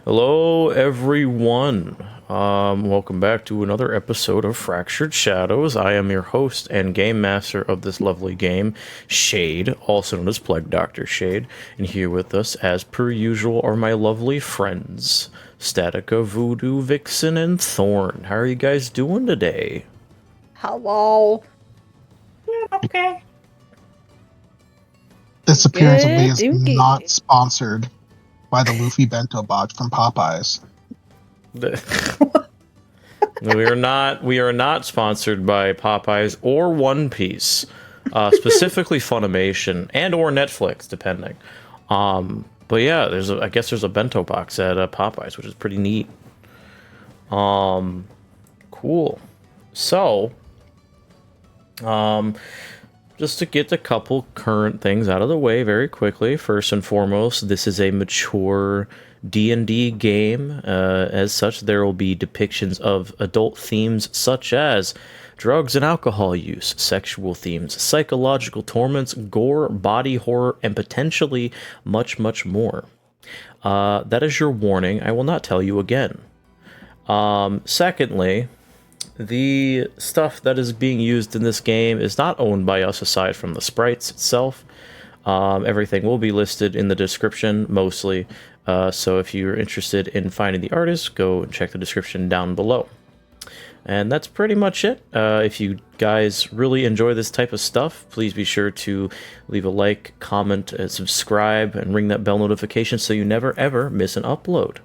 Hello, everyone. Welcome back to another episode of Fractured Shadows. I am your host and game master of this lovely game, Shade, also known as PlagueDoctorShade. And here with us, as per usual, are my lovely friends, Statica, VoodooVixen, and Thorn. How are you guys doing today? Hello. Okay. This appearance of me Good, is Duchy. not sponsored by the Luffy Bento Box from Popeyes. We are not sponsored by Popeyes or One Piece, specifically Funimation and or Netflix, depending. But yeah, I guess there's a bento box at Popeyes, which is pretty neat. Cool. So, just to get a couple current things out of the way very quickly. First and foremost, this is a mature D&D game. As such, there will be depictions of adult themes such as drugs and alcohol use, sexual themes, psychological torments, gore, body horror, and potentially much, much more. That is your warning. I will not tell you again. Secondly, the stuff that is being used in this game is not owned by us aside from the sprites itself. Everything will be listed in the description, mostly. So if you're interested in finding the artist, go and check the description down below. And that's pretty much it. If you guys really enjoy this type of stuff, please be sure to leave a like, comment, subscribe, and ring that bell notification so you never ever miss an upload.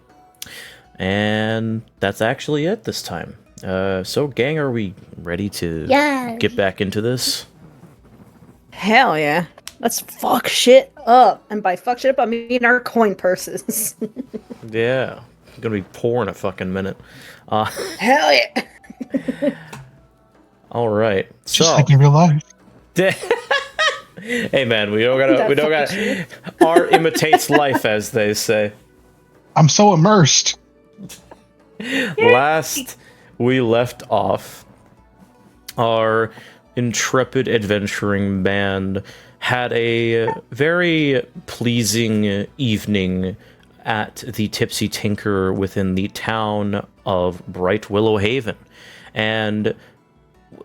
And that's actually it this time. So gang, are we ready to get back into this? Hell yeah. Let's fuck shit up. And by fuck shit up, I mean our coin purses. Yeah. I'm gonna be poor in a fucking minute. Hell yeah. Alright. Just So like in real life. hey man, we don't gotta art imitates life, as they say. I'm so immersed. Last we left off, our intrepid adventuring band had a very pleasing evening at the Tipsy Tinker within the town of Bright Willow Haven. And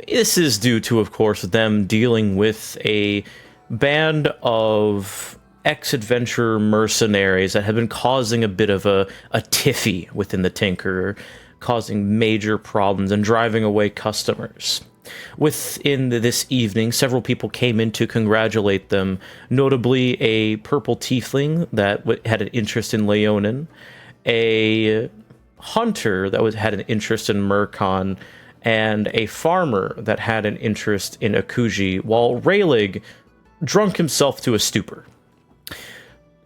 this is due to, of course, them dealing with a band of ex-adventure mercenaries that have been causing a bit of a tiffy within the Tinker, causing major problems and driving away customers. Within this evening, several people came in to congratulate them, notably a purple tiefling that had an interest in Leonin, a hunter that had an interest in Murkon, and a farmer that had an interest in Akuji, while Raylig drunk himself to a stupor.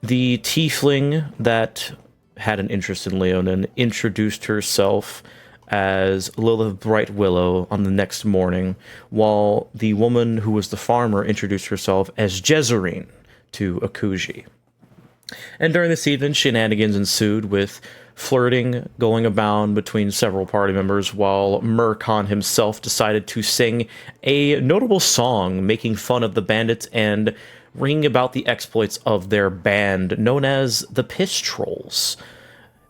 The tiefling that had an interest in Leonin introduced herself as Lilith Bright Willow on the next morning, while the woman who was the farmer introduced herself as Jezerine to Akuji. And during this evening, shenanigans ensued with flirting going abound between several party members, while Murkon himself decided to sing a notable song making fun of the bandits and ringing about the exploits of their band, known as the Piss Trolls,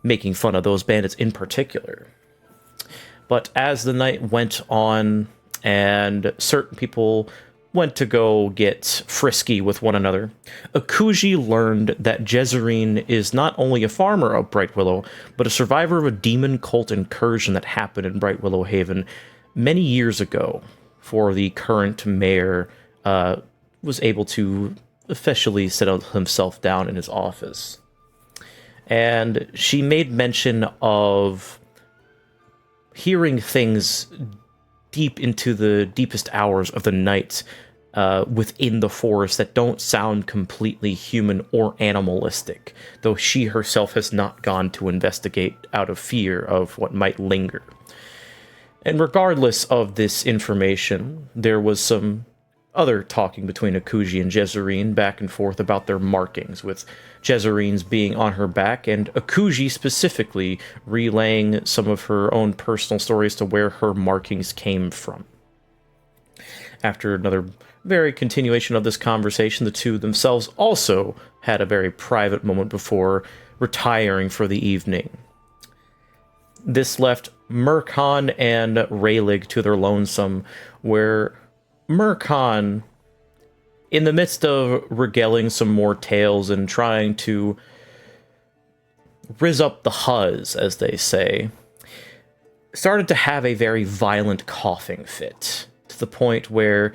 making fun of those bandits in particular. But as the night went on and certain people went to go get frisky with one another, Akuji learned that Jezerine is not only a farmer of Bright Willow, but a survivor of a demon cult incursion that happened in Bright Willow Haven many years ago, for the current mayor was able to officially settle himself down in his office. And she made mention of hearing things deep into the deepest hours of the night within the forest that don't sound completely human or animalistic, though she herself has not gone to investigate out of fear of what might linger. And regardless of this information, there was some other talking between Akuji and Jezerine back and forth about their markings, with Jezerine's being on her back and Akuji specifically relaying some of her own personal stories to where her markings came from. After another very continuation of this conversation, the two themselves also had a very private moment before retiring for the evening. This left Murkon and Raylig to their lonesome, where Murkon, in the midst of regaling some more tales and trying to riz up the huzz, as they say, started to have a very violent coughing fit, to the point where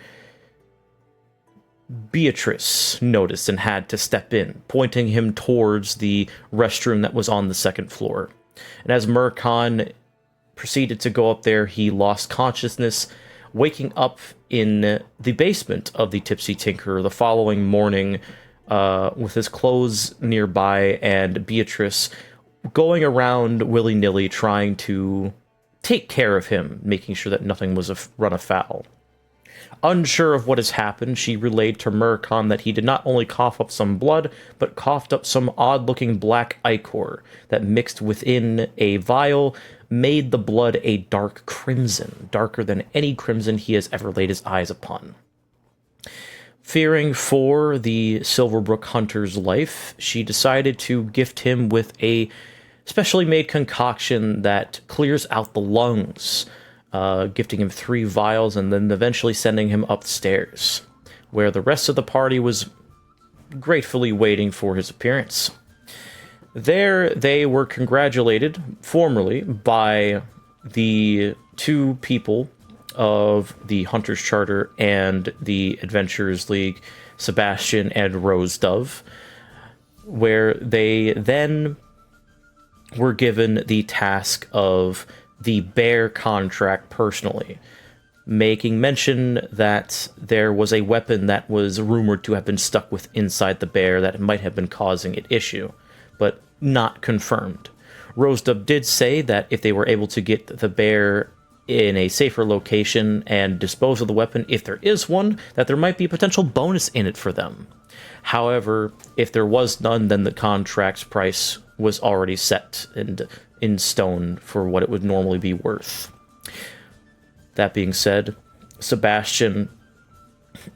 Beatrice noticed and had to step in, pointing him towards the restroom that was on the second floor. And as Murkon proceeded to go up there, he lost consciousness, waking up in the basement of the Tipsy Tinker the following morning with his clothes nearby, and Beatrice going around willy-nilly trying to take care of him, making sure that nothing was run afoul. Unsure of what has happened, she relayed to Murkon that he did not only cough up some blood, but coughed up some odd-looking black ichor that mixed within a vial made the blood a dark crimson, darker than any crimson he has ever laid his eyes upon. Fearing for the Silverbrook hunter's life, she decided to gift him with a specially made concoction that clears out the lungs, gifting him 3 vials and then eventually sending him upstairs, where the rest of the party was gratefully waiting for his appearance. There they were congratulated formally by the 2 people of the Hunter's Charter and the Adventurers League, Sebastian and Rose Dove, where they then were given the task of the bear contract personally, making mention that there was a weapon that was rumored to have been stuck with inside the bear that might have been causing it issue, but not confirmed. Rosedub did say that if they were able to get the bear in a safer location and dispose of the weapon, if there is one, that there might be a potential bonus in it for them. However, if there was none, then the contract's price was already set and in stone for what it would normally be worth. That being said, Sebastian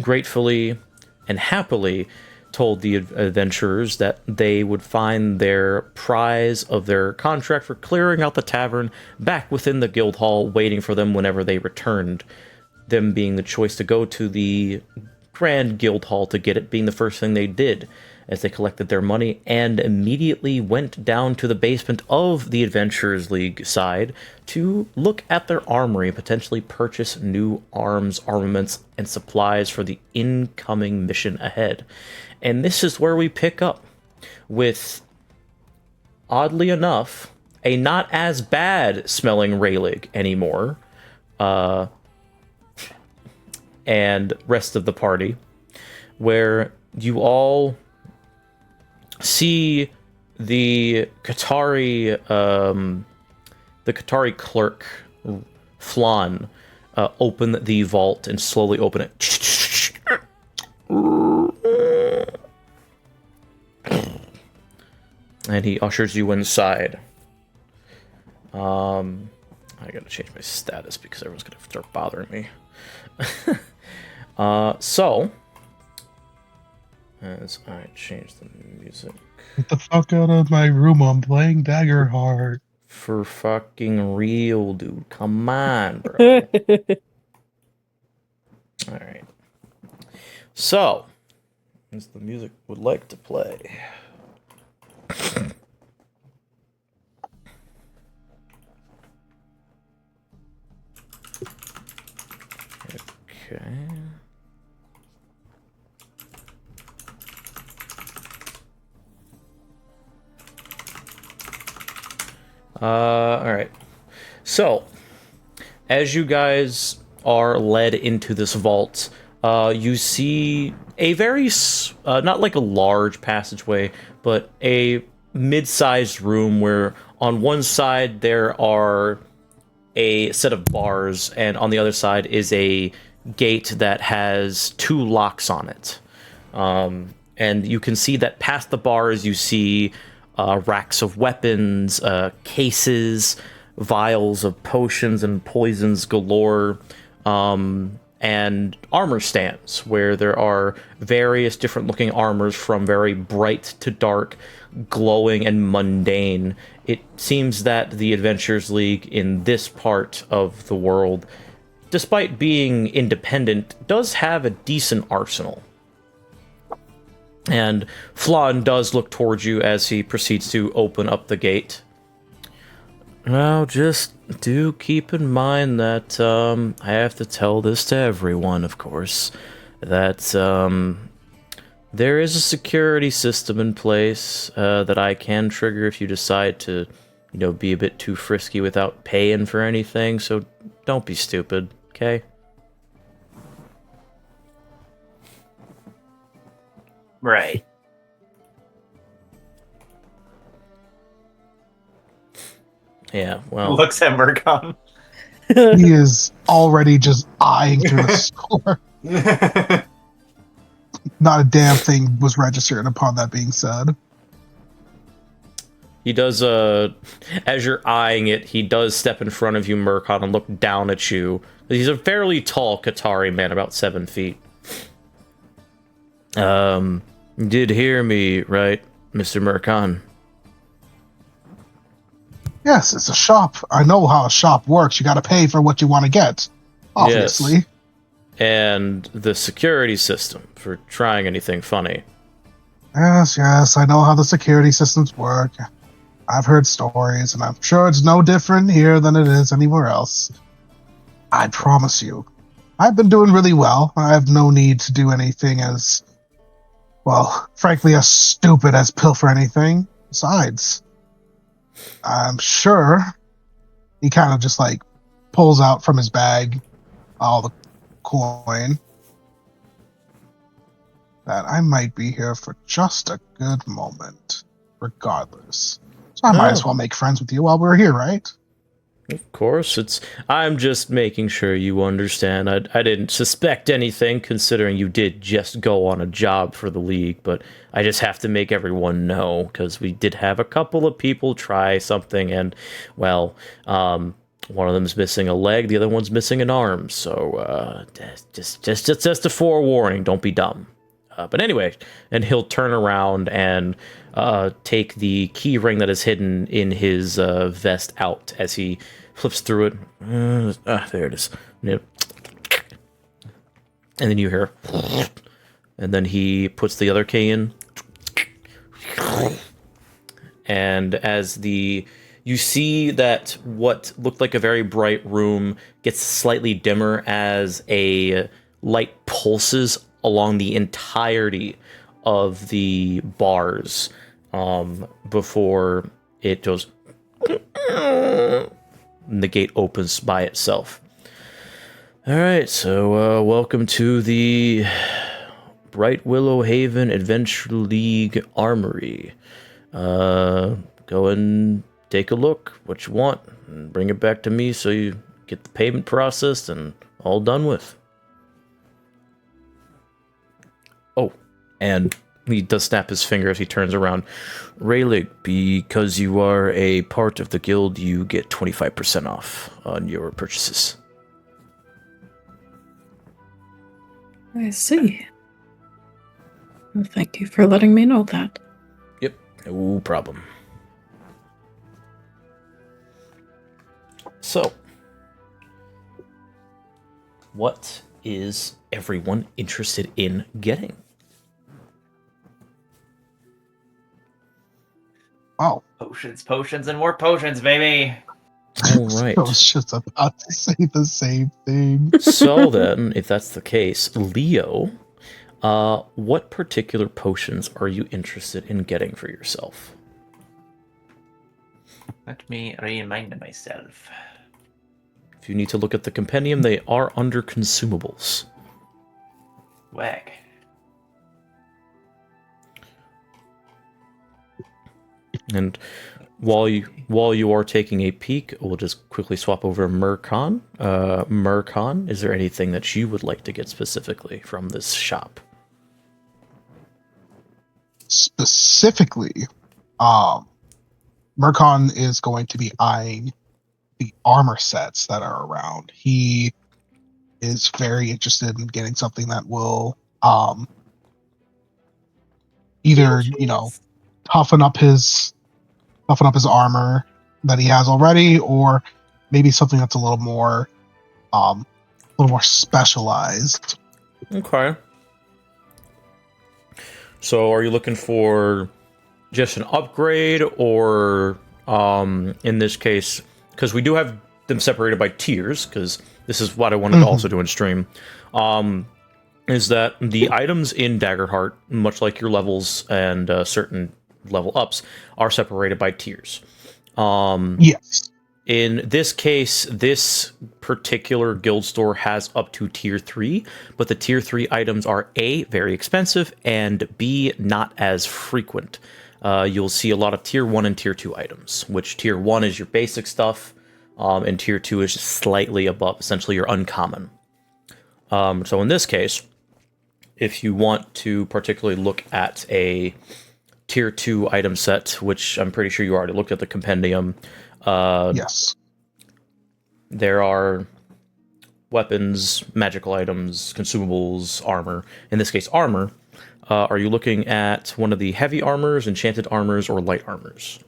gratefully and happily told the adventurers that they would find their prize of their contract for clearing out the tavern back within the guild hall, waiting for them whenever they returned, them being the choice to go to the grand guild hall to get it being the first thing they did, as they collected their money and immediately went down to the basement of the Adventurers League side to look at their armory, potentially purchase new arms, armaments, and supplies for the incoming mission ahead. And this is where we pick up with, oddly enough, a not as bad smelling Raylig anymore, and rest of the party, where you all see the Qatari clerk, Flan, open the vault and slowly open it. And he ushers you inside. I gotta change my status because everyone's gonna start bothering me. So, as I change the music. Get the fuck out of my room, I'm playing Daggerheart. For fucking real, dude. Come on, bro. Alright. So, as the music would like to play. Okay. Alright. So, as you guys are led into this vault, you see a very, not like a large passageway, but a mid-sized room where on one side there are a set of bars, and on the other side is a gate that has 2 locks on it. And you can see that past the bars you see racks of weapons, cases, vials of potions and poisons galore, and armor stands where there are various different looking armors from very bright to dark, glowing and mundane, it seems that the Adventurers League in this part of the world, despite being independent, does have a decent arsenal. And Flan does look towards you as he proceeds to open up the gate. Now, just do keep in mind that I have to tell this to everyone, of course, that there is a security system in place that I can trigger if you decide to, be a bit too frisky without paying for anything, so don't be stupid, okay? Right. Yeah, well... Looks at Murcon. He is already just eyeing through the score. Not a damn thing was registered upon that being said. He does, as you're eyeing it, he does step in front of you, Murcon, and look down at you. He's a fairly tall Qatari man, about 7 feet. You did hear me, right, Mr. Murcon? Yes, it's a shop. I know how a shop works. You gotta pay for what you want to get. Obviously. Yes. And the security system for trying anything funny. Yes, I know how the security systems work. I've heard stories, and I'm sure it's no different here than it is anywhere else. I promise you. I've been doing really well. I have no need to do anything as, well, frankly, as stupid as pilfer anything. Besides, I'm sure he kind of just, pulls out from his bag all the coin. That I might be here for just a good moment, regardless. So I might as well make friends with you while we're here, right? Of course, I'm just making sure you understand. I didn't suspect anything, considering you did just go on a job for the League, but I just have to make everyone know, because we did have a couple of people try something, and, well, one of them's missing a leg, the other one's missing an arm, so, just a forewarning, don't be dumb. But anyway, and he'll turn around and take the key ring that is hidden in his vest out as he flips through it. There it is. And then you hear, and then he puts the other key in. And as you see that what looked like a very bright room gets slightly dimmer as a light pulses along the entirety of the bars before it goes and the gate opens by itself. All right, so welcome to the Bright Willow Haven Adventure League Armory. Go and take a look, what you want, and bring it back to me so you get the payment processed and all done with. Oh, and he does snap his finger as he turns around. Rayleigh, because you are a part of the guild, you get 25% off on your purchases. I see. Well, thank you for letting me know that. Yep, no problem. So, what is everyone interested in getting? Oh. Potions, and more potions, baby! All right. I was just about to say the same thing. So then, if that's the case, Leo, what particular potions are you interested in getting for yourself? Let me remind myself. If you need to look at the compendium, they are under consumables. Whack. And while you are taking a peek, we'll just quickly swap over to Murcon. Murcon, is there anything that you would like to get specifically from this shop? Specifically, Murcon is going to be eyeing the armor sets that are around. He is very interested in getting something that will either, toughen up his armor that he has already, or maybe something that's a little more specialized. Okay. So are you looking for just an upgrade, or in this case, because we do have them separated by tiers, because this is what I wanted to also do in stream, is that the items in Daggerheart, much like your levels and certain level ups, are separated by tiers. Yes. In this case, this particular guild store has up to tier 3, but the tier 3 items are A, very expensive, and B, not as frequent. You'll see a lot of tier 1 and tier 2 items, which tier 1 is your basic stuff, and tier 2 is slightly above, essentially your uncommon. So in this case, if you want to particularly look at a tier 2 item set, which I'm pretty sure you already looked at the compendium, yes. there are weapons, magical items, consumables, armor. In this case, armor. Are you looking at one of the heavy armors, enchanted armors, or light armors?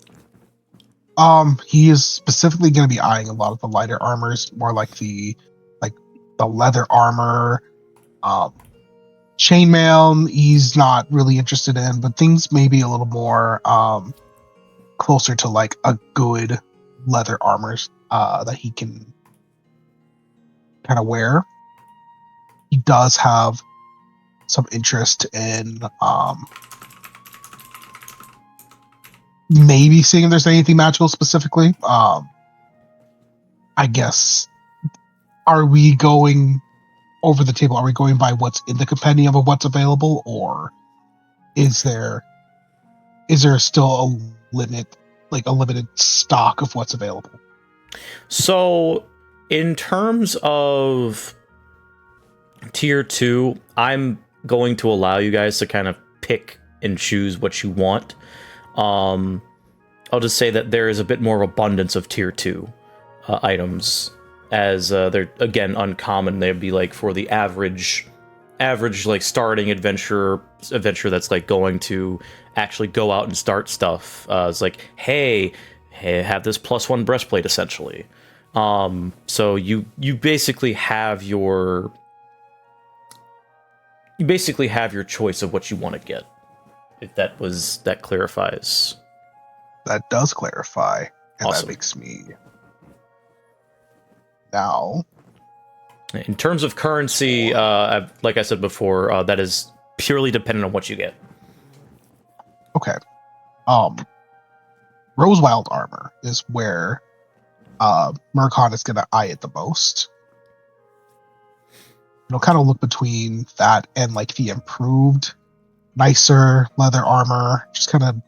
He is specifically going to be eyeing a lot of the lighter armors, more like the leather armor, chainmail. He's not really interested in, but things maybe a little more closer to like a good leather armors that he can kind of wear. He does have some interest in maybe seeing if there's anything magical specifically. I guess, are we going over the table? Are we going by what's in the compendium of what's available, or is there still a limit, like a limited stock of what's available? So, in terms of tier 2, I'm going to allow you guys to kind of pick and choose what you want. I'll just say that there is a bit more abundance of tier 2 items, as they're, again, uncommon. They'd be like for the average like starting adventure that's like going to actually go out and start stuff. It's like, hey, have this +1 breastplate, essentially. So you basically have your choice of what you want to get. If that clarifies. That does clarify, and Awesome. that makes me now. In terms of currency, like I said before, that is purely dependent on what you get. Okay. Rosewild armor is where Marqui is going to eye it the most. It'll kind of look between that and like the improved, nicer leather armor. Just kind of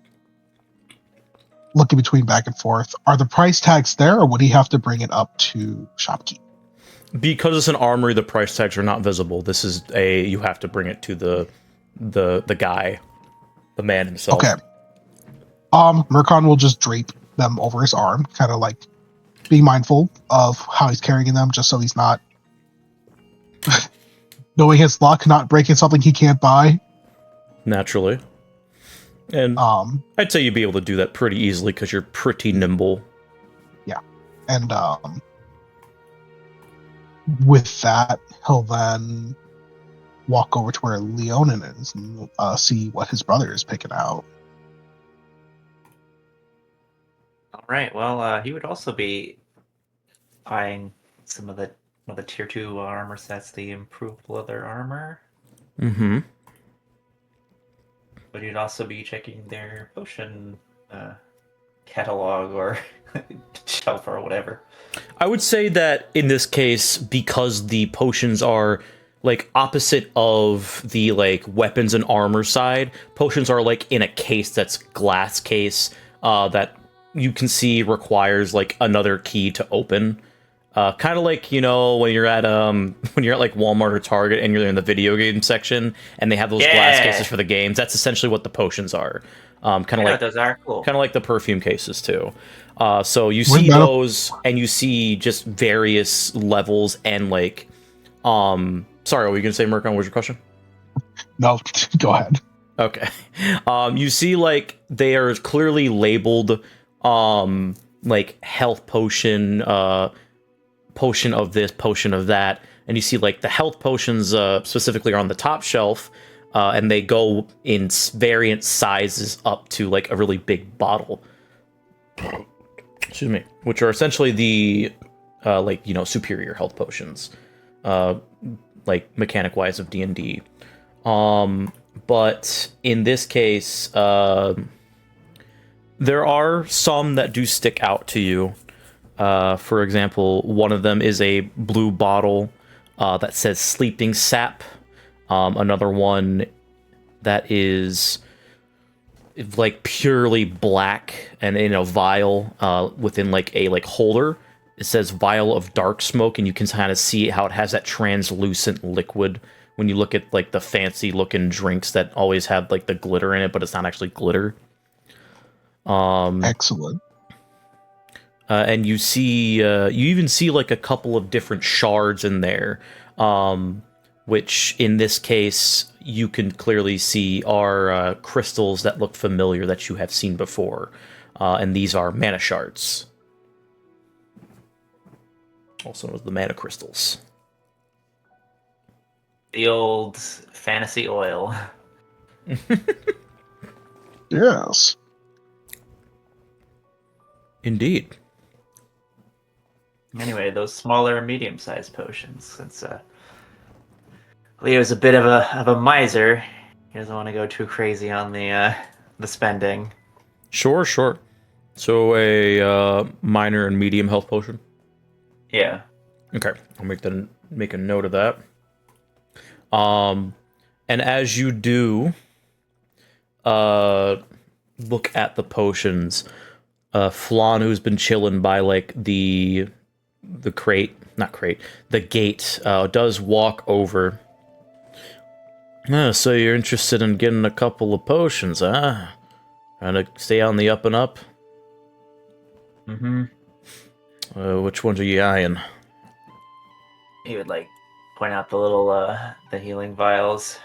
looking between back and forth. Are the price tags there, or would he have to bring it up to shopkeep? Because it's an armory, the price tags are not visible. This is you have to bring it to the guy, the man himself. Okay. Marqui will just drape them over his arm, kind of like being mindful of how he's carrying them, just so he's not knowing his luck, not breaking something he can't buy. Naturally. And I'd say you'd be able to do that pretty easily because you're pretty nimble. Yeah. And with that, he'll then walk over to where Leonin is and see what his brother is picking out. All right. Well, he would also be eyeing some of the tier 2 armor sets, the improved leather armor. Mm-hmm. But he'd also be checking their potion catalog or shelf or whatever. I would say that in this case, because the potions are like opposite of the like weapons and armor side, potions are like in a case that's glass case that you can see requires like another key to open. Kind of like, you know, when you're at like Walmart or Target and you're in the video game section and they have those glass cases for the games. That's essentially what the potions are. Kind of like those are cool. Kind of like the perfume cases too. So you see those and you see just various levels and like sorry, what were you gonna say, Marqui? What was your question? No, go ahead. Okay. You see, like, they are clearly labeled, like, health potion, potion of this, potion of that. And you see, like, the health potions, specifically are on the top shelf, and they go in variant sizes up to, like, a really big bottle. Excuse me. Which are essentially the, like, you know, superior health potions, like, mechanic-wise of D&D. But in this case, there are some that do stick out to you. For example, one of them is a blue bottle that says sleeping sap. Another one that is like purely black and in a vial within like a holder. It says vial of dark smoke, and you can kind of see how it has that translucent liquid when you look at like the fancy looking drinks that always have like the glitter in it, but it's not actually glitter. Excellent. And you see, you even see like a couple of different shards in there, which in this case you can clearly see are crystals that look familiar that you have seen before, and these are mana shards, also known as the mana crystals. The old fantasy oil. Yes. Indeed. Anyway, those smaller, medium-sized potions. Since Leo's a bit of a miser, he doesn't want to go too crazy on the spending. Sure. So a minor and medium health potion. Yeah. Okay, I'll make a note of that. And as you do, look at the potions. Flan, who's been chilling by like the gate, does walk over. So you're interested in getting a couple of potions, huh? Trying to stay on the up and up? Mm-hmm. Which ones are you eyeing? He would like point out the little the healing vials.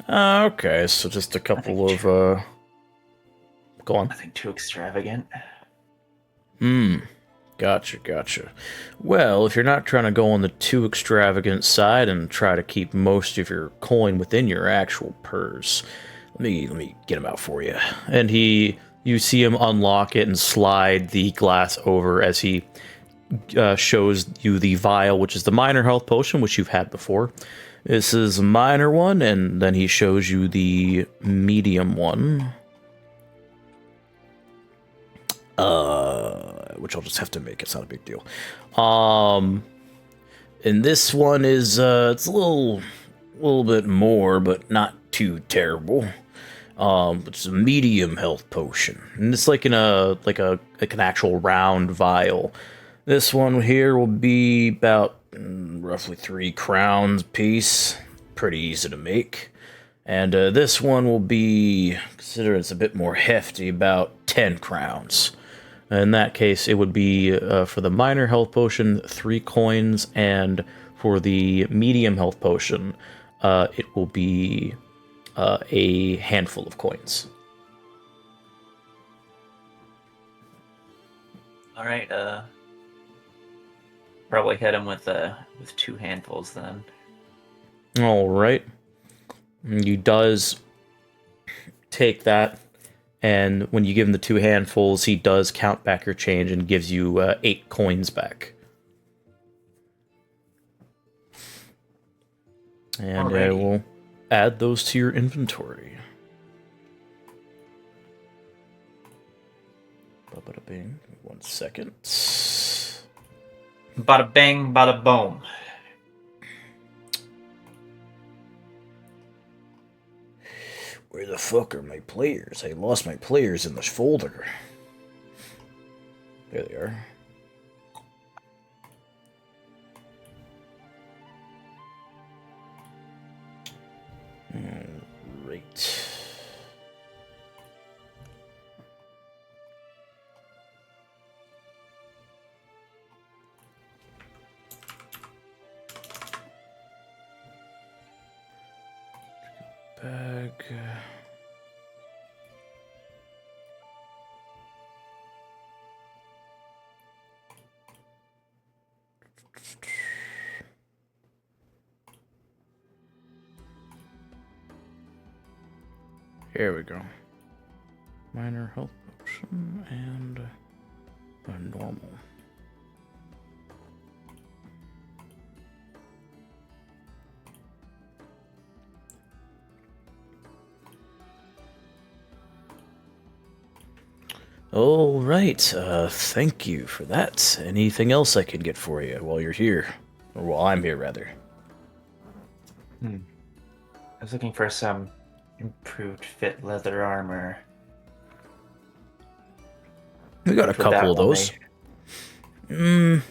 Okay, so just a couple of go on. Nothing too extravagant. Gotcha. Well, if you're not trying to go on the too extravagant side and try to keep most of your coin within your actual purse, let me get him out for you. And you see him unlock it and slide the glass over as he shows you the vial, which is the minor health potion, which you've had before. This is a minor one, and then he shows you the medium one. Which I'll just have to make. It's not a big deal. And this one is it's a little bit more, but not too terrible. It's a medium health potion, and it's like in an actual round vial. This one here will be about roughly 3 crowns a piece. Pretty easy to make. And this one will be, consider it's a bit more hefty, about 10 crowns. In that case, it would be, for the minor health potion, 3 coins, and for the medium health potion, it will be a handful of coins. All right. Probably hit him with 2 handfuls then. All right. He does take that, and when you give him the 2 handfuls, he does count back your change and gives you 8 coins back. And I will add those to your inventory. Ba-ba-da-bing. 1 second. Bada bang, bada boom. Where the fuck are my players? I lost my players in this folder. There they are. Right. Bag. Here we go. Minor health potion and a normal. All right. Thank you for that. Anything else I can get for you while you're here? Or while I'm here, rather. I was looking for some improved fit leather armor. We got a What would that couple of one those. make?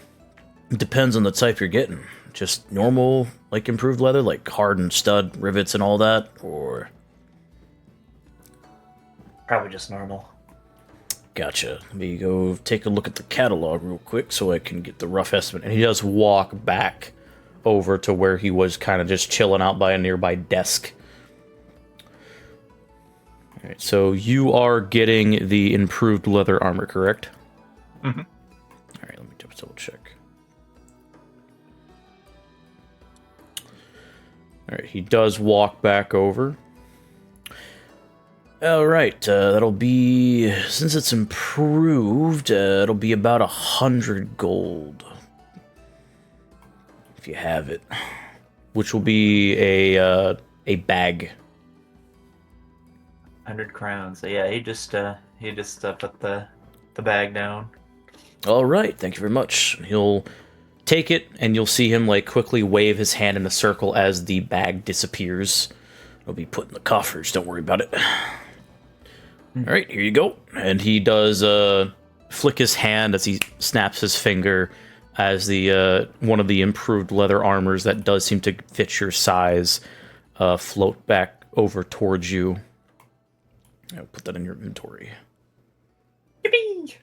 It depends on the type you're getting. Just normal, like improved leather, like hardened stud rivets and all that, or... Probably just normal. Gotcha. Let me go take a look at the catalog real quick so I can get the rough estimate. And he does walk back over to where he was kind of just chilling out by a nearby desk. Alright, so you are getting the improved leather armor, correct? Mm-hmm. Alright, let me just double check. Alright, he does walk back over. Alright, that'll be, since it's improved, it'll be about 100 gold. If you have it. Which will be a bag. 100 crowns. So yeah, he just put the bag down. Alright, thank you very much. He'll take it, and you'll see him like quickly wave his hand in a circle as the bag disappears. It'll be put in the coffers, don't worry about it. Alright, here you go. And he does flick his hand as he snaps his finger as the one of the improved leather armors that does seem to fit your size float back over towards you. I'll put that in your inventory. Yippee!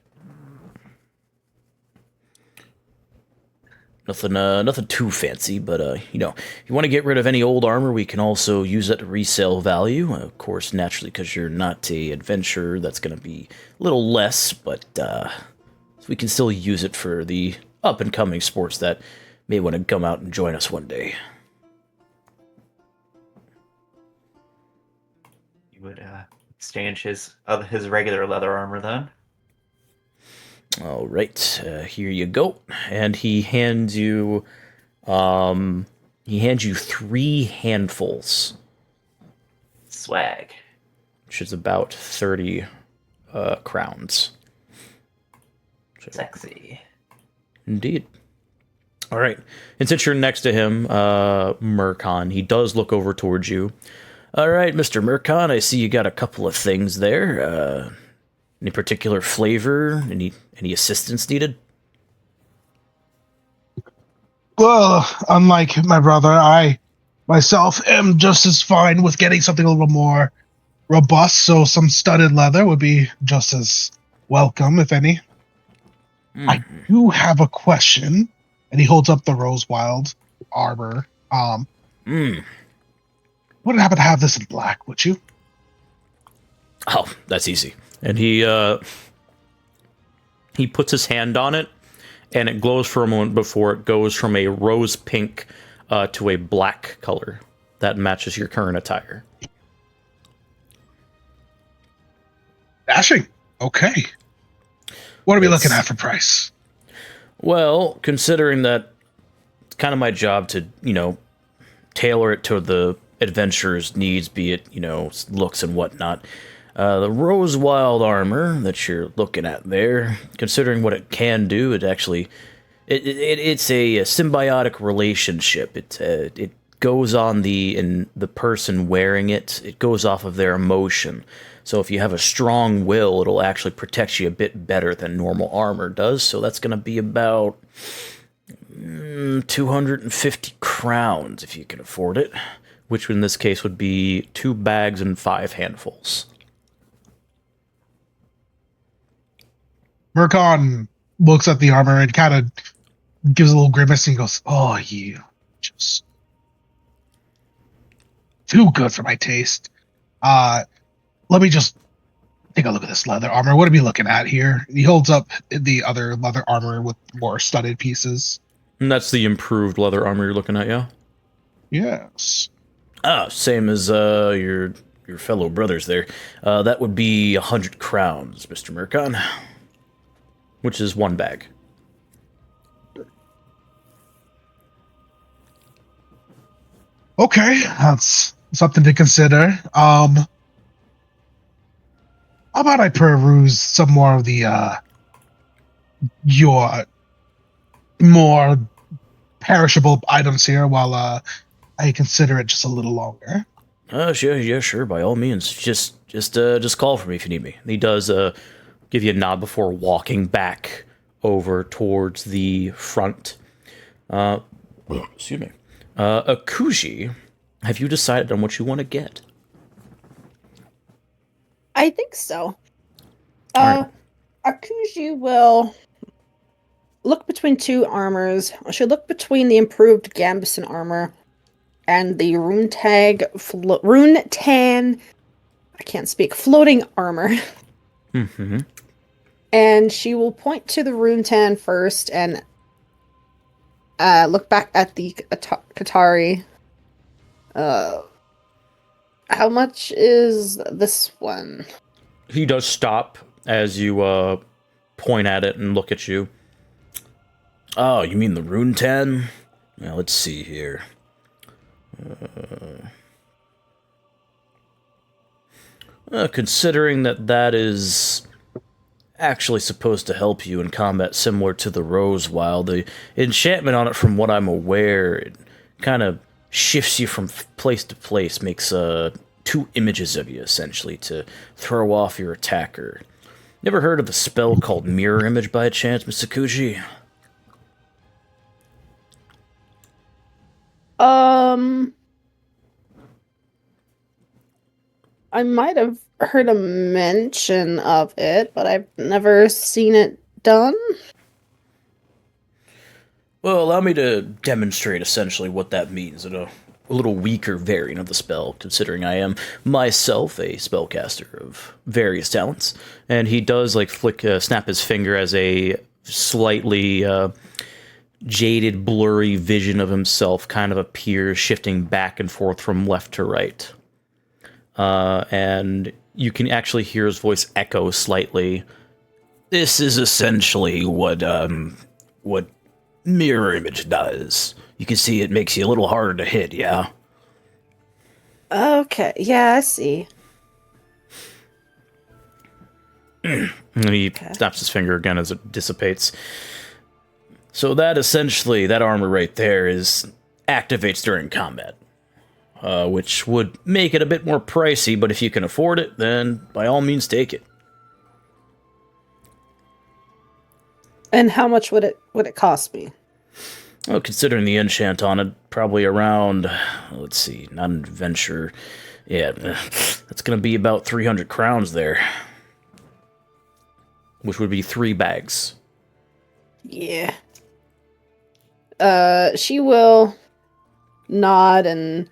Nothing too fancy, but you know, you want to get rid of any old armor, we can also use that to resale value. Of course, naturally, because you're not a adventurer, that's going to be a little less, but we can still use it for the up-and-coming sports that may want to come out and join us one day. You would exchange his regular leather armor then. All right, here you go. And he hands you 3 handfuls, Swag. which is about 30 crowns. Sexy. Indeed. All right. And since you're next to him, Murkon, he does look over towards you. All right, Mr. Murkon, I see you got a couple of things there. Any particular flavor? Any assistance needed? Well, unlike my brother, I myself am just as fine with getting something a little more robust, so some studded leather would be just as welcome, if any. I do have a question, and he holds up the Rosewild armor. Wouldn't happen to have this in black, would you? Oh, that's easy. And he puts his hand on it, and it glows for a moment before it goes from a rose pink to a black color that matches your current attire. Dashing. Okay. What are we looking at for price? Well, considering that it's kind of my job to, you know, tailor it to the adventurer's needs, be it, you know, looks and whatnot. The Rosewild armor that you're looking at there, considering what it can do, it's a symbiotic relationship. It goes on the person wearing it. It goes off of their emotion. So if you have a strong will, it'll actually protect you a bit better than normal armor does. So that's going to be about 250 crowns if you can afford it, which in this case would be 2 bags and 5 handfuls. Murkon looks at the armor and kind of gives a little grimace and goes, "Oh, you just too good for my taste. Let me just take a look at this leather armor. What are we looking at here? He holds up the other leather armor with more studded pieces. And that's the improved leather armor you're looking at, yeah? Yes. Ah, same as your fellow brothers there. That would be 100 crowns, Mr. Mercon. Which is 1 bag. Okay, that's something to consider. How about I peruse some more of the your more perishable items here while I consider it just a little longer. Sure, yeah, sure, by all means. Just call for me if you need me. He does give you a nod before walking back over towards the front. Excuse me. Akuji, have you decided on what you want to get? I think so. Alright. Akuji will look between 2 armors. She'll look between the improved Gambison armor and the rune tan. I can't speak. Floating armor. Mm-hmm. And she will point to the rune tan first and look back at the Qatari. How much is this one? He does stop as you point at it and look at you. Oh, you mean the rune 10? Now let's see here. Considering that is actually supposed to help you in combat similar to the Rose Wild, the enchantment on it, from what I'm aware, it kind of shifts you from place to place, makes 2 images of you, essentially, to throw off your attacker. Never heard of a spell called Mirror Image by chance, Miss Sakuji? I might have heard a mention of it, but I've never seen it done. Well, allow me to demonstrate essentially what that means in a little weaker variant of the spell, considering I am myself a spellcaster of various talents. And he does like snap his finger as a slightly jaded, blurry vision of himself kind of appears, shifting back and forth from left to right. And you can actually hear his voice echo slightly. This is essentially what mirror image does. You can see it makes you a little harder to hit, yeah? Okay, yeah, I see. And he snaps his finger again as it dissipates. So that essentially, that armor right there activates during combat. Which would make it a bit more pricey, but if you can afford it, then by all means take it. And how much would it cost me? Well, considering the enchant on it, probably around, let's see, not an adventure. Yeah, that's going to be about 300 crowns there. Which would be 3 bags. Yeah. She will nod and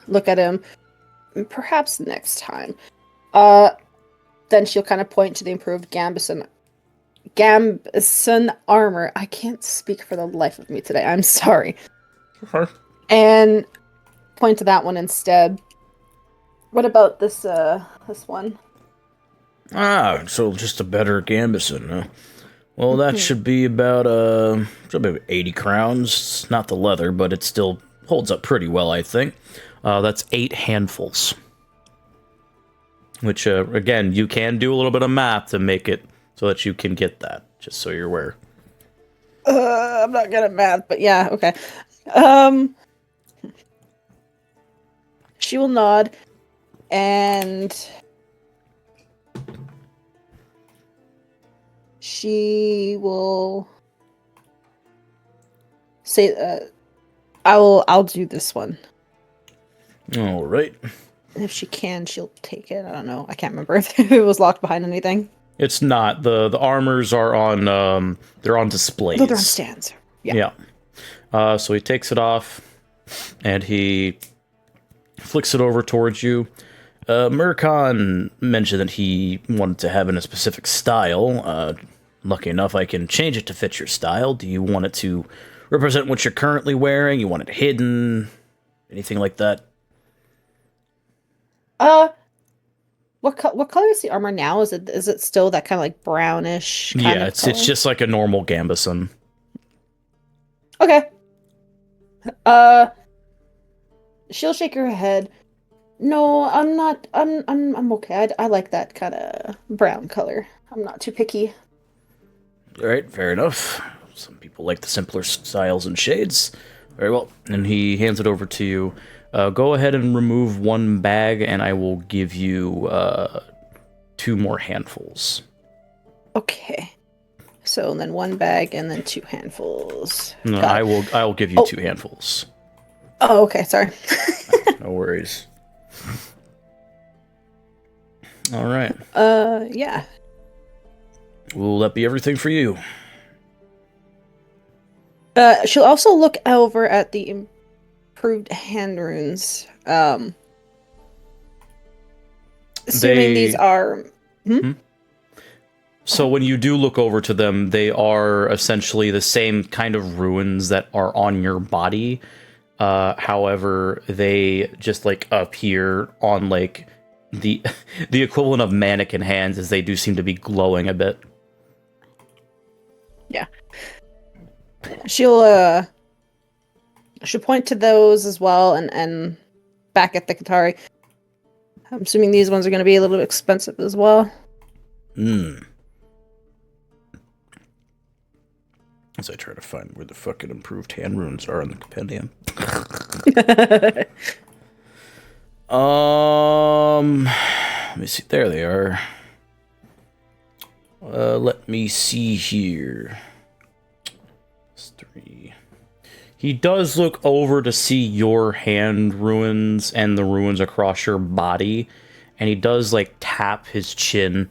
look at him. Perhaps next time. Then she'll kind of point to the improved Gambison armor. I can't speak for the life of me today. I'm sorry. Okay. And point to that one instead. What about this one? Ah, so just a better Gambison, huh? Well, that should be about 80 crowns. It's not the leather, but it still holds up pretty well, I think. That's 8 handfuls. Which, again, you can do a little bit of math to make it so that you can get that, just so you're aware. I'm not good at math, but yeah, okay. She will nod, and she will say, I'll do this one. All right. And if she can, she'll take it. I don't know. I can't remember if it was locked behind anything. It's not. The armors are on, they're on displays. Oh, they're on stands. Yeah. So he takes it off, And he flicks it over towards you. Murkon mentioned that he wanted to have it in a specific style. Lucky enough, I can change it to fit your style. Do you want it to represent what you're currently wearing? You want it hidden? Anything like that? What color is the armor now? Is it still that kind of like brownish kind of it's color? just like a normal gambeson. Okay. She'll shake her head. No, I'm not. I'm okay. I like that kind of brown color. I'm not too picky. All right, fair enough. Some people like the simpler styles and shades. Very well. And he hands it over to you. Go ahead and remove one bag, and I will give you 2 more handfuls. Okay. So then 1 bag and then 2 handfuls. No, Got I will give you 2 handfuls. Oh, okay. Sorry. No worries. All right. Yeah. Will that be everything for you? She'll also look over at the improved hand runes. Assuming these are. So when you do look over to them, they are essentially the same kind of runes that are on your body. However, they just like appear on like the equivalent of mannequin hands, as they do seem to be glowing a bit. Yeah. She'll point to those as well and back at the Qatari. I'm assuming these ones are going to be a little bit expensive as well. As I try to find where the fucking improved hand runes are in the compendium. Let me see. There they are. Let me see here. 3. He does look over to see your hand runes and the runes across your body, and he does like tap his chin.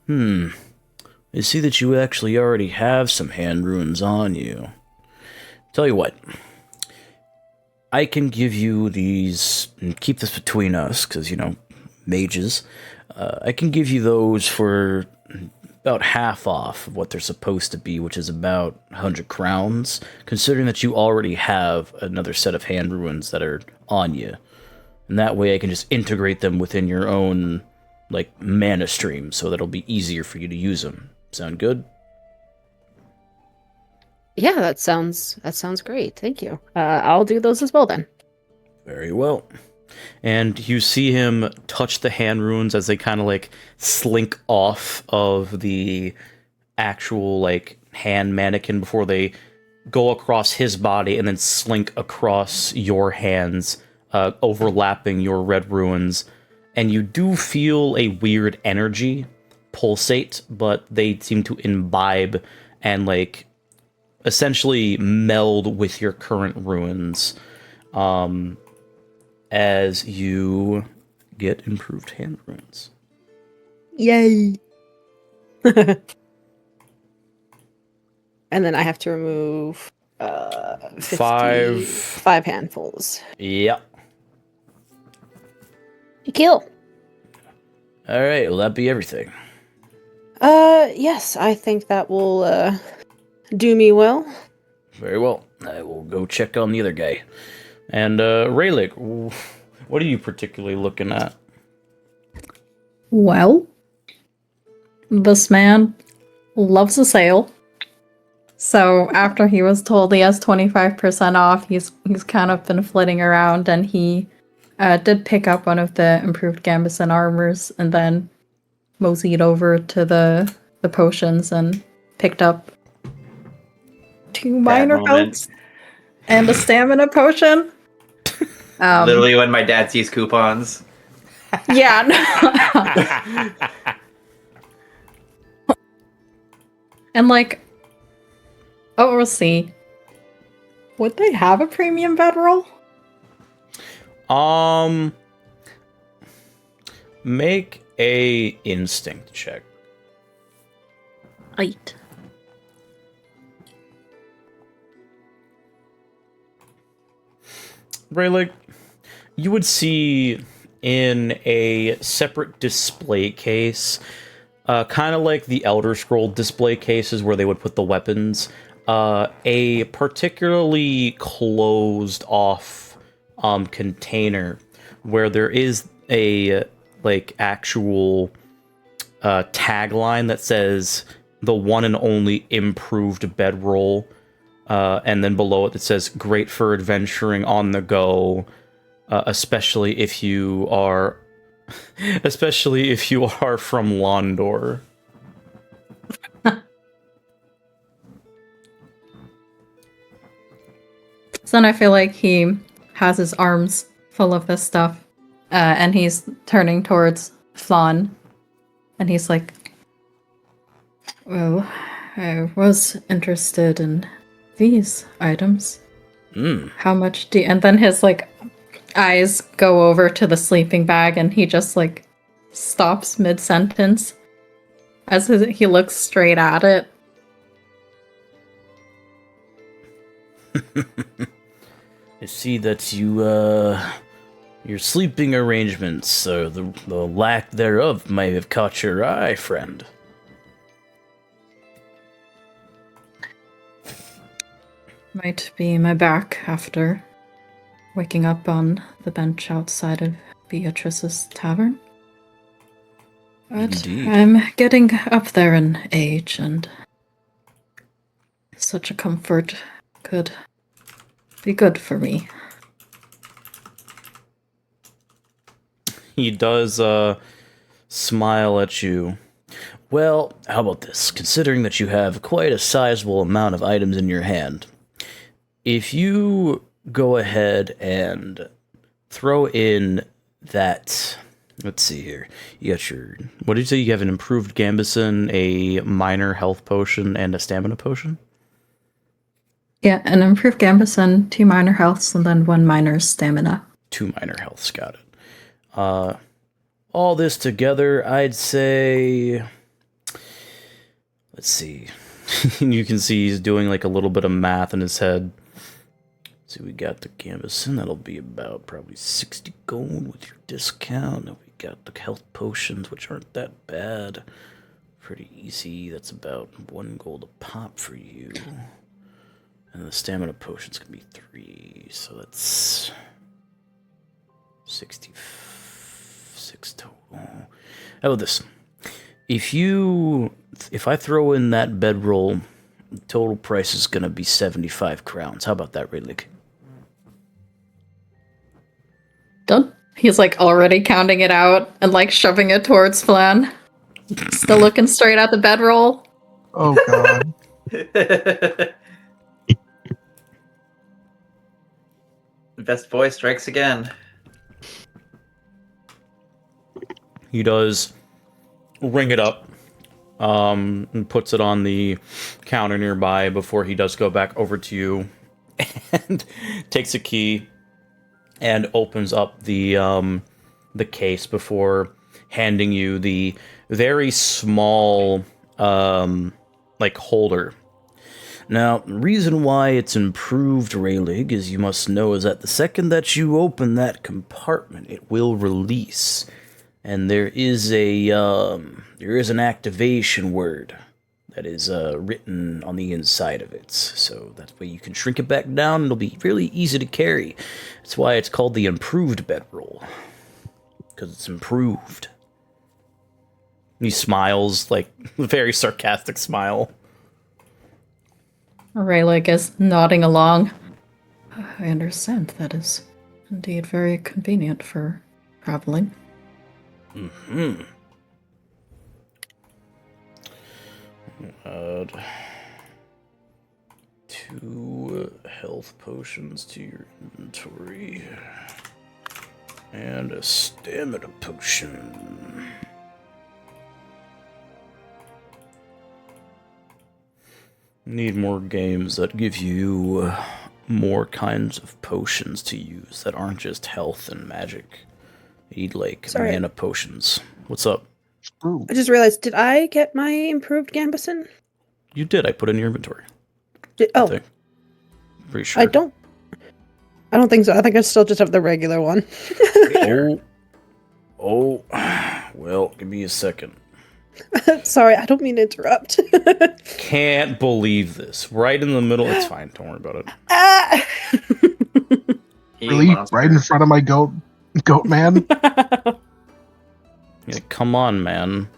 I see that you actually already have some hand runes on you. Tell you what, I can give you these, and keep this between us, because, you know, mages. I can give you those for about half off of what they're supposed to be, which is about 100 crowns, considering that you already have another set of hand runes that are on you. And that way I can just integrate them within your own, like, mana stream, so that it'll be easier for you to use them. Sound good? Yeah, that sounds great. Thank you. I'll do those as well then. Very well. And you see him touch the hand runes as they kind of like slink off of the actual like hand mannequin before they go across his body and then slink across your hands, overlapping your red runes. And you do feel a weird energy pulsate, but they seem to imbibe and like essentially meld with your current runes. As you get improved hand runes. Yay! And then I have to remove 5 handfuls. Yep. You kill. All right, will that be everything? Yes, I think that will do me well. Very well. I will go check on the other guy. And Raylick, what are you particularly looking at? Well, this man loves a sale. So after he was told he has 25% off, he's kind of been flitting around, and he did pick up one of the improved gambeson armors, and then moseyed over to the potions and picked up 2 minor healths and a stamina potion. Literally when my dad sees coupons. Yeah. No. And like, we'll see. Would they have a premium bedroll? Make a instinct check. Right. Rayleigh, you would see in a separate display case, kind of like the Elder Scroll display cases where they would put the weapons, a particularly closed off container where there is a like actual tagline that says the one and only improved bedroll, and then below it says great for adventuring on the go, especially if you are from Londor. So then I feel like he has his arms full of this stuff, and he's turning towards Flan, and he's like, well, I was interested in these items. How much do you... And then his, like, eyes go over to the sleeping bag, and he just, like, stops mid-sentence as he looks straight at it. I see that your sleeping arrangements, or the lack thereof, may have caught your eye, friend. Might be my back after waking up on the bench outside of Beatrice's tavern. But Indeed. I'm getting up there in age, and such a comfort could be good for me. He does smile at you. Well, how about this? Considering that you have quite a sizable amount of items in your hand, if you go ahead and throw in that... Let's see here. You got your... What did you say? You have an improved Gambison, a minor health potion, and a stamina potion? Yeah, an improved Gambison, 2 minor healths, and then 1 minor stamina. 2 minor healths, got it. All this together, I'd say... Let's see. You can see he's doing like a little bit of math in his head. So we got the Gambison, that'll be about probably 60 gold with your discount. And we got the health potions, which aren't that bad. Pretty easy, that's about 1 gold a pop for you. And the stamina potion's gonna be 3, so that's 66 total. How about this? If I throw in that bedroll, the total price is gonna be 75 crowns. How about that, Ridley? Done. He's like already counting it out and like shoving it towards Flan. Still looking straight at the bedroll. Oh god. Best boy strikes again. He does ring it up, and puts it on the counter nearby before he does go back over to you and takes a key and opens up the case before handing you the very small like holder. Now, the reason why it's improved, Rayleigh, as you must know, is that the second that you open that compartment, it will release. And there is an activation word that is written on the inside of it. So that way you can shrink it back down and it'll be really easy to carry. That's why it's called the improved bedroll. Because it's improved. He smiles, like, a very sarcastic smile. Rayleigh is nodding along. I understand. That is indeed very convenient for traveling. Mm-hmm. Add 2 health potions to your inventory. And a stamina potion. Need more games that give you more kinds of potions to use that aren't just health and magic. Need like mana potions. What's up? Ooh. I just realized, did I get my improved Gambison? You did. I put it in your inventory. Oh, I think. Pretty sure. I don't. I don't think so. I think I still just have the regular one. Well, give me a second. Sorry, I don't mean to interrupt. Can't believe this. Right in the middle. It's fine. Don't worry about it. Ah! You Really? monster. Right in front of my goat man? Yeah, come on, man.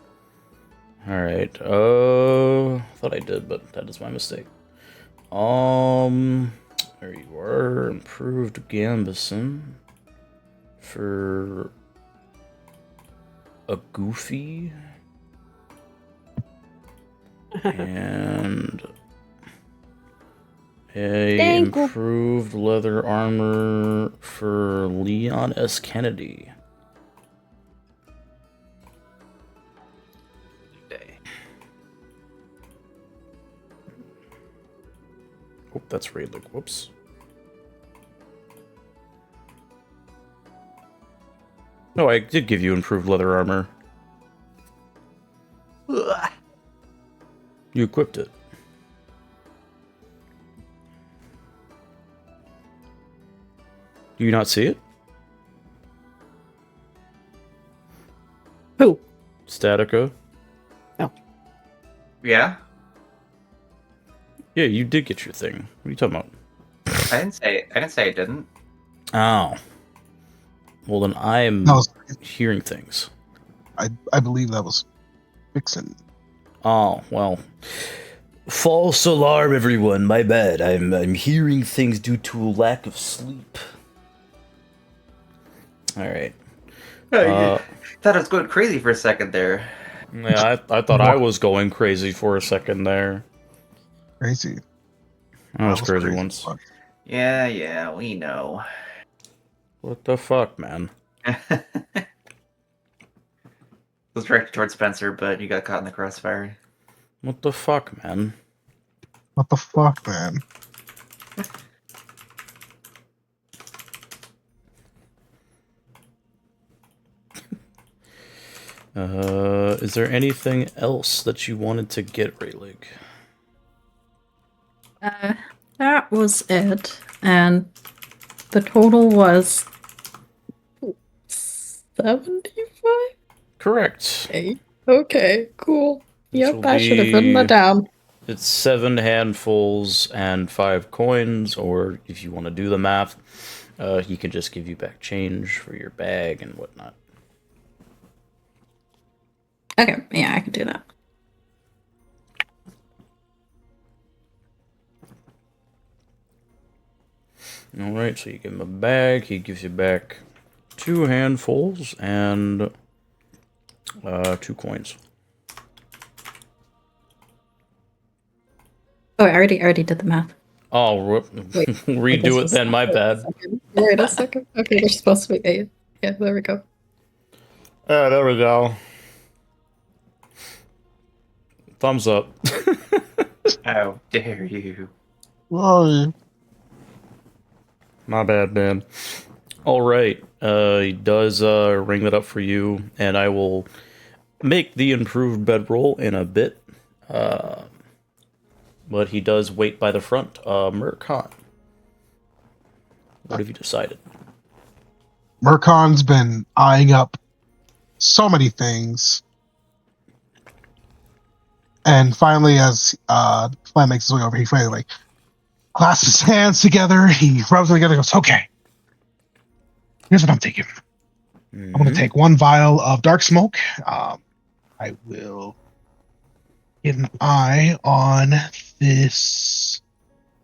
Alright. Thought I did, but that is my mistake. There you are. Improved Gambison. For a Goofy. And a Thank you. improved leather armor for Leon S. Kennedy. Oh, that's Raidlick. Whoops. No, I did give you improved leather armor. Ugh. You equipped it. Do you not see it? Who? Statica? Yeah, Yeah, you did get your thing. What are you talking about? I didn't say I didn't. Oh. Well, then I'm No, hearing things. I believe that was Vixen. Oh, well. False alarm, everyone. My bad. I'm hearing things due to a lack of sleep. Alright. Thought I was going crazy for a second there. Yeah, I thought I was going crazy for a second there. Crazy. I was That crazy once. Fuck. Yeah, we know. What the fuck, man? It was directed towards Spencer, but you got caught in the crossfire. What the fuck, man? What the fuck, man? Is there anything else that you wanted to get, Rayleigh? That was it. And the total was 75? Correct. Okay, cool. This will Yep, I should have written that be- down. It's 7 handfuls and 5 coins, or if you want to do the math, he can just give you back change for your bag and whatnot. Okay, yeah, I can do that. Alright, so you give him a bag, he gives you back 2 handfuls and 2 coins. Oh, I already did the math. Oh, Wait, redo it then, my bad. Wait a second. Okay, there's supposed to be 8. Yeah, there we go. There we go. Thumbs up. How dare you? Whoa. My bad, man. Alright, he does ring that up for you, and I will make the improved bedroll in a bit. But he does wait by the front. Mercon, what have you decided? Mercon's been eyeing up so many things. And finally, as Flan makes his way over, he finally clasps his hands together, he rubs them together and goes, okay. Here's what I'm taking. I'm going to take 1 vial of dark smoke. I will get an eye on this.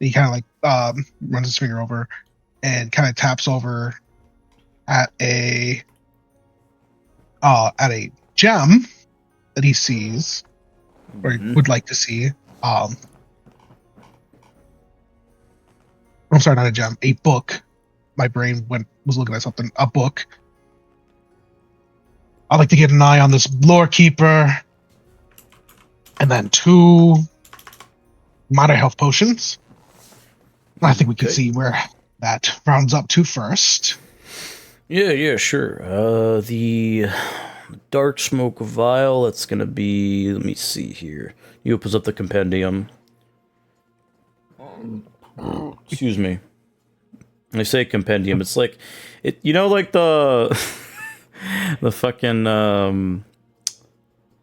He kind of runs his finger over and kind of taps over at a gem that he sees or would like to see. I'm sorry, not a gem, a book. My brain was looking at something. A book. I'd like to get an eye on this lore keeper. And then 2 minor health potions. I think we can see where that rounds up to first. Yeah, sure. The dark smoke vial, that's gonna be, let me see here. He opens up the compendium. Excuse me. I say compendium. It's like it. You know, like the the fucking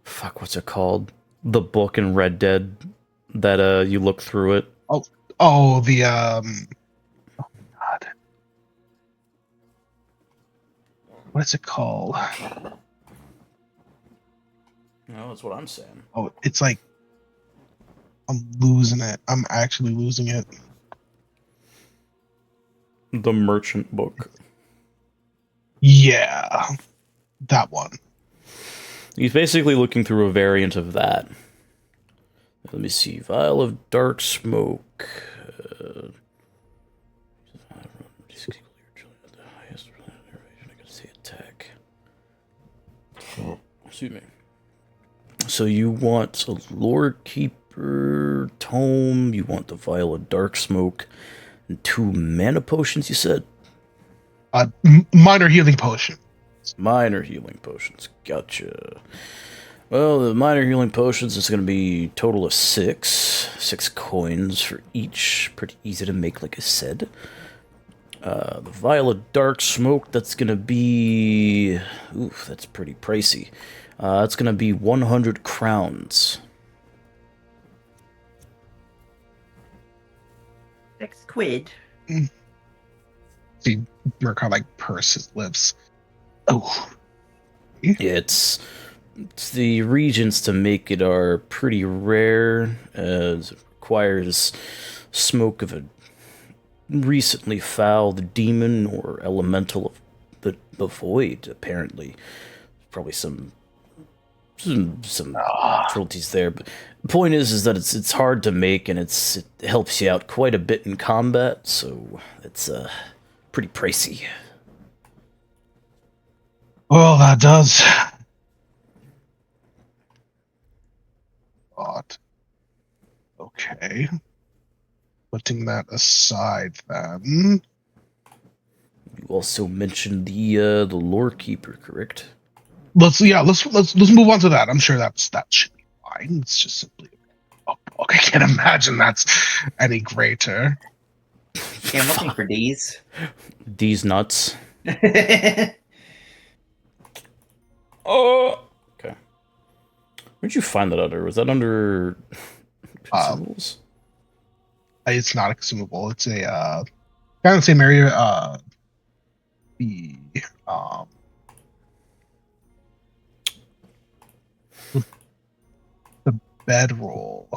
fuck. What's it called? The book in Red Dead that you look through it. Oh, the oh God, what is it called? No, that's what I'm saying. Oh, it's like I'm losing it. I'm actually losing it. The Merchant Book. Yeah, that one. He's basically looking through a variant of that. Let me see. Vial of Dark Smoke. Excuse me. So you want a Lore Keeper Tome, you want the Vial of Dark Smoke, and 2 mana potions, you said? Minor healing potion. Minor healing potions. Gotcha. Well, the minor healing potions is going to be a total of 6. 6 coins for each. Pretty easy to make, like I said. The Vial of Dark Smoke, that's going to be... Oof, that's pretty pricey. That's going to be 100 crowns. 6 quid. See, Mercon like purse lives. Oh. It's the regions to make it are pretty rare, as it requires smoke of a recently fouled demon or elemental of the void, apparently. Probably some cruelties there, but the point is that it's hard to make, and it helps you out quite a bit in combat, so it's pretty pricey. Well, that does. But okay, putting that aside, then You also mentioned the Lore Keeper, correct? let's move on to that. I'm sure that should be fine. It's just simply a book. I can't imagine that's any greater. Yeah, I'm looking for these. These nuts. Oh, okay. Where'd you find that under? Was that under consumables? It's not a consumable. It's a kind of the same area. The bedroll.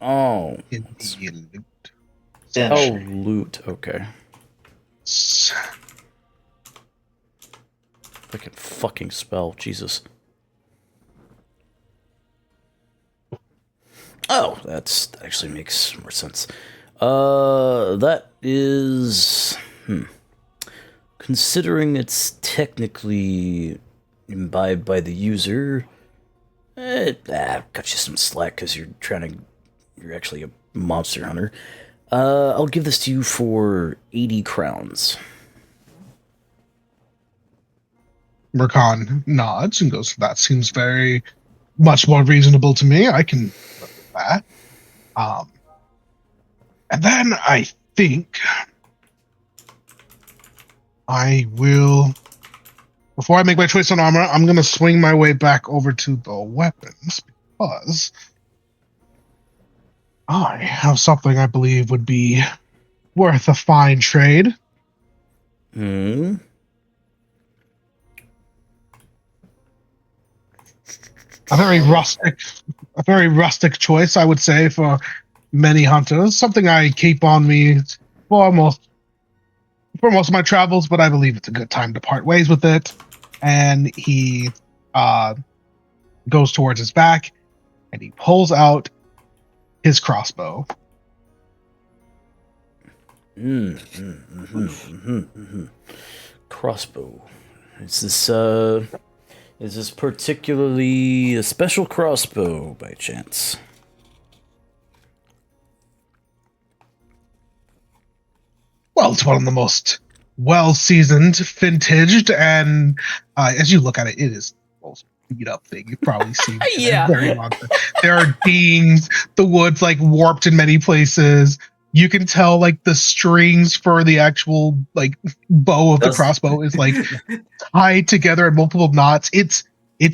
Oh. In the loot. Oh, loot. Okay. I can fucking spell. Jesus. Oh, that actually makes more sense. That is... Considering it's technically imbibed by the user, cut you some slack because you're actually a monster hunter. I'll give this to you for 80 crowns. Mercon nods and goes, that seems very much more reasonable to me. I can live with that. And then I think I will, before I make my choice on armor, I'm going to swing my way back over to the weapons, because I have something I believe would be worth a fine trade. A very rustic choice, I would say, for many hunters. Something I keep on me for most of my travels, but I believe it's a good time to part ways with it. And he goes towards his back, and he pulls out his crossbow. Crossbow. Is this particularly a special crossbow by chance? Well, it's one of the most well-seasoned, vintaged, and as you look at it, it is the most beat-up thing you've probably seen. Yeah. Very long time. There are dings, the wood's like warped in many places. you can tell like the strings for the actual like bow of the Those- crossbow is like tied together in multiple knots. It's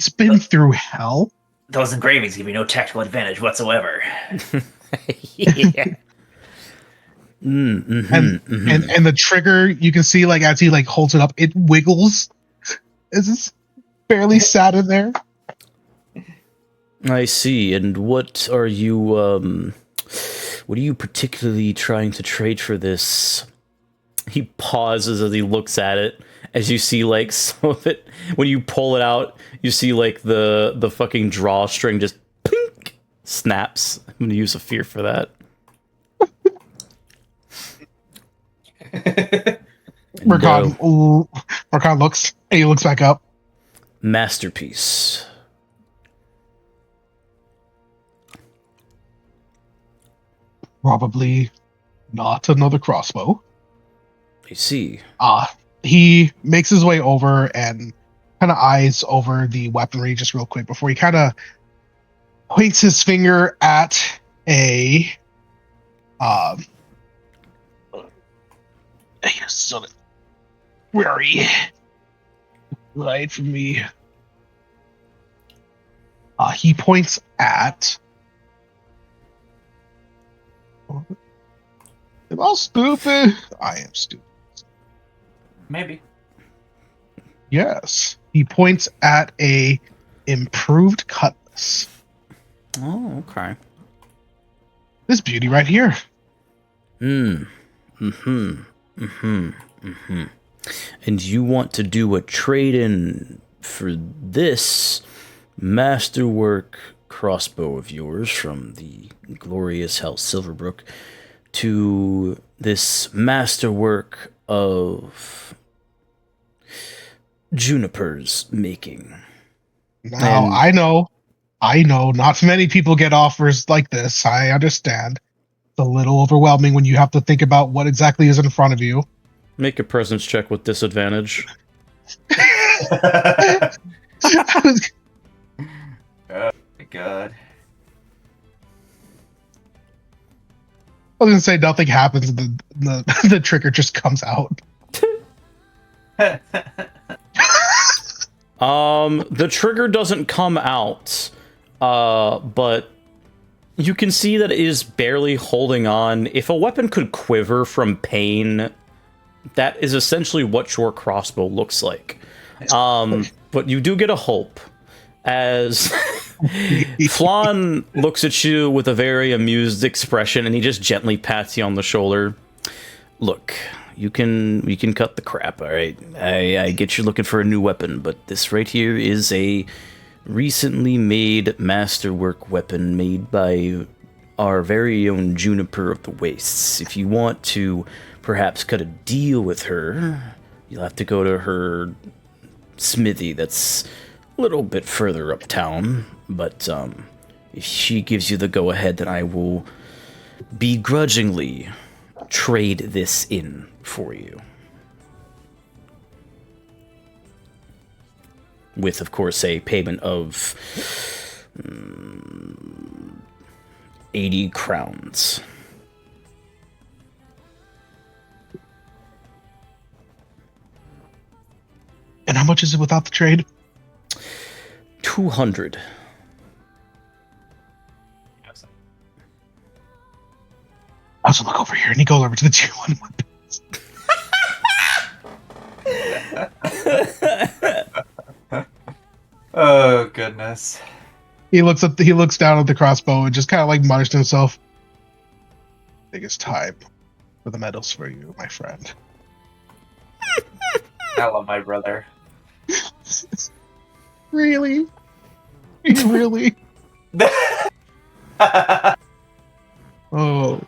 been through hell. Those engravings give you no tactical advantage whatsoever. Yeah. And the trigger, you can see like as he like holds it up, it wiggles. It's fairly sad in there. I see. And what are you particularly trying to trade for this? He pauses as he looks at it. As you see, like, some of it, when you pull it out, you see, like, the fucking drawstring just pink snaps. I'm gonna use a fear for that. Marqui looks, and he looks back up. Masterpiece. Probably not another crossbow. I see. He makes his way over and kind of eyes over the weaponry just real quick before he kind of points his finger at a where are you? Right from me. He points at. Am I stupid? I am stupid. Maybe. Yes. He points at a improved cutlass. Oh, okay. This beauty right here. And you want to do a trade-in for this masterwork crossbow of yours from the glorious House Silverbrook to this masterwork of Juniper's making. Now, I know, not many people get offers like this. I understand. It's a little overwhelming when you have to think about what exactly is in front of you. Make a presence check with disadvantage. Oh my god. I was gonna say nothing happens, and the trigger just comes out. The trigger doesn't come out, but you can see that it is barely holding on. If a weapon could quiver from pain, that is essentially what your crossbow looks like. But you do get a hope, as Flan looks at you with a very amused expression, and he just gently pats you on the shoulder. Look, we can cut the crap, all right? I get you looking for a new weapon, but this right here is a recently made masterwork weapon made by our very own Juniper of the Wastes. If you want to perhaps cut a deal with her, you'll have to go to her smithy that's a little bit further uptown, but if she gives you the go-ahead, then I will begrudgingly trade this in for you. With, of course, a payment of 80 crowns. And how much is it without the trade? 200. I also look over here, and he goes over to the tier 1 weapons. Oh goodness. He looks down at the crossbow and just kind of like mutters to himself. I think it's time for the medals for you, my friend. I love my brother. Really? Really? Oh.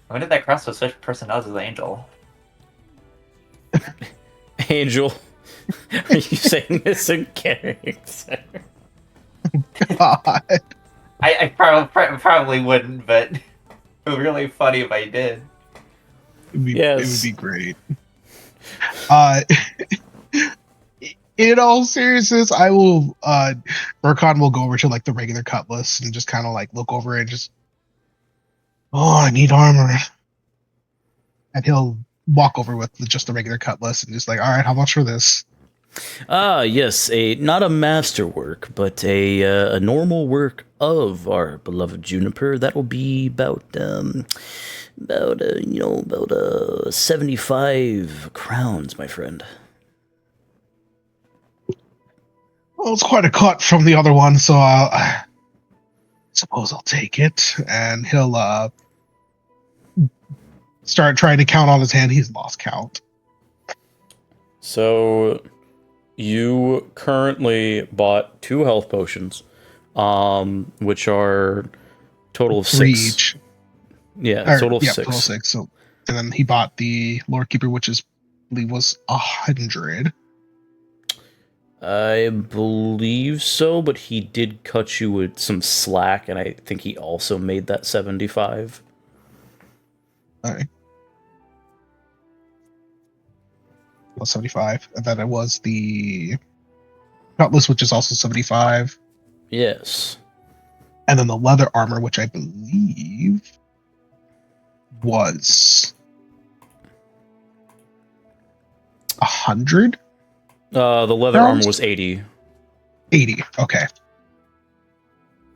When did that crossbow switch personalities with Angel? Angel, are you saying this in character? God. I probably wouldn't, but it would be really funny if I did. Yes. It would be great. In all seriousness, I will Burkhan will go over to like the regular cutlass and just kind of like look over and just Oh, I need armor. And he'll walk over with just a regular cutlass and just like, all right, how much for this? Ah, yes, not a masterwork, but a normal work of our beloved Juniper. That will be about 75 crowns, my friend. Well, it's quite a cut from the other one, so I suppose I'll take it. And he'll start trying to count on his hand. He's lost count. So, you currently bought 2 health potions, which are total of 6. Each. Yeah, total of 6. Total 6. So, and then he bought the Lord Keeper, which I believe was 100. I believe so, but he did cut you with some slack, and I think he also made that 75. Okay. Was 75, and then it was the cutlass, which is also 75. Yes. And then the leather armor, which I believe was 100. The leather armor was 80. 80. Okay.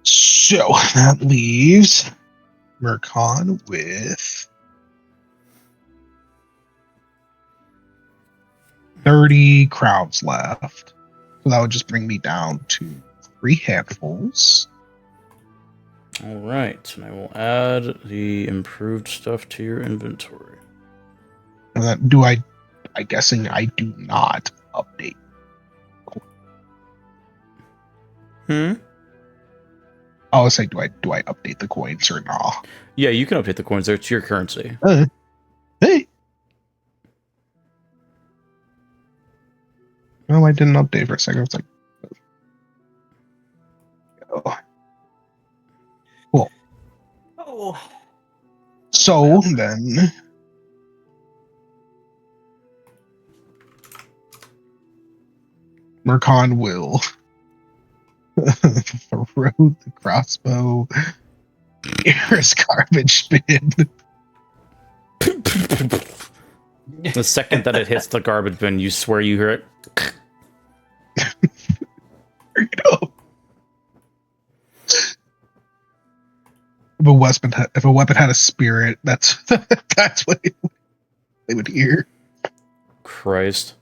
So that leaves Mercon with 30 crowns left. So that would just bring me down to 3 handfuls. All right, and I will add the improved stuff to your inventory. And then I'm guessing I do not update. Hmm? I was saying, do I update the coins or not? Yeah, you can update the coins there. It's your currency. Hey. No, I didn't update for a second. I was like, oh. Cool. Oh. So then, Mercon will throw the crossbow near his garbage bin. The second that it hits the garbage bin, you swear you hear it. You know, if a weapon had a spirit, that's what they would hear. Christ.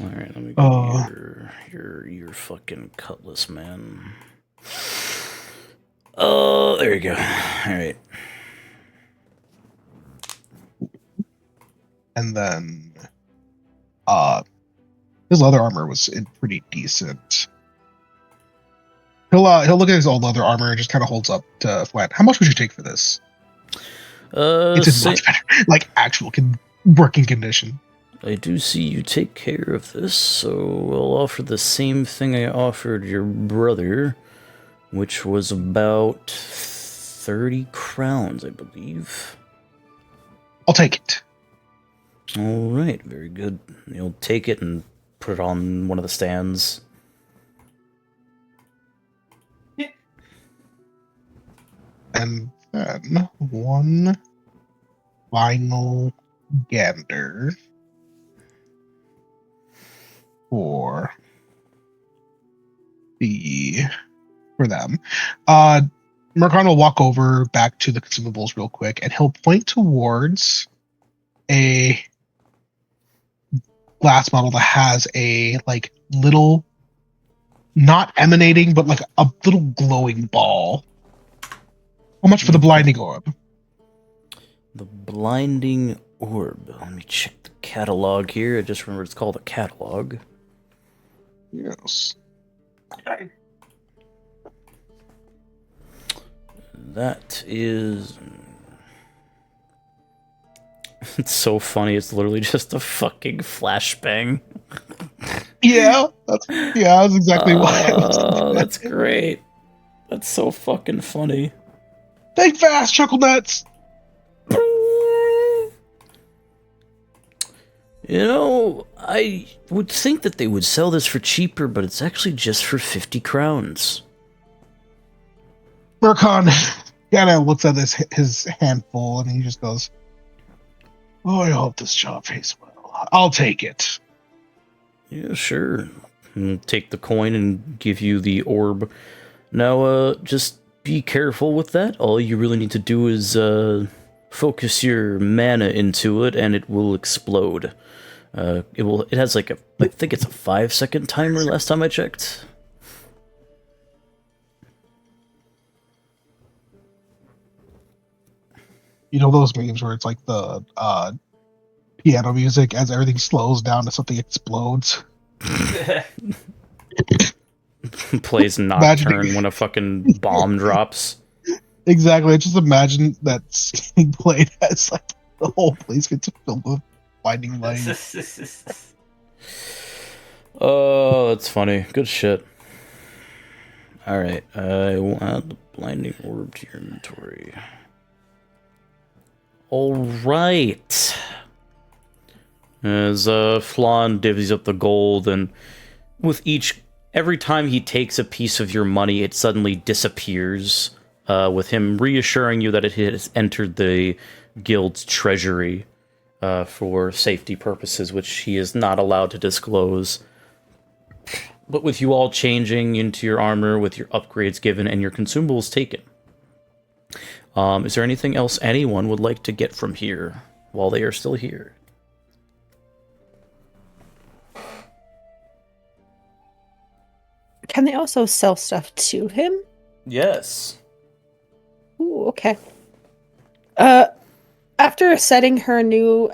All right, let me get your fucking cutlass, man. Oh, there you go. All right. And then, his leather armor was in pretty decent. He'll look at his old leather armor and just kind of holds up to Flat. How much would you take for this? It's in much better, like actual working condition. I do see you take care of this, so I'll offer the same thing I offered your brother, which was about 30 crowns, I believe. I'll take it. All right, very good. You'll take it and put it on one of the stands. Yeah. And then one final gander for them. Mercon will walk over back to the consumables real quick, and he'll point towards a glass bottle that has a like little, not emanating, but like a little glowing ball. How much for the blinding orb? The blinding orb. Let me check the catalog here. I just remember it's called a catalog. Yes. Okay. That is... It's so funny. It's literally just a fucking flashbang. Yeah, that's exactly why. Oh, that's great. That's so fucking funny. Think fast, Chuckle Nuts. You know, I would think that they would sell this for cheaper, but it's actually just for 50 crowns. Mercon kind of looks at his handful and he just goes, "Oh, I hope this job pays well. I'll take it." Yeah, sure. I'll take the coin and give you the orb. Now, just be careful with that. All you really need to do is focus your mana into it, and it will explode. It has like I think it's a 5-second timer last time I checked. You know those memes where it's like the piano music as everything slows down and something explodes? Plays Nocturne when a fucking bomb drops. Exactly. I just imagine that getting played as like the whole place gets filled with blinding light. Oh, that's funny. Good shit. Alright, I will add the blinding orb to your inventory. Alright. As Flan divvies up the gold, and with every time he takes a piece of your money, it suddenly disappears, with him reassuring you that it has entered the guild's treasury for safety purposes, which he is not allowed to disclose. But with you all changing into your armor, with your upgrades given, and your consumables taken, is there anything else anyone would like to get from here while they are still here? Can they also sell stuff to him? Yes. Ooh, okay. After getting her new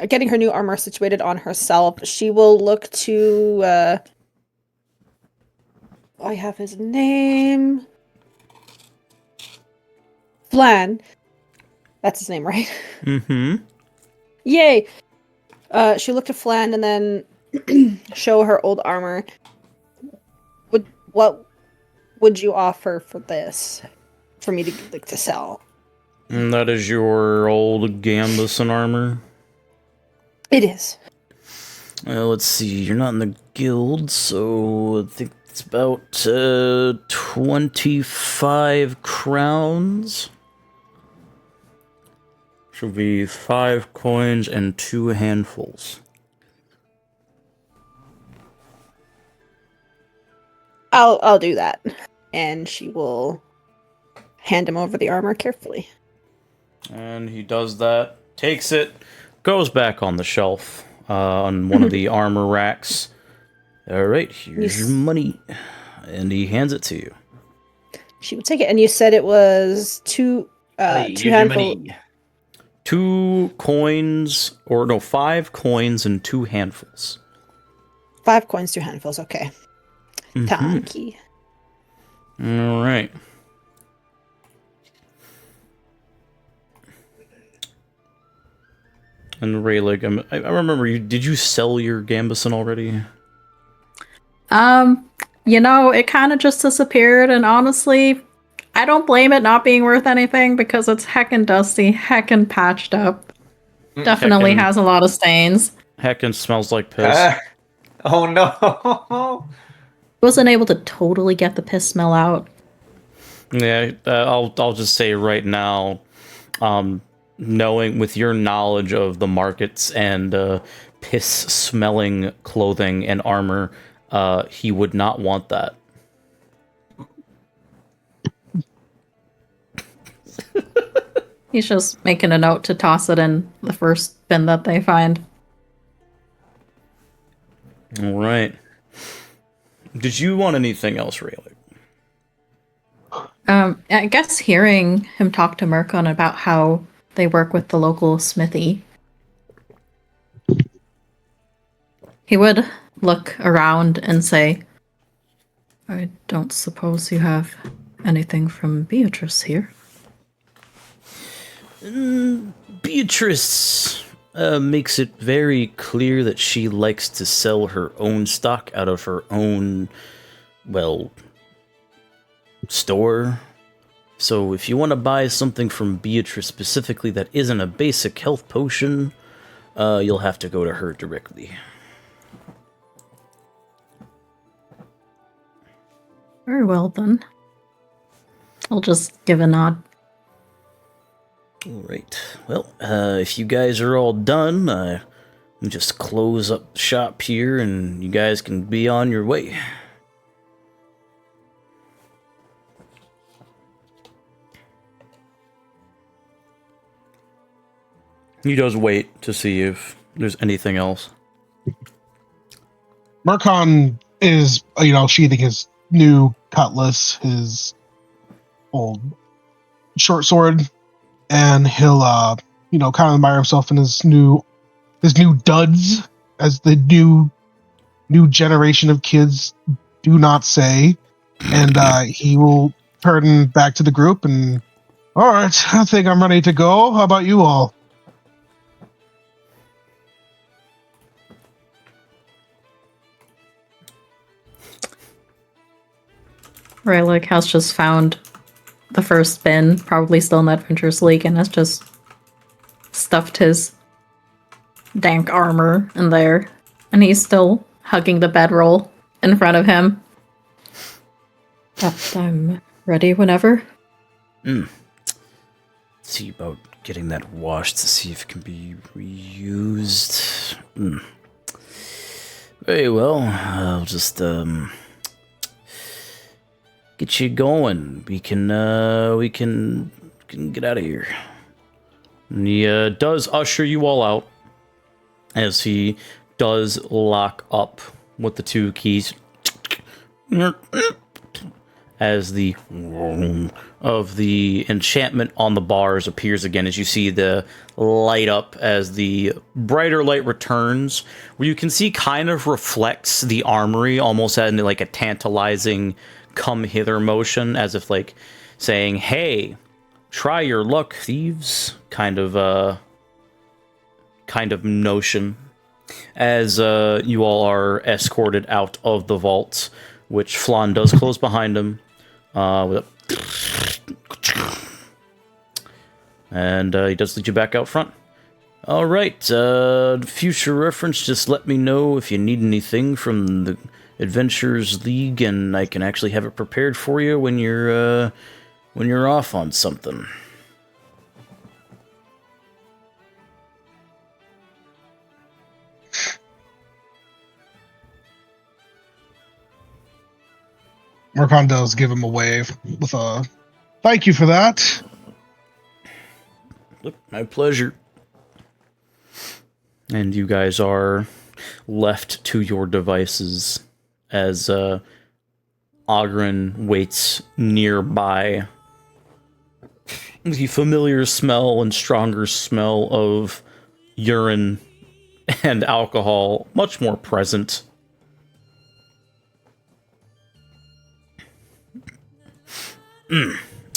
armor situated on herself, she will look to I have his name. Flan. That's his name, right? Mm-hmm. Yay! She looked at Flan and then show her old armor. What would you offer for this? For me to sell? And that is your old Gambuson armor? It is. Let's see, you're not in the guild, so I think it's about 25 crowns. Should be 5 coins and 2 handfuls. I'll do that. And she will hand him over the armor carefully. And he does that, takes it, goes back on the shelf on one of the armor racks. Alright, here's your money. And he hands it to you. She would take it, and you said it was two handfuls. 2 coins, or no, 5 coins and 2 handfuls. 5 coins, 2 handfuls, okay. Tanky. Alright. And Rayleigh, I remember did you sell your Gambuson already? It kind of just disappeared, and honestly, I don't blame it not being worth anything because it's heckin' dusty, heckin' patched up. Definitely has a lot of stains. Heckin' smells like piss. Oh no! Wasn't able to totally get the piss smell out. Yeah, I'll just say right now, knowing with your knowledge of the markets and piss-smelling clothing and armor, he would not want that. He's just making a note to toss it in the first bin that they find. All right. Did you want anything else, Rayleigh? I guess hearing him talk to Merkon about how they work with the local smithy, he would look around and say, I don't suppose you have anything from Beatrice here? Beatrice makes it very clear that she likes to sell her own stock out of her own, store. So if you want to buy something from Beatrice specifically that isn't a basic health potion, you'll have to go to her directly. Very well, then. I'll just give a nod. All right. Well, if you guys are all done, we just close up shop here, and you guys can be on your way. He does wait to see if there's anything else. Murkon is, sheathing his new cutlass, his old short sword, and he'll, kind of admire himself in his new duds, as the new generation of kids do not say. And he will turn back to the group and, all right, I think I'm ready to go. How about you all? Raylick has just found the first bin, probably still in the Adventurers League, and has just stuffed his dank armor in there. And he's still hugging the bedroll in front of him. But I'm ready whenever. See about getting that washed to see if it can be reused. Very well, I'll just get you going. We can get out of here. And he does usher you all out, as he does lock up with the two keys. As the of the enchantment on the bars appears again, as you see the light up as the brighter light returns, where you can see kind of reflects the armory, almost in like a tantalizing come hither motion, as if like saying, hey, try your luck, thieves, kind of notion, as you all are escorted out of the vault, which Flan does close behind him, and he does lead you back out front. All right, future reference, just let me know if you need anything from the Adventurers League, and I can actually have it prepared for you when you're off on something. Murkon does give him a wave with a thank you for that. Look, my pleasure. And you guys are left to your devices as Ogren waits nearby. The familiar smell and stronger smell of urine and alcohol much more present.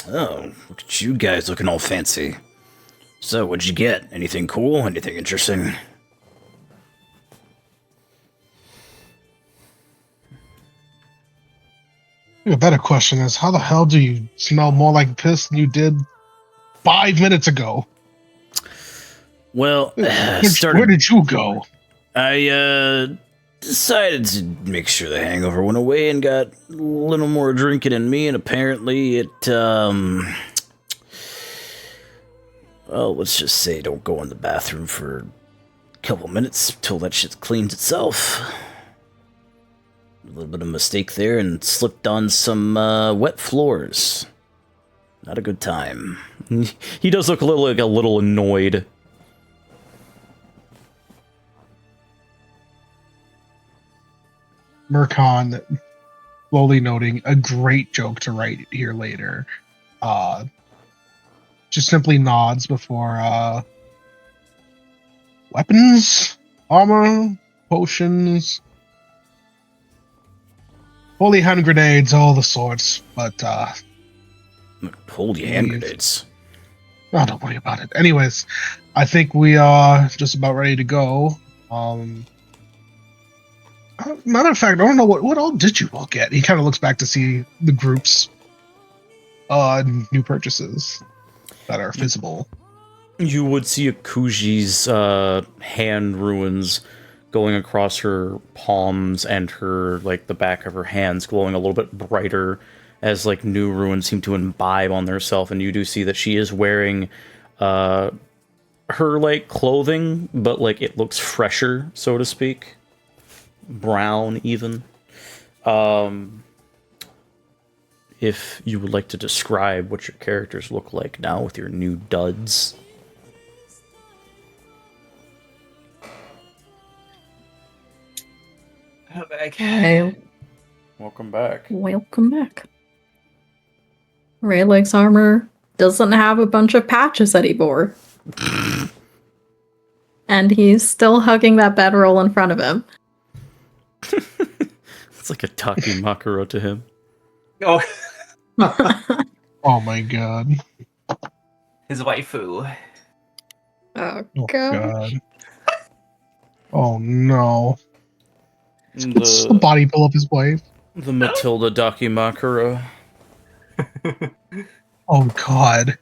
Oh, look at you guys looking all fancy. So, what'd you get? Anything cool? Anything interesting? A better question is, how the hell do you smell more like piss than you did 5 minutes ago? Well, Where did you go? I decided to make sure the hangover went away and got a little more drinking in me, and apparently it, well, let's just say don't go in the bathroom for a couple minutes till that shit cleans itself. A little bit of mistake there and slipped on some wet floors. Not a good time. He does look a little annoyed. Murkon, slowly noting a great joke to write here later, just simply nods before weapons, armor, potions, holy hand grenades, all the sorts, but Holy hand grenades. oh, don't worry about it. Anyways, I think we are just about ready to go. Matter of fact, I don't know what all did you all get. He kind of looks back to see the group's new purchases that are visible. You would see Akuji's hand ruins going across her palms and her, like, the back of her hands glowing a little bit brighter as, like, new runes seem to imbibe on theirself. And you do see that she is wearing her like clothing, but like it looks fresher, so to speak. Brown even. If you would like to describe what your characters look like now with your new duds. Okay. Welcome back. Welcome back. Rayleig's armor doesn't have a bunch of patches anymore. And he's still hugging that bedroll in front of him. It's like a Takimakura to him. Oh, Oh my god. his waifu. Oh, Oh God. god. Oh no. It's the The, body pull of his wife. the Matilda Dakimakura. Oh god.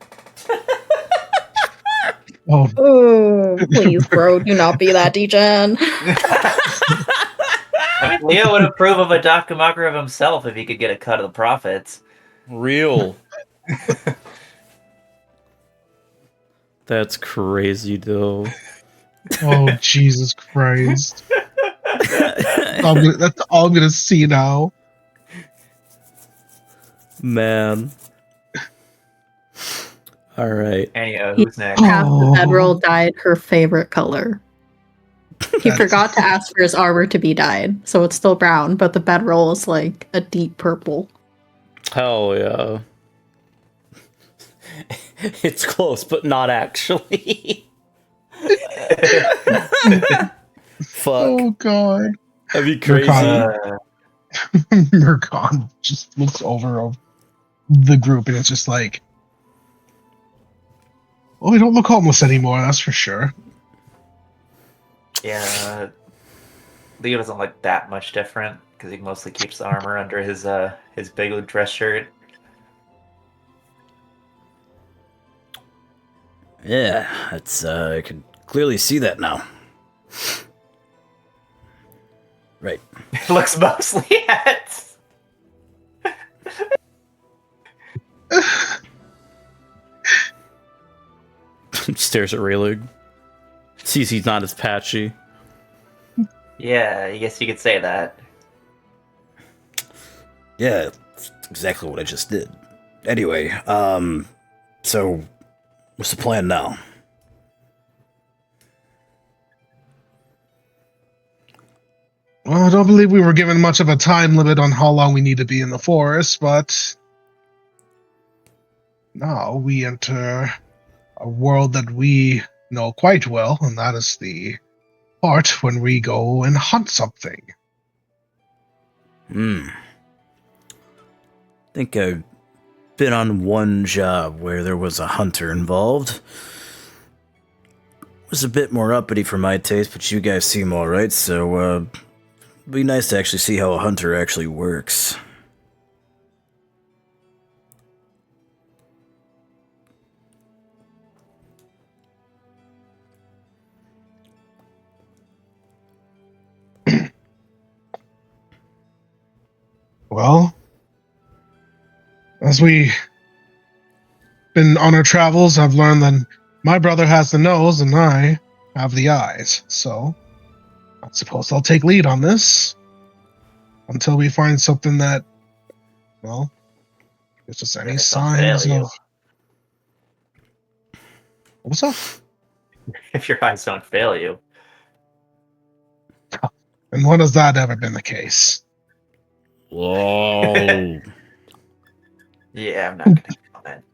Oh, Oh, please, bro, do not be that degen. I mean, Leo would approve of a Dakimakura of himself if he could get a cut of the profits. Real. That's crazy, though. oh Jesus Christ. That's all I'm gonna see now. Man. Alright. Anyhow, who's next? Half the Oh. bedroll dyed her favorite color. He That's- forgot to ask for his armor to be dyed, so it's still brown, but the bedroll is like a deep purple. Hell yeah. It's close, but not actually. Fuck. Oh god. That'd be crazy. Murkon just looks over the group and it's just like, well, we don't look homeless anymore, that's for sure. Yeah, Leo doesn't look that much different because he mostly keeps the armor under his big dress shirt. Yeah, it's I can clearly see that now. Right. It looks mostly at. Stares at Rayleigh. Sees he's not as patchy. Yeah, I guess you could say that. Yeah, that's exactly what I just did. Anyway, so what's the plan now? Well, I don't believe we were given much of a time limit on how long we need to be in the forest, but now we enter a world that we know quite well, and that is the part when we go and hunt something. Think I've been on one job where there was a hunter involved. It was a bit more uppity for my taste, but you guys seem alright, so it'd be nice to actually see how a hunter actually works. Well, as we been on our travels, I've learned that my brother has the nose and I have the eyes. So I suppose I'll take lead on this until we find something that, well, gives us any If don't signs fail you. of. What's up? If your eyes don't fail you. And when has that ever been the case? Whoa. Yeah, I'm not gonna comment.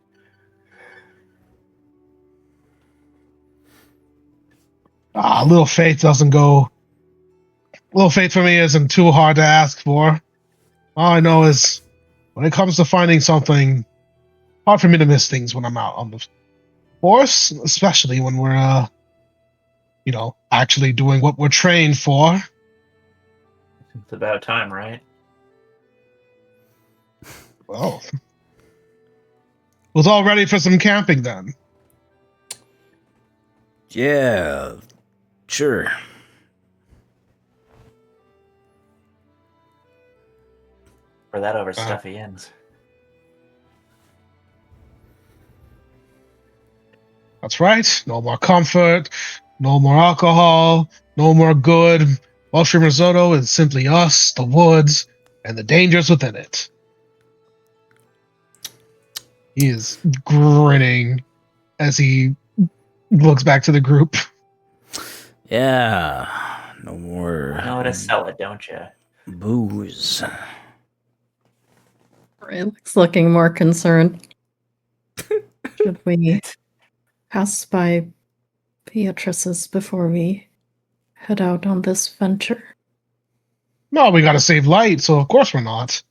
Little faith doesn't go. Little faith for me isn't too hard to ask for. All I know is when it comes to finding something, hard for me to miss things when I'm out on the force, especially when we're, actually doing what we're trained for. It's about time, right? Well, was all ready for some camping then. Yeah, sure. Or that over stuffy ends. That's right. No more comfort, no more alcohol, no more good. Mushroom risotto is simply us, the woods, and the dangers within it. He is grinning as he looks back to the group. Yeah, no more You know how to sell it, don't you? booze. Rayleig's looking more concerned. Should we pass by Beatrice's before we head out on this venture? No, we gotta save light, so of course we're not.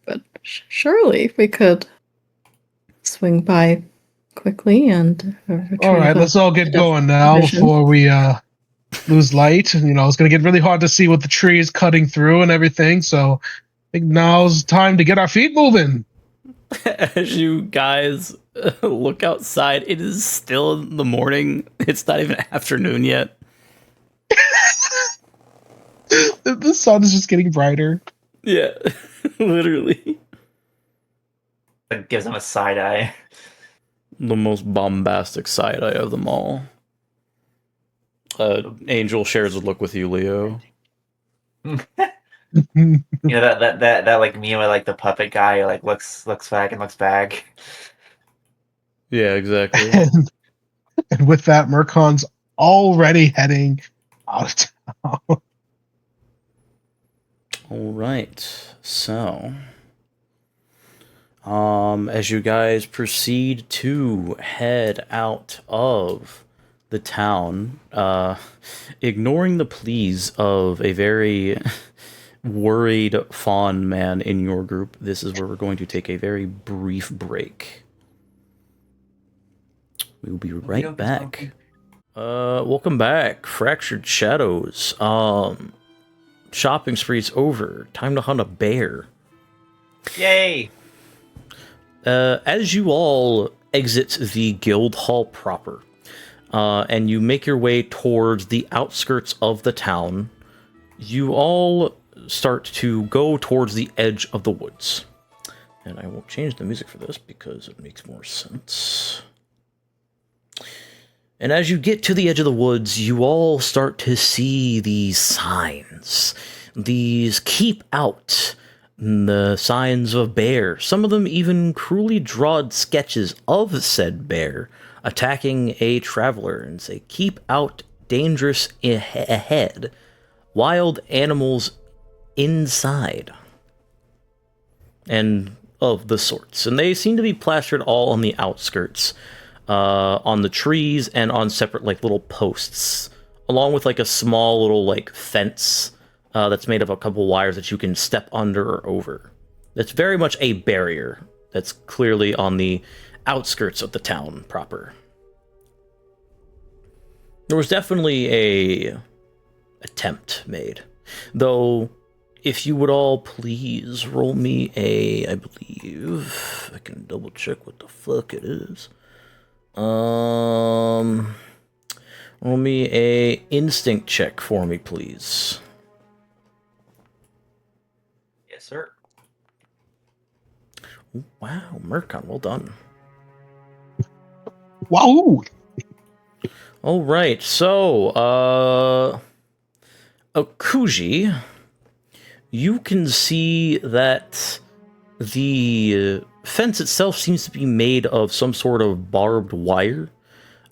But surely we could swing by quickly and retrieve All right, let's all get going now vision. before we lose light. You know, it's gonna get really hard to see what the tree is cutting through and everything. So I think now's time to get our feet moving. As you guys look outside, it is still in the morning. It's not even afternoon yet. The sun is just getting brighter. Yeah, literally. It gives him a side eye. The most bombastic side eye of them all. Angel shares a look with you, Leo. You know that like meme with like the puppet guy who, like looks back and looks back. Yeah, exactly. And with that, Mercon's already heading out of town. All right. So, as you guys proceed to head out of the town, ignoring the pleas of a very worried fawn man in your group, this is where we're going to take a very brief break. We will be right back. Welcome back, Fractured Shadows. Shopping spree's over. Time to hunt a bear. Yay! As you all exit the guild hall proper, and you make your way towards the outskirts of the town, you all start to go towards the edge of the woods. And I will change the music for this because it makes more sense. And as you get to the edge of the woods, you all start to see these signs. These keep out, the signs of bear. Some of them even cruelly drawn sketches of said bear attacking a traveler and say, keep out, dangerous ahead, wild animals inside. And of the sorts. And they seem to be plastered all on the outskirts. On the trees and on separate like little posts, along with like a small little like fence that's made of a couple wires that you can step under or over. It's very much a barrier that's clearly on the outskirts of the town proper. There was definitely a attempt made, though. If you would all please roll me I believe I can double check what the fuck it is. Roll me a instinct check for me, please. Yes, sir. Wow, Mercon, well done. Wow! All right, so, Akuji, you can see that the fence itself seems to be made of some sort of barbed wire.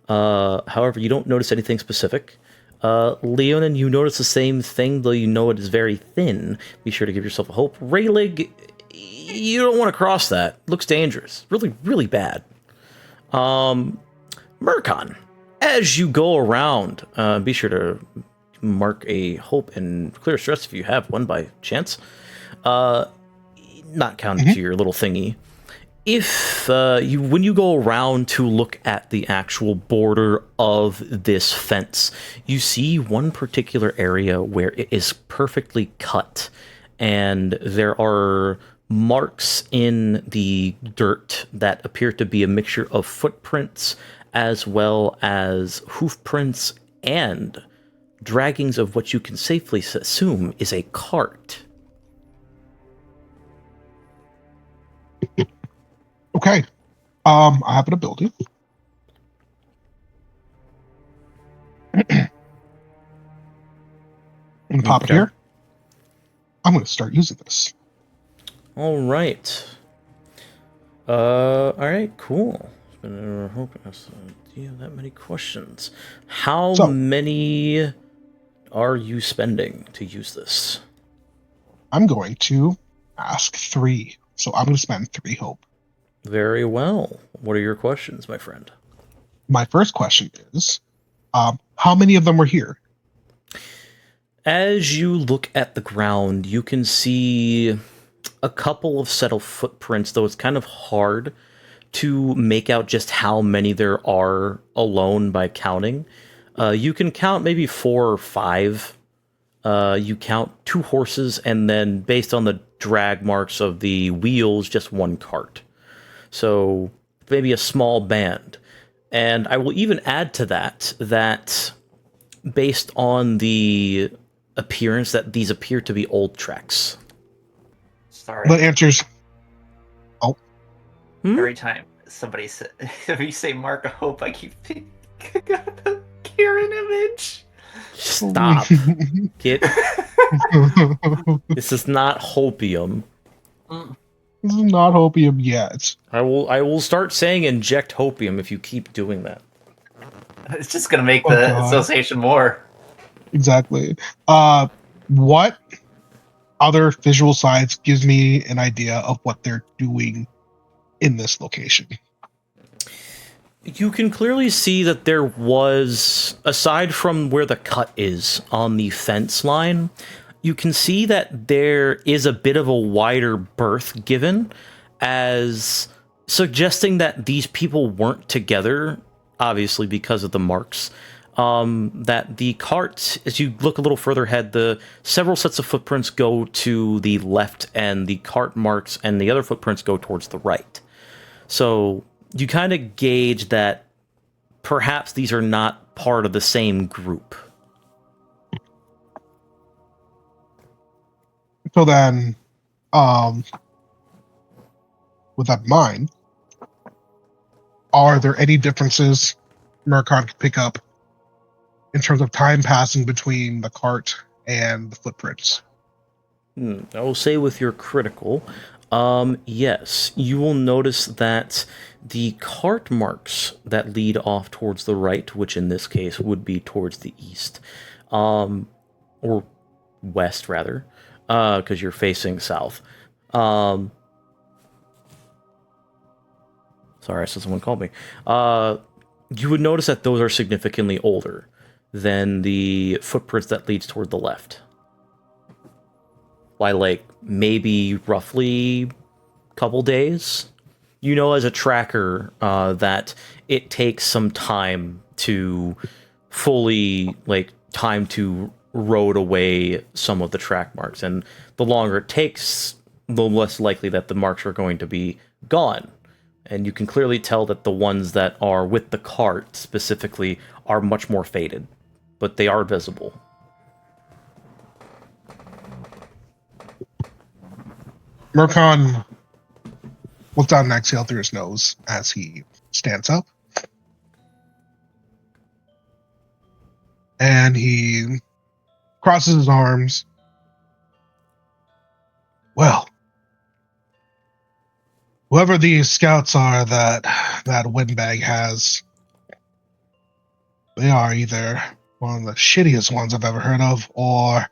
However, you don't notice anything specific. Leonin, you notice the same thing, though you know it is very thin. Be sure to give yourself a hope. Rayleigh, you don't want to cross that. Looks dangerous. Really, really bad. Mercon, as you go around, be sure to mark a hope and clear stress if you have one by chance. Not counted to your little thingy. If when you go around to look at the actual border of this fence, you see one particular area where it is perfectly cut, and there are marks in the dirt that appear to be a mixture of footprints as well as hoof prints and draggings of what you can safely assume is a cart. Okay. I have an ability. I'm gonna pop it Okay. here. I'm gonna start using this. All right. All right, cool. Do you have that many questions? How So- many are you spending to use this? I'm going to ask 3. So I'm gonna spend 3 hope. Very well. What are your questions, my friend? My first question is, how many of them were here? As you look at the ground, you can see a couple of set of footprints, though it's kind of hard to make out just how many there are alone by counting. You can count maybe 4 or 5. You count 2 horses, and then based on the drag marks of the wheels, just 1 cart. So maybe a small band. And I will even add to that based on the appearance, that these appear to be old tracks. Sorry. The answers. Every time somebody say, if you say Mark, I hope I keep thinking of the Karen image. Stop. Get. This is not hopium. This is not hopium yet. I will start saying inject hopium if you keep doing that. It's just gonna make Oh, the God. association more. Exactly. What other visual signs gives me an idea of what they're doing in this location? You can clearly see that there was, aside from where the cut is on the fence line, you can see that there is a bit of a wider berth given, as suggesting that these people weren't together, obviously because of the marks. That the cart, as you look a little further ahead, the several sets of footprints go to the left, and the cart marks and the other footprints go towards the right. So you kind of gauge that perhaps these are not part of the same group. So then, with that in mind, are there any differences Murkon could pick up in terms of time passing between the cart and the footprints? I will say with your critical, yes, you will notice that the cart marks that lead off towards the right, which in this case would be towards the east, or west rather, because you're facing south. Sorry, I said someone called me. You would notice that those are significantly older than the footprints that leads toward the left. By like maybe roughly a couple days. You know, as a tracker, that it takes some time to fully time to road away some of the track marks, and the longer it takes, the less likely that the marks are going to be gone. And you can clearly tell that the ones that are with the cart specifically are much more faded, but they are visible. Murkon looks out and exhale through his nose as he stands up. And he crosses his arms. Well, whoever these scouts are that windbag has, they are either one of the shittiest ones I've ever heard of, or I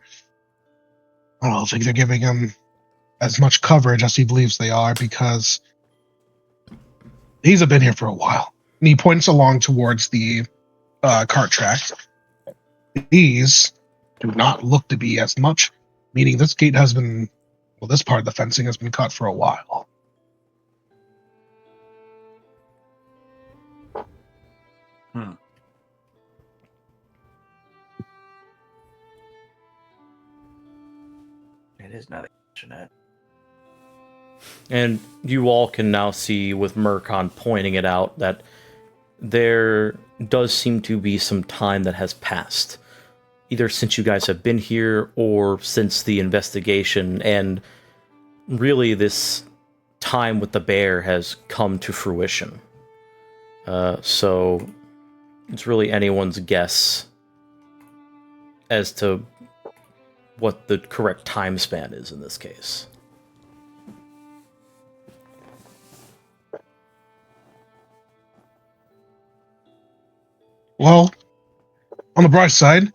don't think they're giving him as much coverage as he believes they are, because these have been here for a while. And he points along towards the cart track. These do not look to be as much, meaning this gate has been, well, this part of the fencing has been cut for a while. It is nothing, Jeanette. And you all can now see, with Murkon pointing it out, that there does seem to be some time that has passed, either since you guys have been here or since the investigation. And really, this time with the bear has come to fruition. So it's really anyone's guess as to what the correct time span is in this case. Well, on the bright side,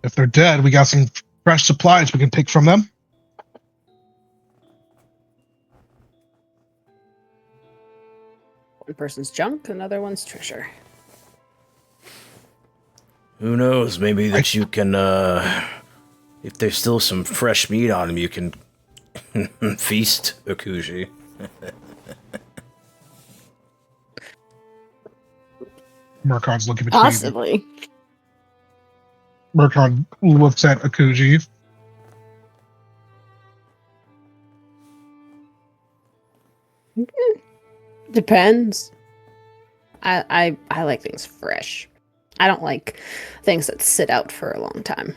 if they're dead, we got some fresh supplies we can pick from them. One person's junk, another one's treasure. Who knows? Maybe that you can, if there's still some fresh meat on him, you can feast Akuji. Murkon's looking between. Possibly. Murkon looks at Akuji. Depends. I like things fresh. I don't like things that sit out for a long time.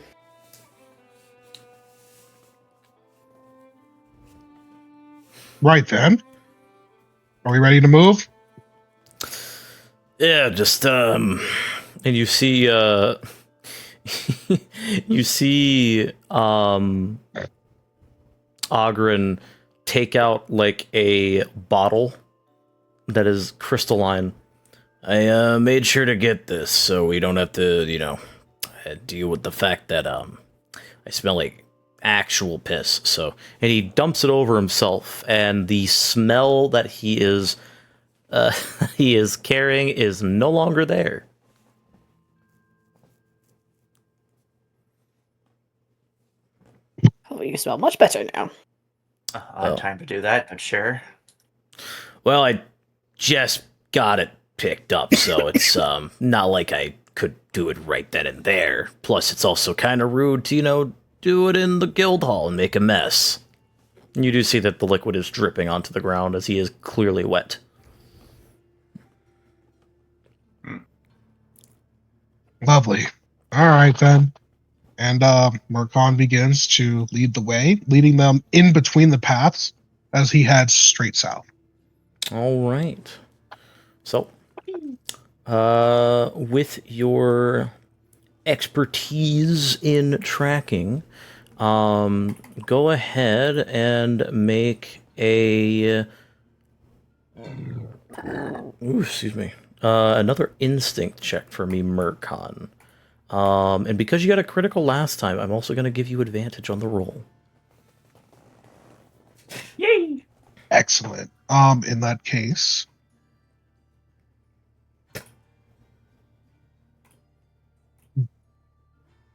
Right then. Are we ready to move? Yeah, just, And you see, you see, Ogren take out, like, a bottle that is crystalline. I made sure to get this so we don't have to, you know, deal with the fact that, I smell like actual piss, so. And he dumps it over himself, and the smell that he is carrying is no longer there. Oh, you smell much better now. I'll have time to do that, but sure. Well, I just got it picked up, so it's not like I could do it right then and there. Plus, it's also kind of rude to, you know, do it in the guild hall and make a mess. You do see that the liquid is dripping onto the ground as he is clearly wet. Lovely. All right, then. And Murkon begins to lead the way, leading them in between the paths as he heads straight south. All right. So, with your expertise in tracking, go ahead and make a... excuse me. Another instinct check for me, Murkon. And because you got a critical last time, I'm also going to give you advantage on the roll. Yay! Excellent. In that case,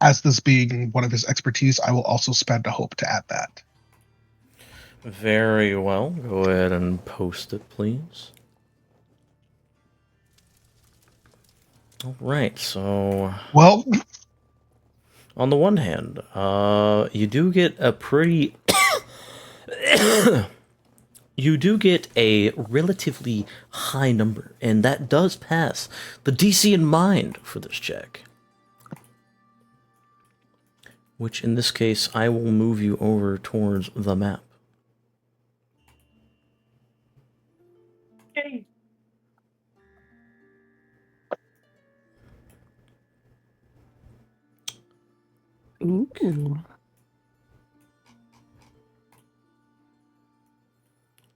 as this being one of his expertise, I will also spend a hope to add that. Very well. Go ahead and post it, please. All right, so... Well, on the one hand, you do get a pretty... you do get a relatively high number, and that does pass the DC in mind for this check. Which, in this case, I will move you over towards the map. Yay! Ooh.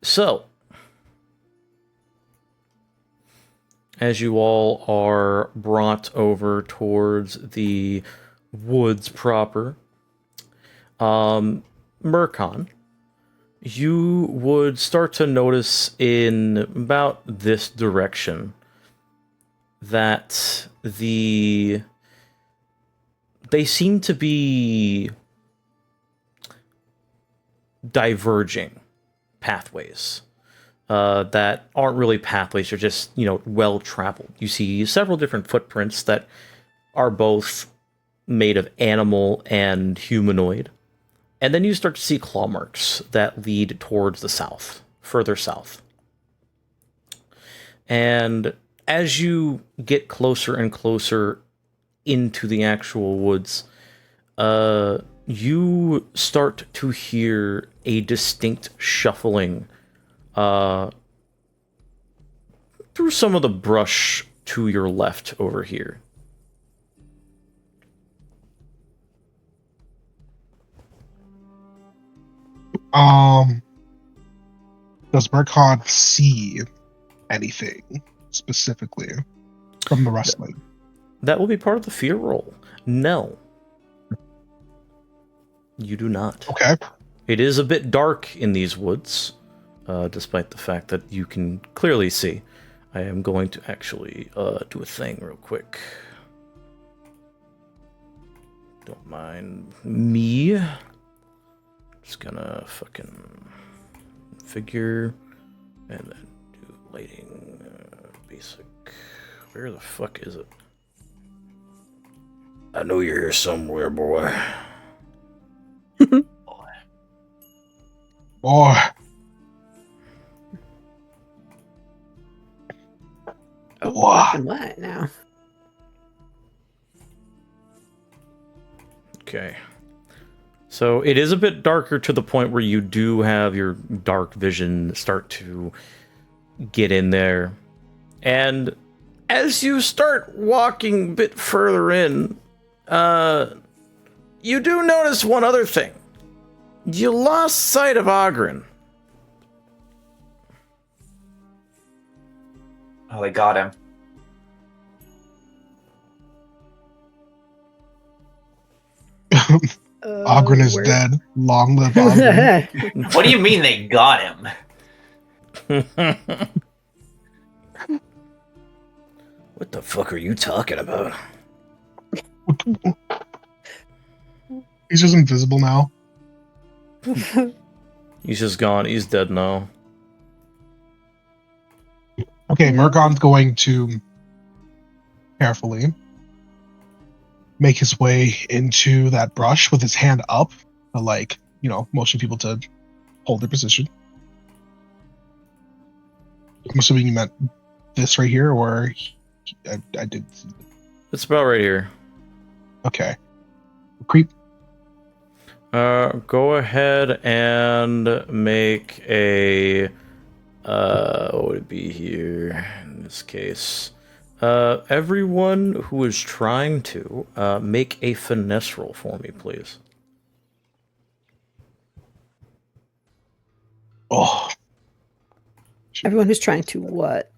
So, as you all are brought over towards the woods proper, Murkon, you would start to notice in about this direction that they seem to be diverging pathways that aren't really pathways, they're just, you know, well traveled. You see several different footprints that are both made of animal and humanoid. And then you start to see claw marks that lead towards the south, further south. And as you get closer and closer into the actual woods, you start to hear a distinct shuffling through some of the brush to your left over here. Does Mercon see anything specifically from the rustling? That will be part of the fear roll. No. You do not. Okay. It is a bit dark in these woods, despite the fact that you can clearly see. I am going to actually do a thing real quick. Don't mind me. Just gonna fucking figure and then do lighting basic. Where the fuck is it? I know you're here somewhere, boy. Boy. Fucking what now? Okay. So it is a bit darker to the point where you do have your dark vision start to get in there. And as you start walking a bit further in, you do notice one other thing. You lost sight of Ogren. Oh, they got him. Ogren is dead. Long live Ogren. What do you mean they got him? What the fuck are you talking about? He's just invisible now. He's just gone. He's dead now. Okay, Mercon's going to carefully make his way into that brush with his hand up, like, motion people to hold their position. I'm assuming you meant this right here, or I did. It's about right here. Okay. Creep. Go ahead and make a, what would it be here in this case? Everyone who is trying to, make a finesse roll for me, please. Oh. Everyone who's trying to what?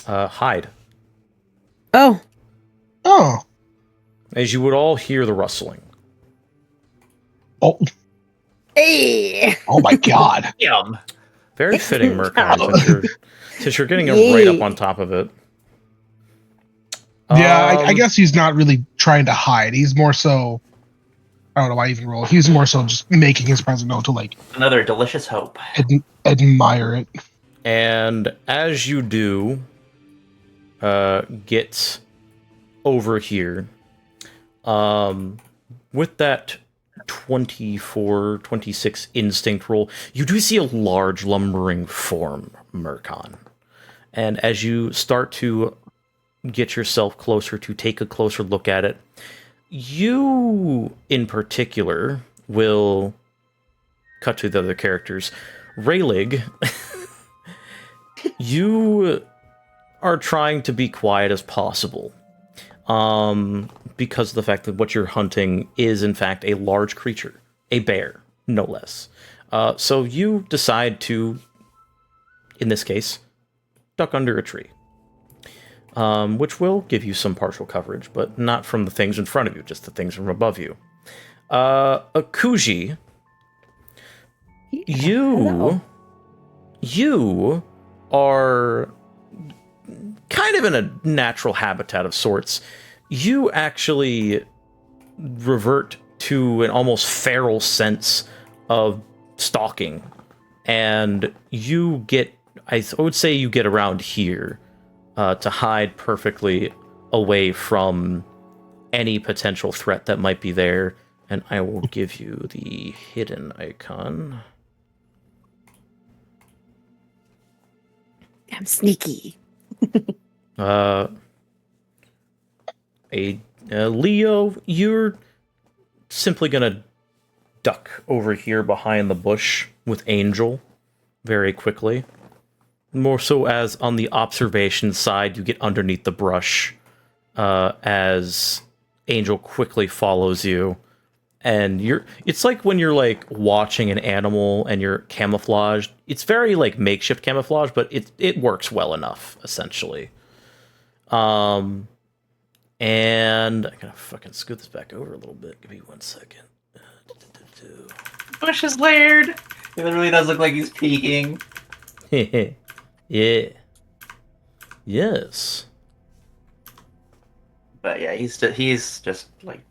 Hide. Oh. Oh. As you would all hear the rustling. Oh. Hey! Oh my god. Yum. Very fitting, Mercon, since you're getting it right up on top of it. Yeah, I guess he's not really trying to hide. He's more so, I don't know why I even roll. He's more so just making his presence known to, like, Another delicious hope. admire it. And as you do get over here, with that 26 instinct roll, you do see a large lumbering form, Mercon. And as you start to get yourself closer to take a closer look at it, you in particular will cut to the other characters. Raylig, you are trying to be quiet as possible. Because of the fact that what you're hunting is in fact a large creature, a bear, no less. So you decide to, in this case, duck under a tree. Which will give you some partial coverage, but not from the things in front of you, just the things from above you. Akuji, you are kind of in a natural habitat of sorts. You actually revert to an almost feral sense of stalking, and you get, I would say you get around here to hide perfectly away from any potential threat that might be there. And I will give you the hidden icon. I'm sneaky. Leo, you're simply gonna duck over here behind the bush with Angel, very quickly. More so as on the observation side, you get underneath the brush as Angel quickly follows you. And it's like when you're like watching an animal and you're camouflaged. It's very like makeshift camouflage, but it works well enough, essentially. And I gotta fucking scoot this back over a little bit. Give me 1 second. Bush is layered. It literally does look like he's peeking. Yeah. Yes. But yeah, he's just like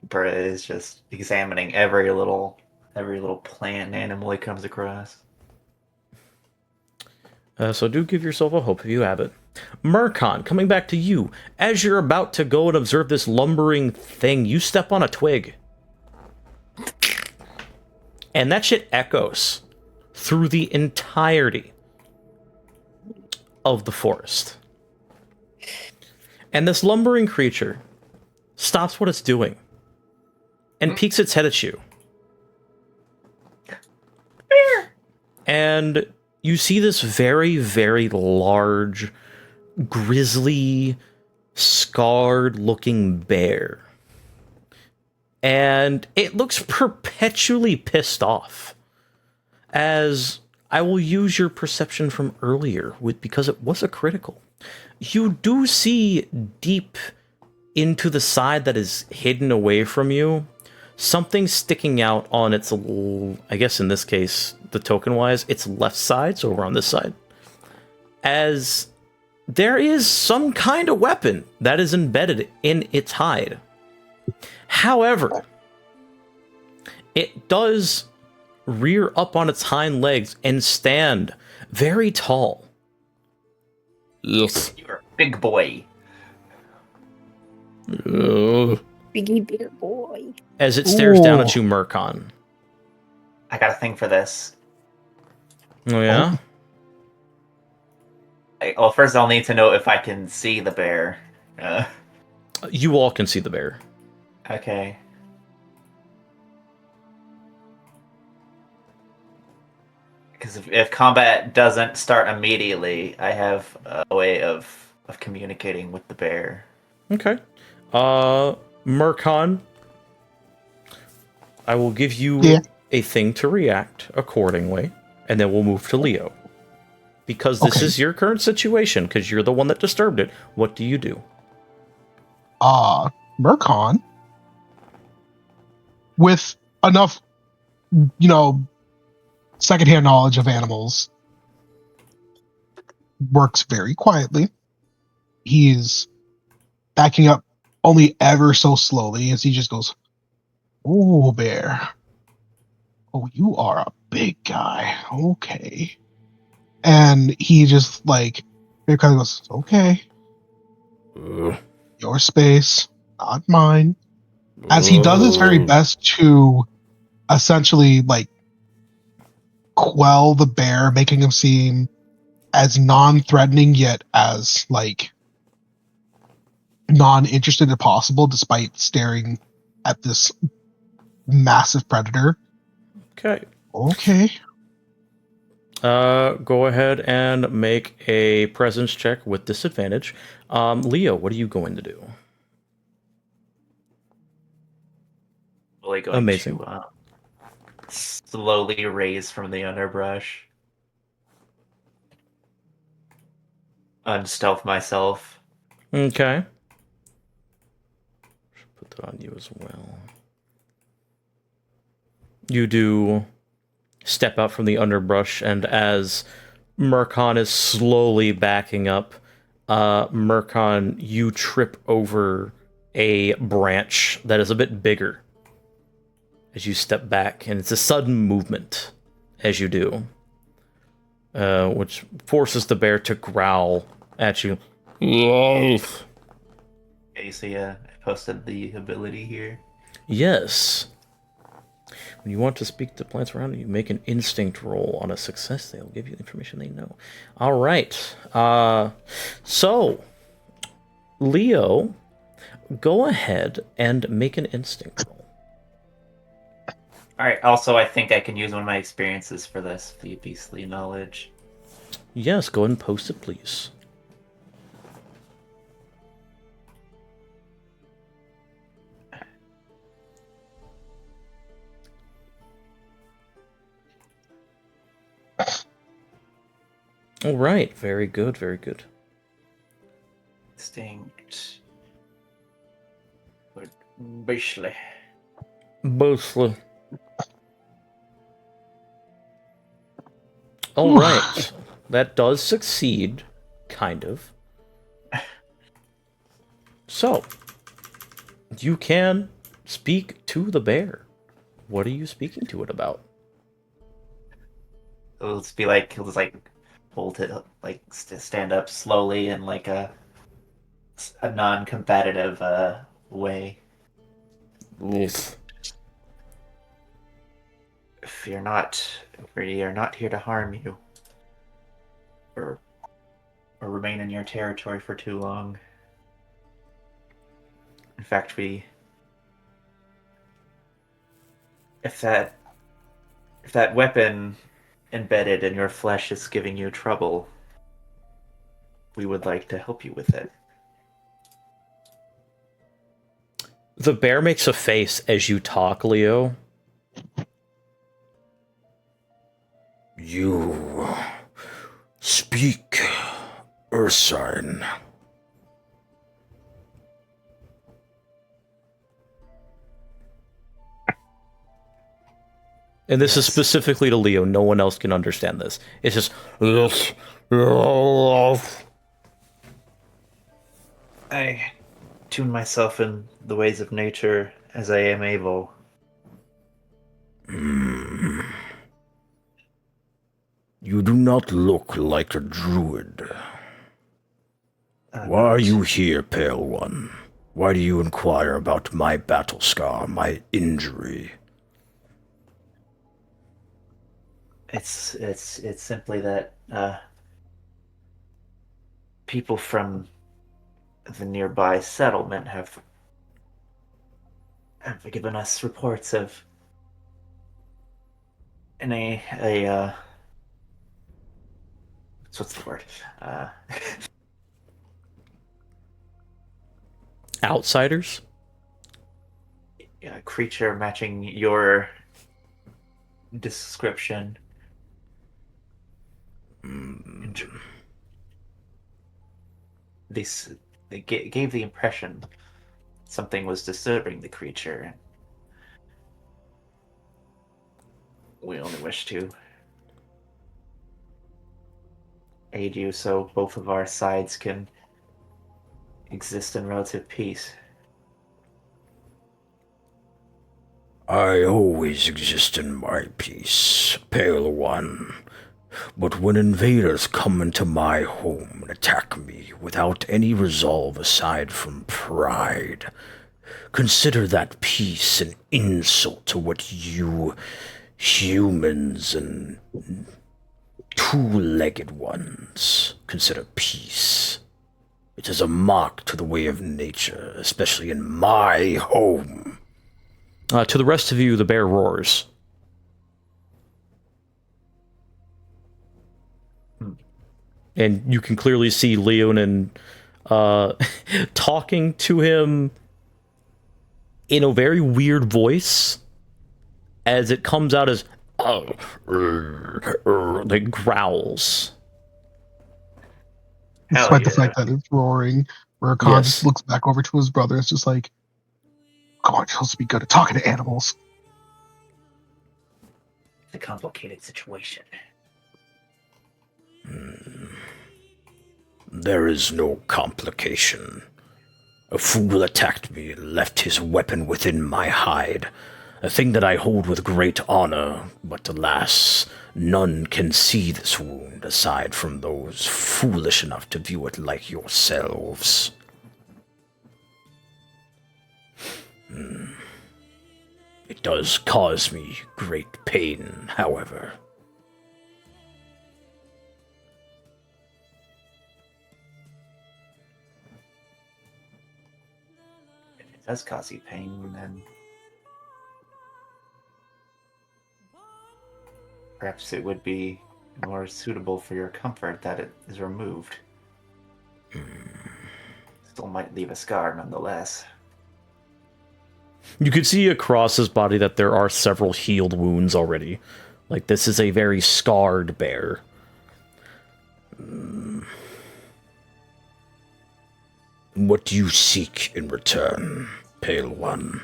Berta is just examining every little plant and animal he comes across. So do give yourself a hope if you have it. Murkon, coming back to you. As you're about to go and observe this lumbering thing, you step on a twig. And that shit echoes through the entirety of the forest. And this lumbering creature stops what it's doing and peeks its head at you. And you see this very, very large, grizzly, scarred-looking bear. And it looks perpetually pissed off. As I will use your perception from earlier, because it was a critical. You do see deep into the side that is hidden away from you, something sticking out on its, I guess in this case, the token-wise, its left side, so over on this side. As there is some kind of weapon that is embedded in its hide. However, it does rear up on its hind legs and stand very tall. Yes. You're a big boy. Biggie bear boy. As it stares down at you, Murkon. I got a thing for this. Oh, yeah? Well, first I'll need to know if I can see the bear. You all can see the bear. Okay. Because if combat doesn't start immediately, I have a way of communicating with the bear. Okay. Murkon, I will give you a thing to react accordingly, and then we'll move to Leo. Because this is your current situation, because you're the one that disturbed it. What do you do? Murkon, with enough, secondhand knowledge of animals, works very quietly. He's backing up only ever so slowly as he just goes, "Oh, bear. Oh, you are a big guy. Okay." And he just kind of goes, "Okay. Your space, not mine." As he does his very best to essentially quell the bear, making him seem as non-threatening yet as non-interested as possible, despite staring at this massive predator. Okay. Go ahead and make a presence check with disadvantage. Leo, what are you going to do? Really going Amazing. to slowly raise from the underbrush. Unstealth myself. Okay. Should put that on you as well. You do step out from the underbrush, and as Murkon is slowly backing up, Murkon, you trip over a branch that is a bit bigger as you step back, and it's a sudden movement as you do, which forces the bear to growl at you. Okay, so yeah, I posted the ability here. Yes. When you want to speak to plants around you, make an instinct roll. On a success, they'll give you information they know. All right. So, Leo, go ahead and make an instinct roll. Alright, also, I think I can use one of my experiences for this, the beastly knowledge. Yes, go ahead and post it, please. All right, very good, very good. Distinct. But beastly. Mostly. All right, that does succeed, kind of. So, you can speak to the bear. What are you speaking to it about? He'll just be like, he'll just like hold it, like stand up slowly in like a non-combative way. Oof. Fear not, we are not here to harm you, or remain in your territory for too long. In fact, if that weapon embedded in your flesh is giving you trouble, we would like to help you with it. The bear makes a face as you talk, Leo. You speak, Ursine. And this is specifically to Leo. No one else can understand this. It's just... I tune myself in the ways of nature as I am able. You do not look like a druid. Why are you here, Pale One? Why do you inquire about my battle scar, my injury? It's simply that people from the nearby settlement have given us reports of what's the word? Outsiders? A creature matching your description. They gave the impression something was disturbing the creature. We only wish to aid you so both of our sides can exist in relative peace. I always exist in my peace, Pale One. But when invaders come into my home and attack me without any resolve aside from pride, consider that peace an insult to what you humans and two-legged ones consider peace. It is a mock to the way of nature, especially in my home. To the rest of you, the bear roars. And you can clearly see Leonin talking to him in a very weird voice as it comes out as like growls. Despite the fact that it's roaring, Rakan just looks back over to his brother. It's just like, come on, you're supposed to be good at talking to animals. It's a complicated situation. There is no complication. A fool attacked me and left his weapon within my hide, a thing that I hold with great honor, but alas, none can see this wound aside from those foolish enough to view it like yourselves. It does cause me great pain, however. If it does cause you pain, then Perhaps it would be more suitable for your comfort that it is removed. Still might leave a scar nonetheless. You could see across his body that there are several healed wounds already. Like, this is a very scarred bear. What do you seek in return, Pale One?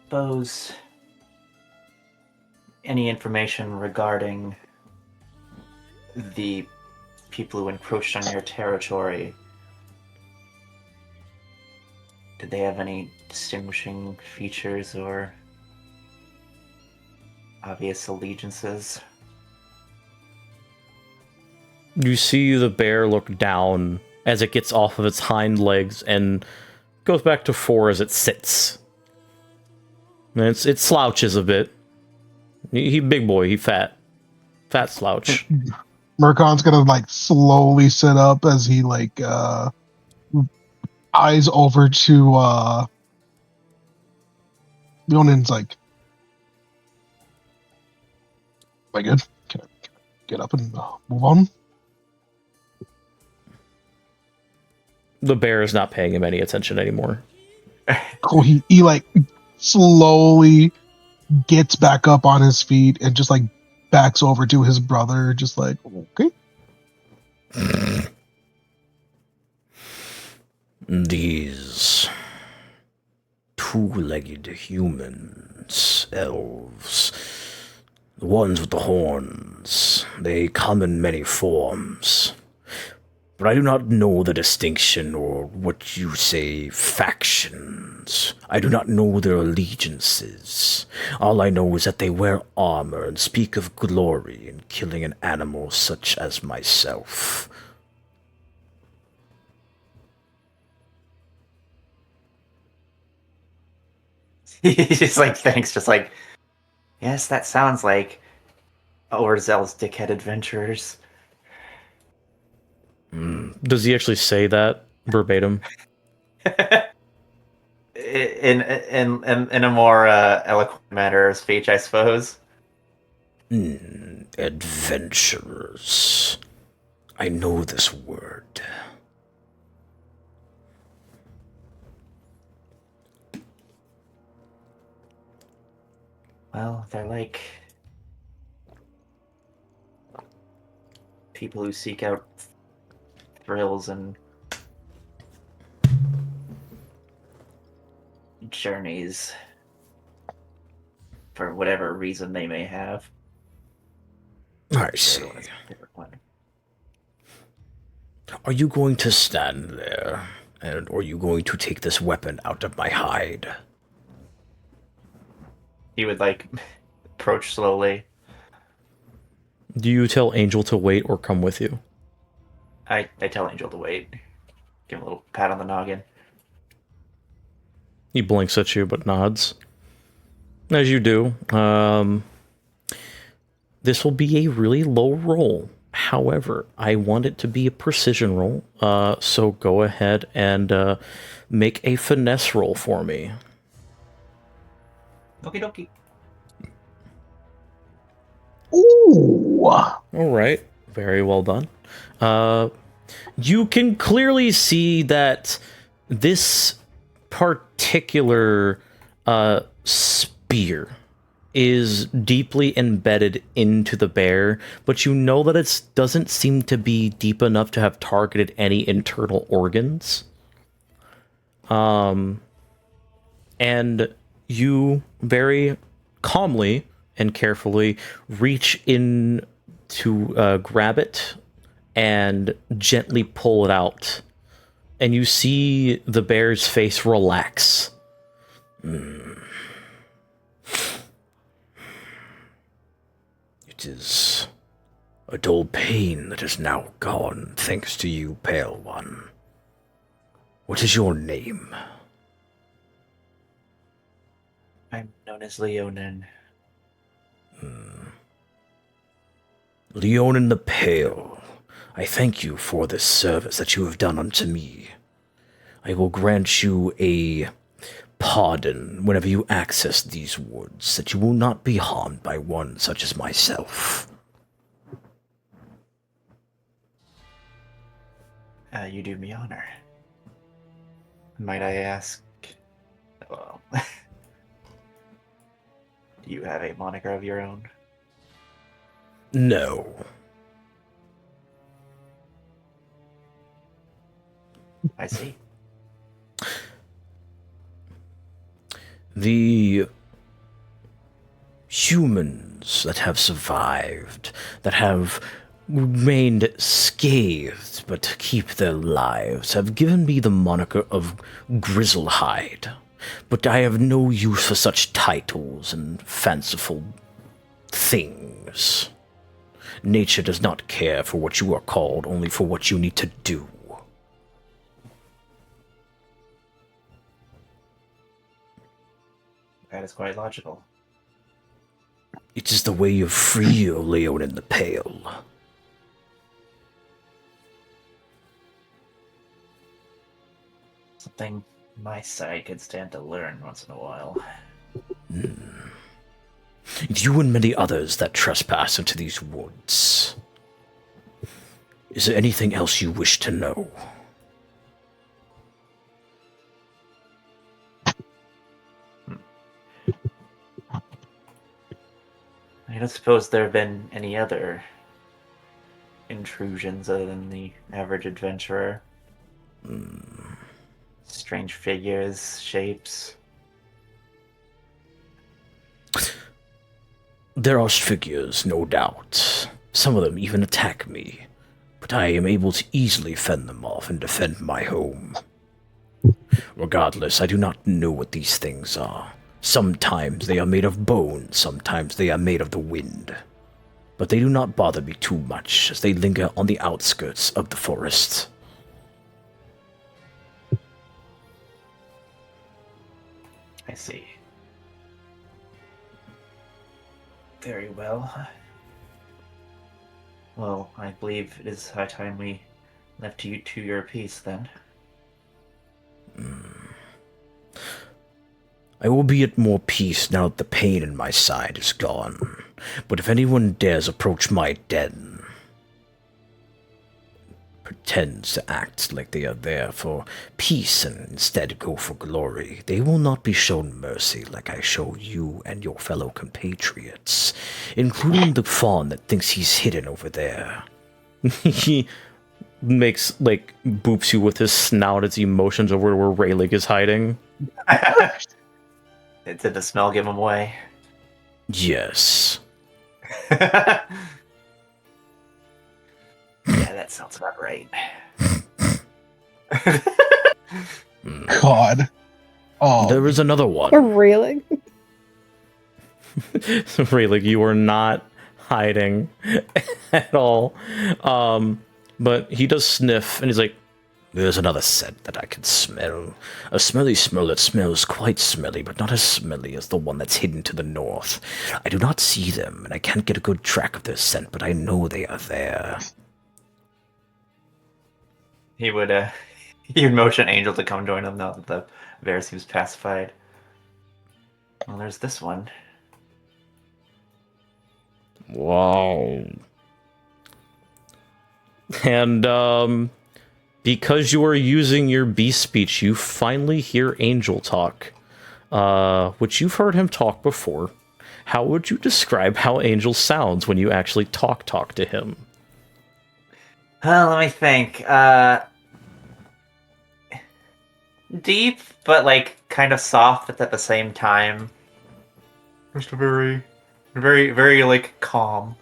Suppose any information regarding the people who encroached on your territory, did they have any distinguishing features or obvious allegiances? You see the bear look down as it gets off of its hind legs and goes back to 4 as it sits. And it slouches a bit. He big boy, he fat. Fat slouch. Murkon's gonna like slowly sit up as he like eyes over to Leonin's like, am I good? Can I get up and move on? The bear is not paying him any attention anymore. Cool. He like slowly gets back up on his feet and just like backs over to his brother, just like, okay. These two-legged humans, elves, the ones with the horns, they come in many forms. But I do not know the distinction, or what you say, factions. I do not know their allegiances. All I know is that they wear armor and speak of glory in killing an animal such as myself. He's just like, thanks, just like, yes, that sounds like Orzel's dickhead adventures. Does he actually say that verbatim? in a more eloquent manner of speech, I suppose. Adventurers. I know this word. Well, they're like people who seek out thrills and journeys for whatever reason they may have. I see. Everyone has a different one. Are you going to stand there, or are you going to take this weapon out of my hide? He would like approach slowly. Do you tell Angel to wait or come with you? I tell Angel to wait. Give him a little pat on the noggin. He blinks at you but nods. As you do. This will be a really low roll. However, I want it to be a precision roll. So go ahead and make a finesse roll for me. Okie dokie. Ooh. All right. Very well done. You can clearly see that this particular spear is deeply embedded into the bear, but you know that it doesn't seem to be deep enough to have targeted any internal organs. And you very calmly and carefully reach in to grab it and gently pull it out. And you see the bear's face relax. It is a dull pain that is now gone, thanks to you, Pale One. What is your name? I'm known as Leonin. Leonin the Pale, I thank you for this service that you have done unto me. I will grant you a pardon whenever you access these woods, that you will not be harmed by one such as myself. You do me honor. Might I ask, well, do you have a moniker of your own? No. I see. The humans that have survived, that have remained scathed but keep their lives, have given me the moniker of Grizzlehide. But I have no use for such titles and fanciful things. Nature does not care for what you are called, only for what you need to do. That is quite logical. It is the way of free, O Leon in the Pale. Something my side could stand to learn once in a while. You and many others that trespass into these woods. Is there anything else you wish to know? I don't suppose there have been any other intrusions other than the average adventurer. Strange figures, shapes. There are figures, no doubt. Some of them even attack me, but I am able to easily fend them off and defend my home. Regardless, I do not know what these things are. Sometimes they are made of bone, sometimes they are made of the wind. But they do not bother me too much, as they linger on the outskirts of the forest. I see. Very well. Well, I believe it is high time we left you to your peace then. I will be at more peace now that the pain in my side is gone. But if anyone dares approach my den, pretends to act like they are there for peace and instead go for glory, they will not be shown mercy like I show you and your fellow compatriots, including the fawn that thinks he's hidden over there. He makes, boops you with his snout as he motions over to where Rayleigh is hiding. Did the smell give him away? Yes. Yeah, that sounds about right. God. Oh, There is another one. Really? Rayleigh, you are not hiding at all. But he does sniff, and he's like, There's another scent that I can smell. A smelly smell that smells quite smelly, but not as smelly as the one that's hidden to the north. I do not see them, and I can't get a good track of their scent, but I know they are there. He would motion Angel to come join him now that the bear seems pacified. Well, there's this one. wow. And, because you are using your beast speech, you finally hear Angel talk, which you've heard him talk before. How would you describe how Angel sounds when you actually talk to him? Let me think. Deep, but kind of soft at the same time. Just a very, very calm.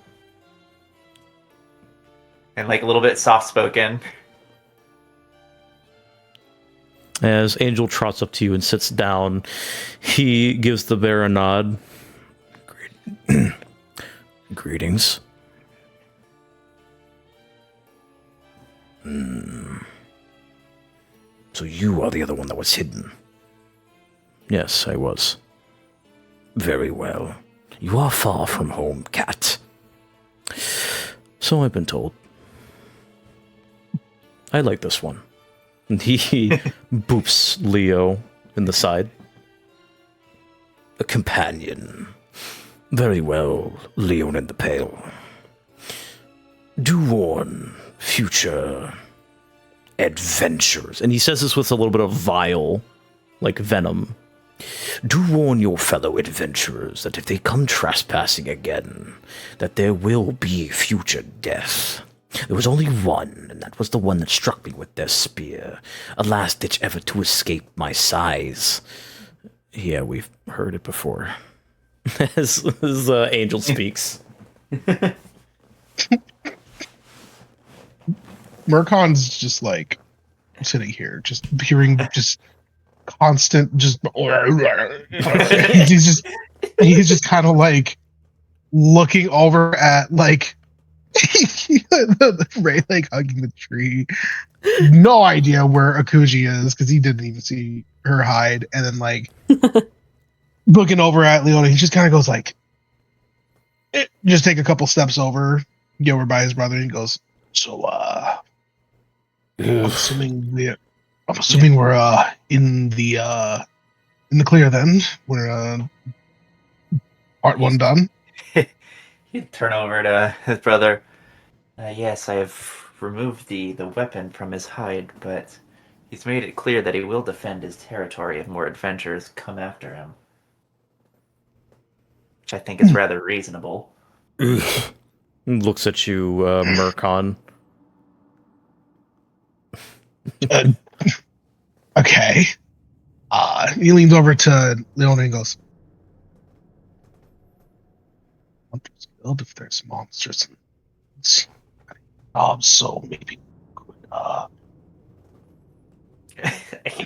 And a little bit soft-spoken. As Angel trots up to you and sits down, he gives the bear a nod. Greetings. So you are the other one that was hidden. Yes, I was. Very well. You are far from home, cat. So I've been told. I like this one. He boops Leo in the side. A companion. Very well, Leon in the Pale. Do warn future adventurers. And he says this with a little bit of vile, like venom. Do warn your fellow adventurers that if they come trespassing again, that there will be future death. There was only one, and that was the one that struck me with their spear. A last-ditch effort to escape my size. Yeah, we've heard it before. as Angel speaks. Murkon's just like sitting here, just hearing just constant, just he's just kind of like looking over at like Ray like hugging the tree. No idea where Akuji is because he didn't even see her hide, and then like looking over at Leona, he just kind of goes like, just take a couple steps over, get over by his brother, and he goes, so I'm assuming we're in the clear then. We're part one done. He'd turn over to his brother. Yes, I have removed the weapon from his hide, but he's made it clear that he will defend his territory if more adventurers come after him. Which I think is rather reasonable. Looks at you, Murkon. Okay. He leans over to Leona and goes, Hunter's Guild, if there's monsters and so maybe we could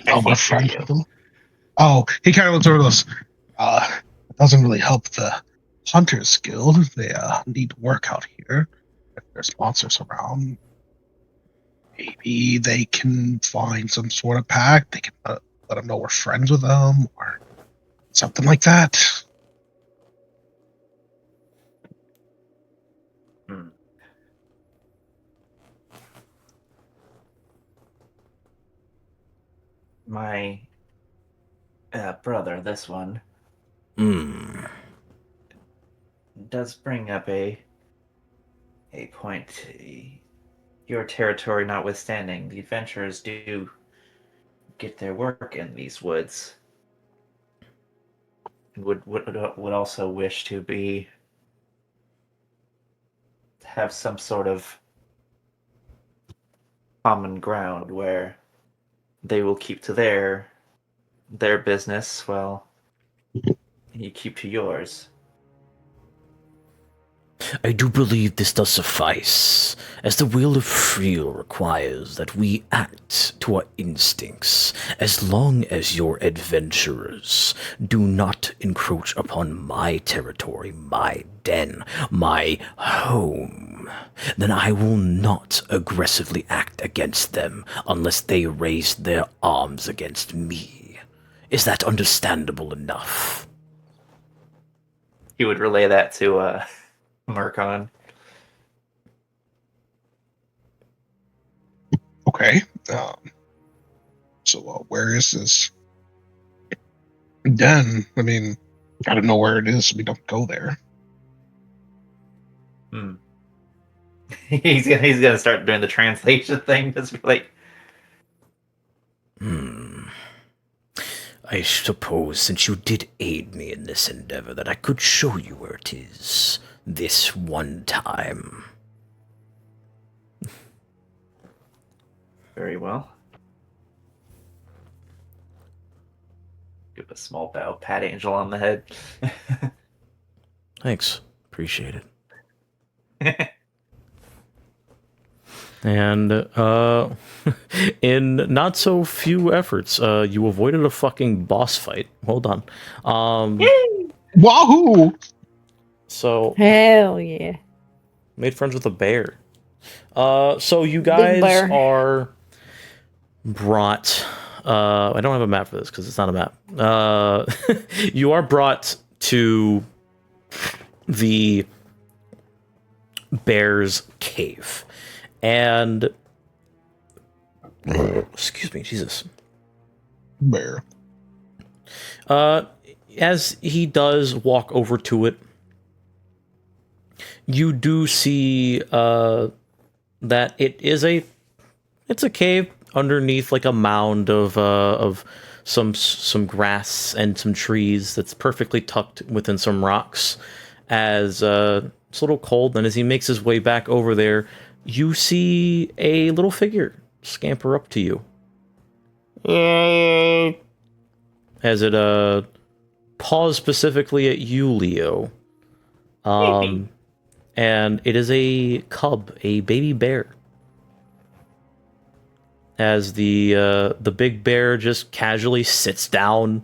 help our friend with them. Oh, he kind of looks over and goes, it doesn't really help the Hunter's Guild. They need to work out here. If there's monsters around, maybe they can find some sort of pact. They can let them know we're friends with them or something like that. My brother, this one, does bring up a point. Your territory notwithstanding, the adventurers do get their work in these woods. Would also wish to have some sort of common ground where they will keep to their business while you keep to yours. I do believe this does suffice, as the will of Friel requires that we act to our instincts, as long as your adventurers do not encroach upon my territory, my den, my home. Then I will not aggressively act against them unless they raise their arms against me. Is that understandable enough? He would relay that to Murkon. Okay. So where is this den? I mean, gotta know where it is so we don't go there. He's gonna start doing the translation thing. Just like, I suppose, since you did aid me in this endeavor, that I could show you where it is this one time. very well. Give a small bow, pat Angel on the head. Thanks. Appreciate it. And in not so few efforts, you avoided a fucking boss fight. Hold on. Wahoo! So Hell yeah. made friends with a bear. So you guys are brought. I don't have a map for this because it's not a map. You are brought to the bear's cave. And Excuse me, Jesus. Bear. As he does walk over to it, you do see that it's a cave underneath like a mound of some grass and some trees that's perfectly tucked within some rocks. As it's a little cold, and as he makes his way back over there, you see a little figure scamper up to you. As it paws specifically at you, Leo. And it is a cub, a baby bear. As the big bear just casually sits down,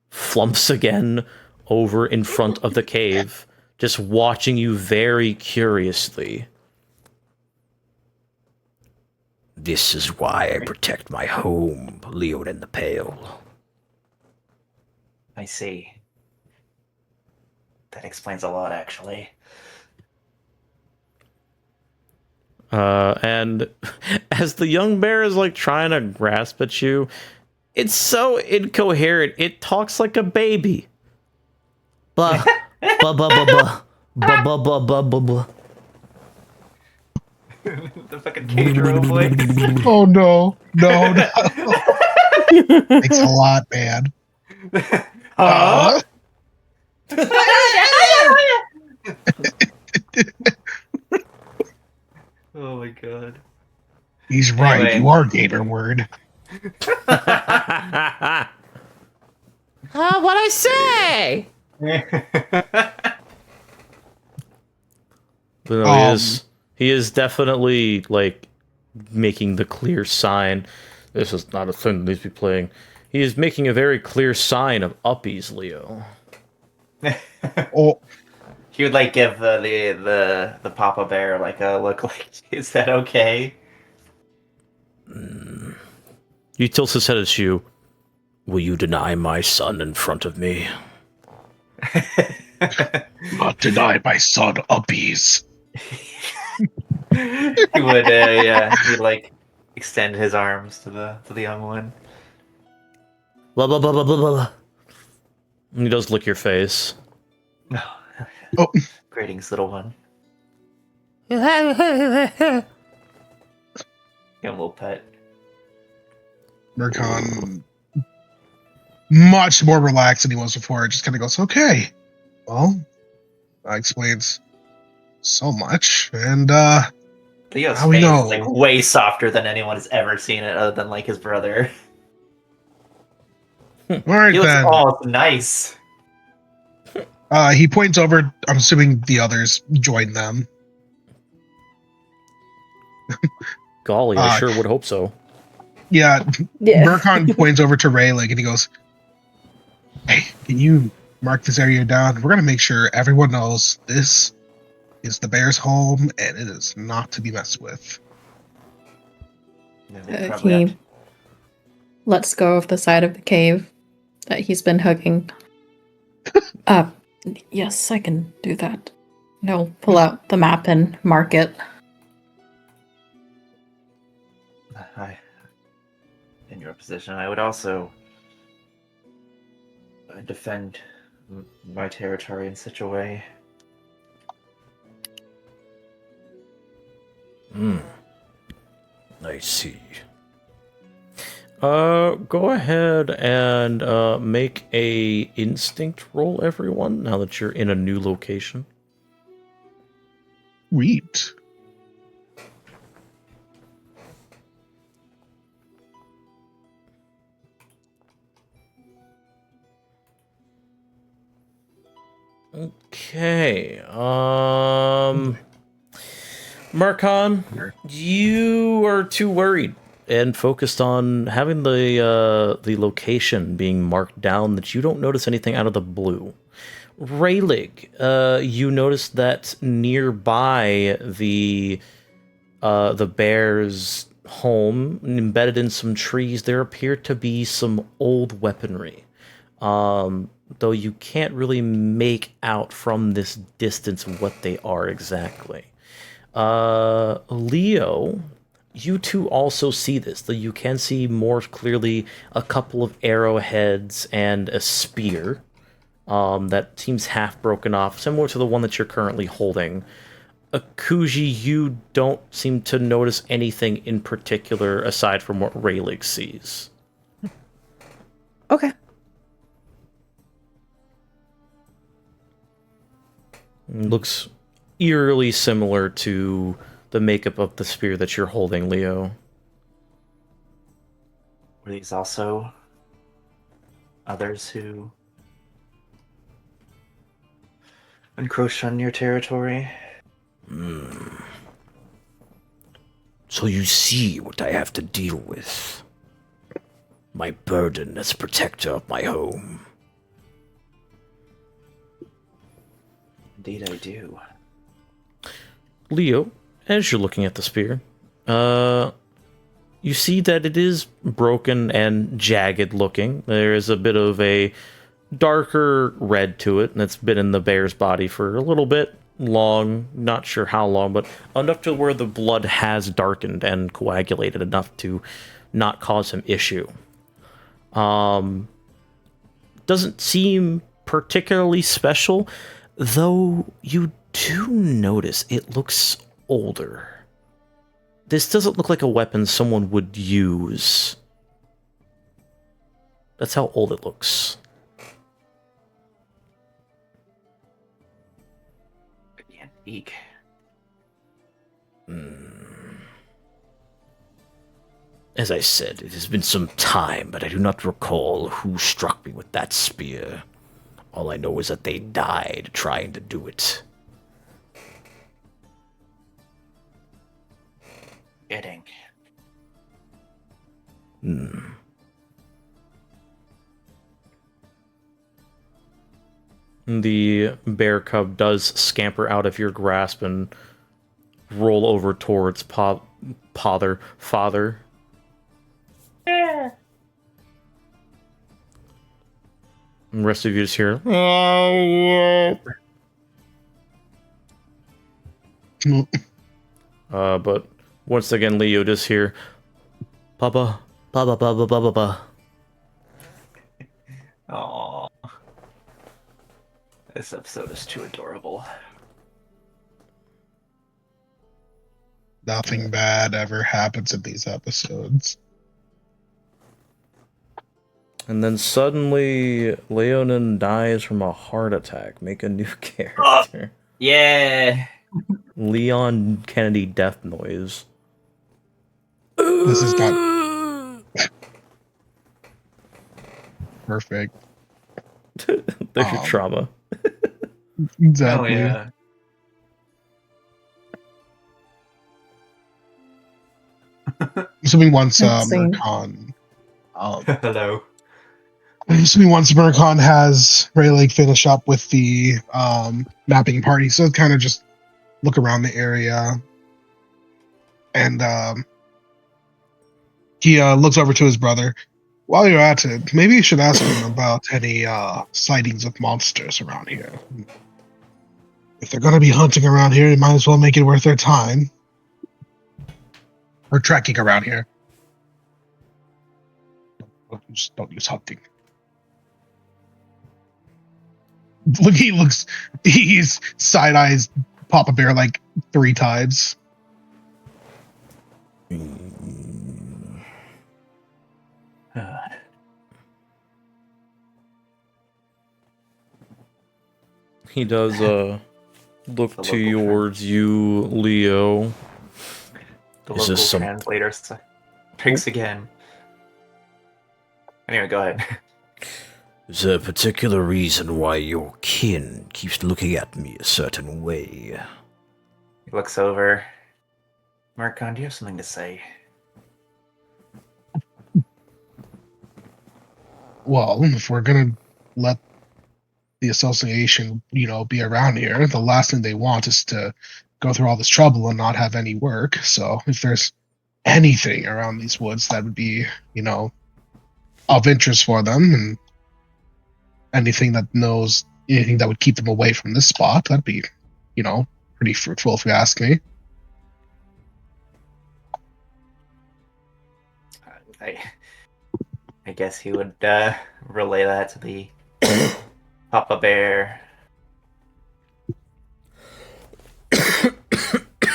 flumps again over in front of the cave, just watching you very curiously. This is why I protect my home, Leon in the Pale. I see. That explains a lot, actually. And as the young bear is like trying to grasp at you, it's so incoherent. It talks like a baby. Ba ba ba ba ba ba ba ba ba ba ba. The fucking Pedro voice. Oh no. No, no. Thanks a lot, man. Huh? Oh my god. He's right. Anyway. You are Gator Word. What'd I say? But no, he is definitely like making the clear sign. This is not a thing that needs to be playing. He is making a very clear sign of uppies, Leo. Oh, He would like give the Papa Bear like a look like, is that okay? He tilts his head at you. Will you deny my son in front of me? not deny my son uppies. He would, yeah, he'd like extend his arms to the young one. Blah blah blah blah blah blah. And he does lick your face. Oh. Greetings, little one. Give him a little pet. Mercon, much more relaxed than he was before, just kind of goes, okay. Well, that explains so much. And, Leo's How we face know? is like way softer than anyone has ever seen it, other than like his brother. all right He looks then. all nice. He points over. I'm assuming the others join them. Golly, I sure would hope so. Yeah, Yeah. Mercon points over to Rayleigh and he goes, hey, can you mark this area down? We're going to make sure everyone knows this is the bear's home and it is not to be messed with. Yeah, they probably have He lets go of the side of the cave that he's been hugging. Yes, I can do that. No, pull out the map and mark it. In your position, I would also defend my territory in such a way. I see. Go ahead and make a instinct roll, everyone, now that you're in a new location. Sweet. Okay. Marcon, you are too worried and focused on having the location being marked down that you don't notice anything out of the blue. Rayleigh, you notice that nearby the bear's home, embedded in some trees, there appear to be some old weaponry. Though you can't really make out from this distance what they are exactly. Leo, you two also see this, though you can see more clearly a couple of arrowheads and a spear that seems half broken off, similar to the one that you're currently holding. Akuji, you don't seem to notice anything in particular aside from what Rayleigh sees. Okay. Looks eerily similar to the makeup of the spear that you're holding, Leo. Were these also others who encroached on your territory? So you see what I have to deal with. My burden as protector of my home. Indeed I do. Leo, as you're looking at the spear, you see that it is broken and jagged looking. There is a bit of a darker red to it, and it's been in the bear's body for a little bit long, not sure how long, but enough to where the blood has darkened and coagulated enough to not cause him issue. Doesn't seem particularly special, though you do notice it looks older. This doesn't look like a weapon someone would use. That's how old it looks. Eek. As I said, it has been some time, but I do not recall who struck me with that spear. All I know is that they died trying to do it. Kidding. The bear cub does scamper out of your grasp and roll over towards father. And the rest of you just hear. But once again, Leo just hear, Papa, Papa, Papa, Papa, Papa. Aww. This episode is too adorable. Nothing bad ever happens in these episodes. And then suddenly, Leonin dies from a heart attack. Make a new character. Yeah. Leon Kennedy death noise. This is not perfect. There's your trauma. Exactly. Oh, yeah. Assuming once Insane. Mercon, Hello. assuming once Mercon has Rayleigh finish up with the mapping party, so kind of just look around the area, and he looks over to his brother. While you're at it, maybe you should ask him about any sightings of monsters around here. If they're going to be hunting around here, you might as well make it worth their time. Or trekking around here. Don't use hunting. Look, he's side-eyes Papa Bear like 3 times. He does look towards you, Leo. The Is local this some- translator picks again. Anyway, go ahead. Is there a particular reason why your kin keeps looking at me a certain way? He looks over. Marcon, do you have something to say? Well, if we're gonna let the association, be around here, the last thing they want is to go through all this trouble and not have any work. So if there's anything around these woods that would be, of interest for them, and anything that would keep them away from this spot, that'd be, pretty fruitful if you ask me. I guess he would relay that to the Papa Bear.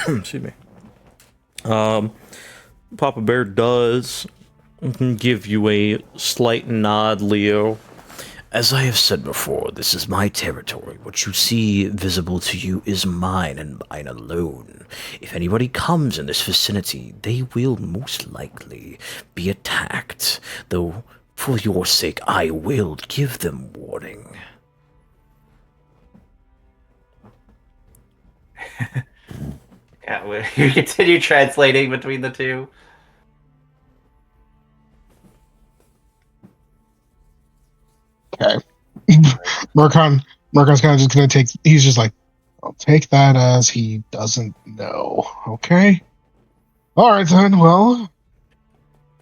Excuse me. Papa Bear does give you a slight nod, Leo. As I have said before, this is my territory. What you see visible to you is mine and mine alone. If anybody comes in this vicinity, they will most likely be attacked, though for your sake I will give them warning. Yeah, we continue translating between the two. Okay. Mercon's kind of just gonna take. He's just like, I'll take that as he doesn't know. Okay. All right then. Well,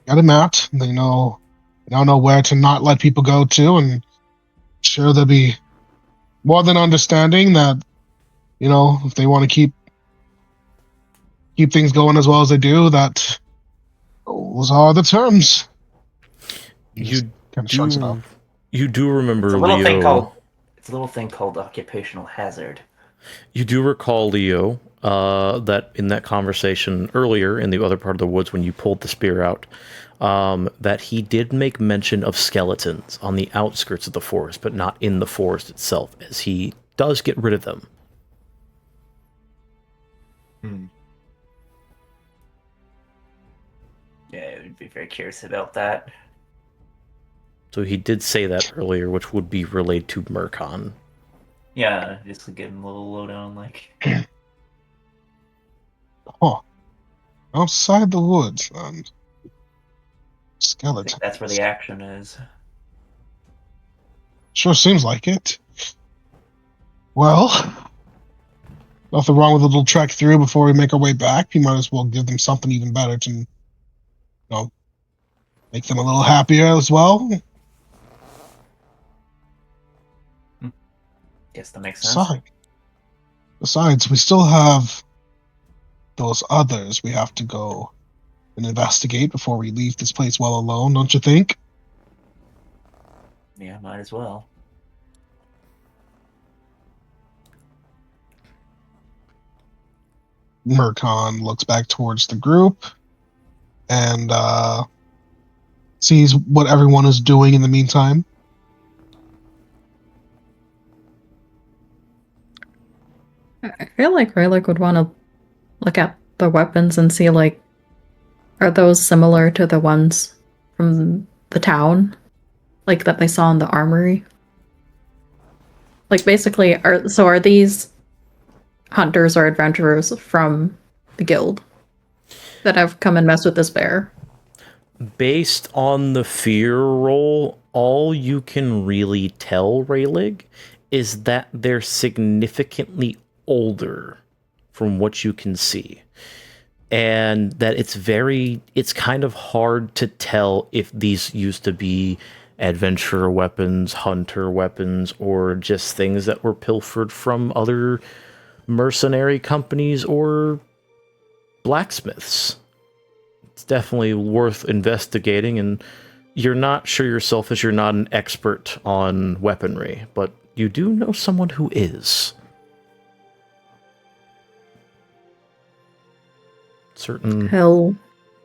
got him out. They now know where to not let people go to, and sure they'll be more than understanding that, if they want to keep things going as well as they do, that those are the terms. You kind of shrugs it off. You do remember, It's a little Leo. It's a little thing called occupational hazard. You do recall, Leo, that in that conversation earlier in the other part of the woods when you pulled the spear out, that he did make mention of skeletons on the outskirts of the forest, but not in the forest itself, as he does get rid of them. Yeah, I would be very curious about that. So he did say that earlier, which would be relayed to Mercon. Yeah, just to give him a little lowdown, like. Oh, outside the woods, and I think skeleton. that's where the action is. Sure seems like it. Well, nothing wrong with a little trek through before we make our way back. You might as well give them something even better to, make them a little happier as well. Guess that makes sense. Besides, we still have those others we have to go and investigate before we leave this place well alone, don't you think? Yeah, might as well. Mercon looks back towards the group and sees what everyone is doing in the meantime. I feel like Rayleigh would want to look at the weapons and see, are those similar to the ones from the town? Like, that they saw in the armory? Like, basically, are these hunters or adventurers from the guild that have come and messed with this bear? Based on the fear roll, all you can really tell, Rayleigh, is that they're significantly older from what you can see. And that it's kind of hard to tell if these used to be adventurer weapons, hunter weapons, or just things that were pilfered from other mercenary companies or blacksmiths. It's definitely worth investigating, and you're not sure yourself as you're not an expert on weaponry, but you do know someone who is. Certain Hell,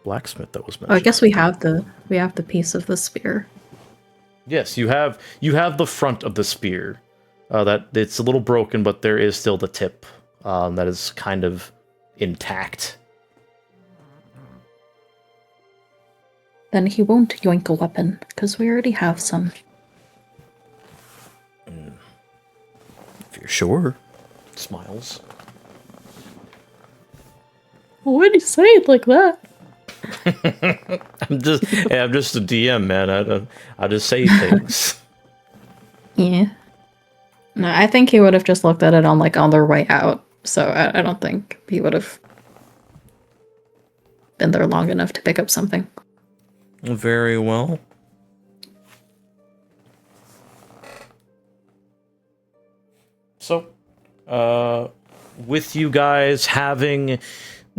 blacksmith that was mentioned. I guess we have the piece of the spear. Yes, you have the front of the spear. That it's a little broken, but there is still the tip that is kind of intact. Then he won't yoink a weapon, because we already have some. If you're sure. Smiles. Why do you say it like that? I'm just a DM, man. I just say things. Yeah. No, I think he would have just looked at it on their way out. So I don't think he would have been there long enough to pick up something. Very well. So, with you guys having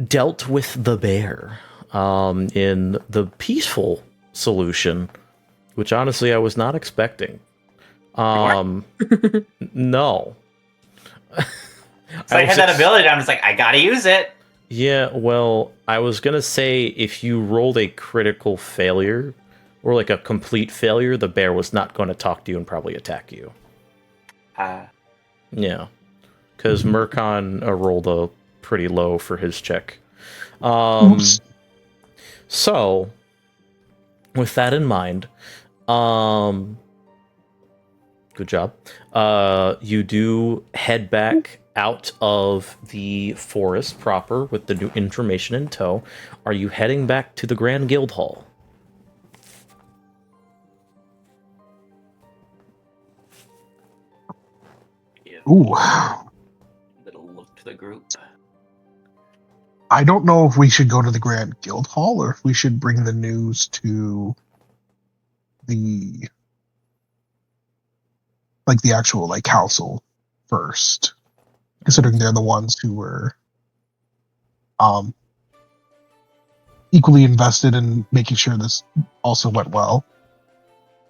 dealt with the bear in the peaceful solution, which honestly I was not expecting. No. So I had that ability, and I'm just like, I gotta use it. Yeah, well, I was gonna say if you rolled a critical failure, or like a complete failure, the bear was not going to talk to you and probably attack you. Yeah. Because Murkon rolled a pretty low for his check. Oops. So, with that in mind, good job. You do head back out of the forest proper with the new information in tow. Are you heading back to the Grand Guild Hall? Ooh. Little look to the group. I don't know if we should go to the Grand Guild Hall or if we should bring the news to the actual council first, considering they're the ones who were equally invested in making sure this also went well.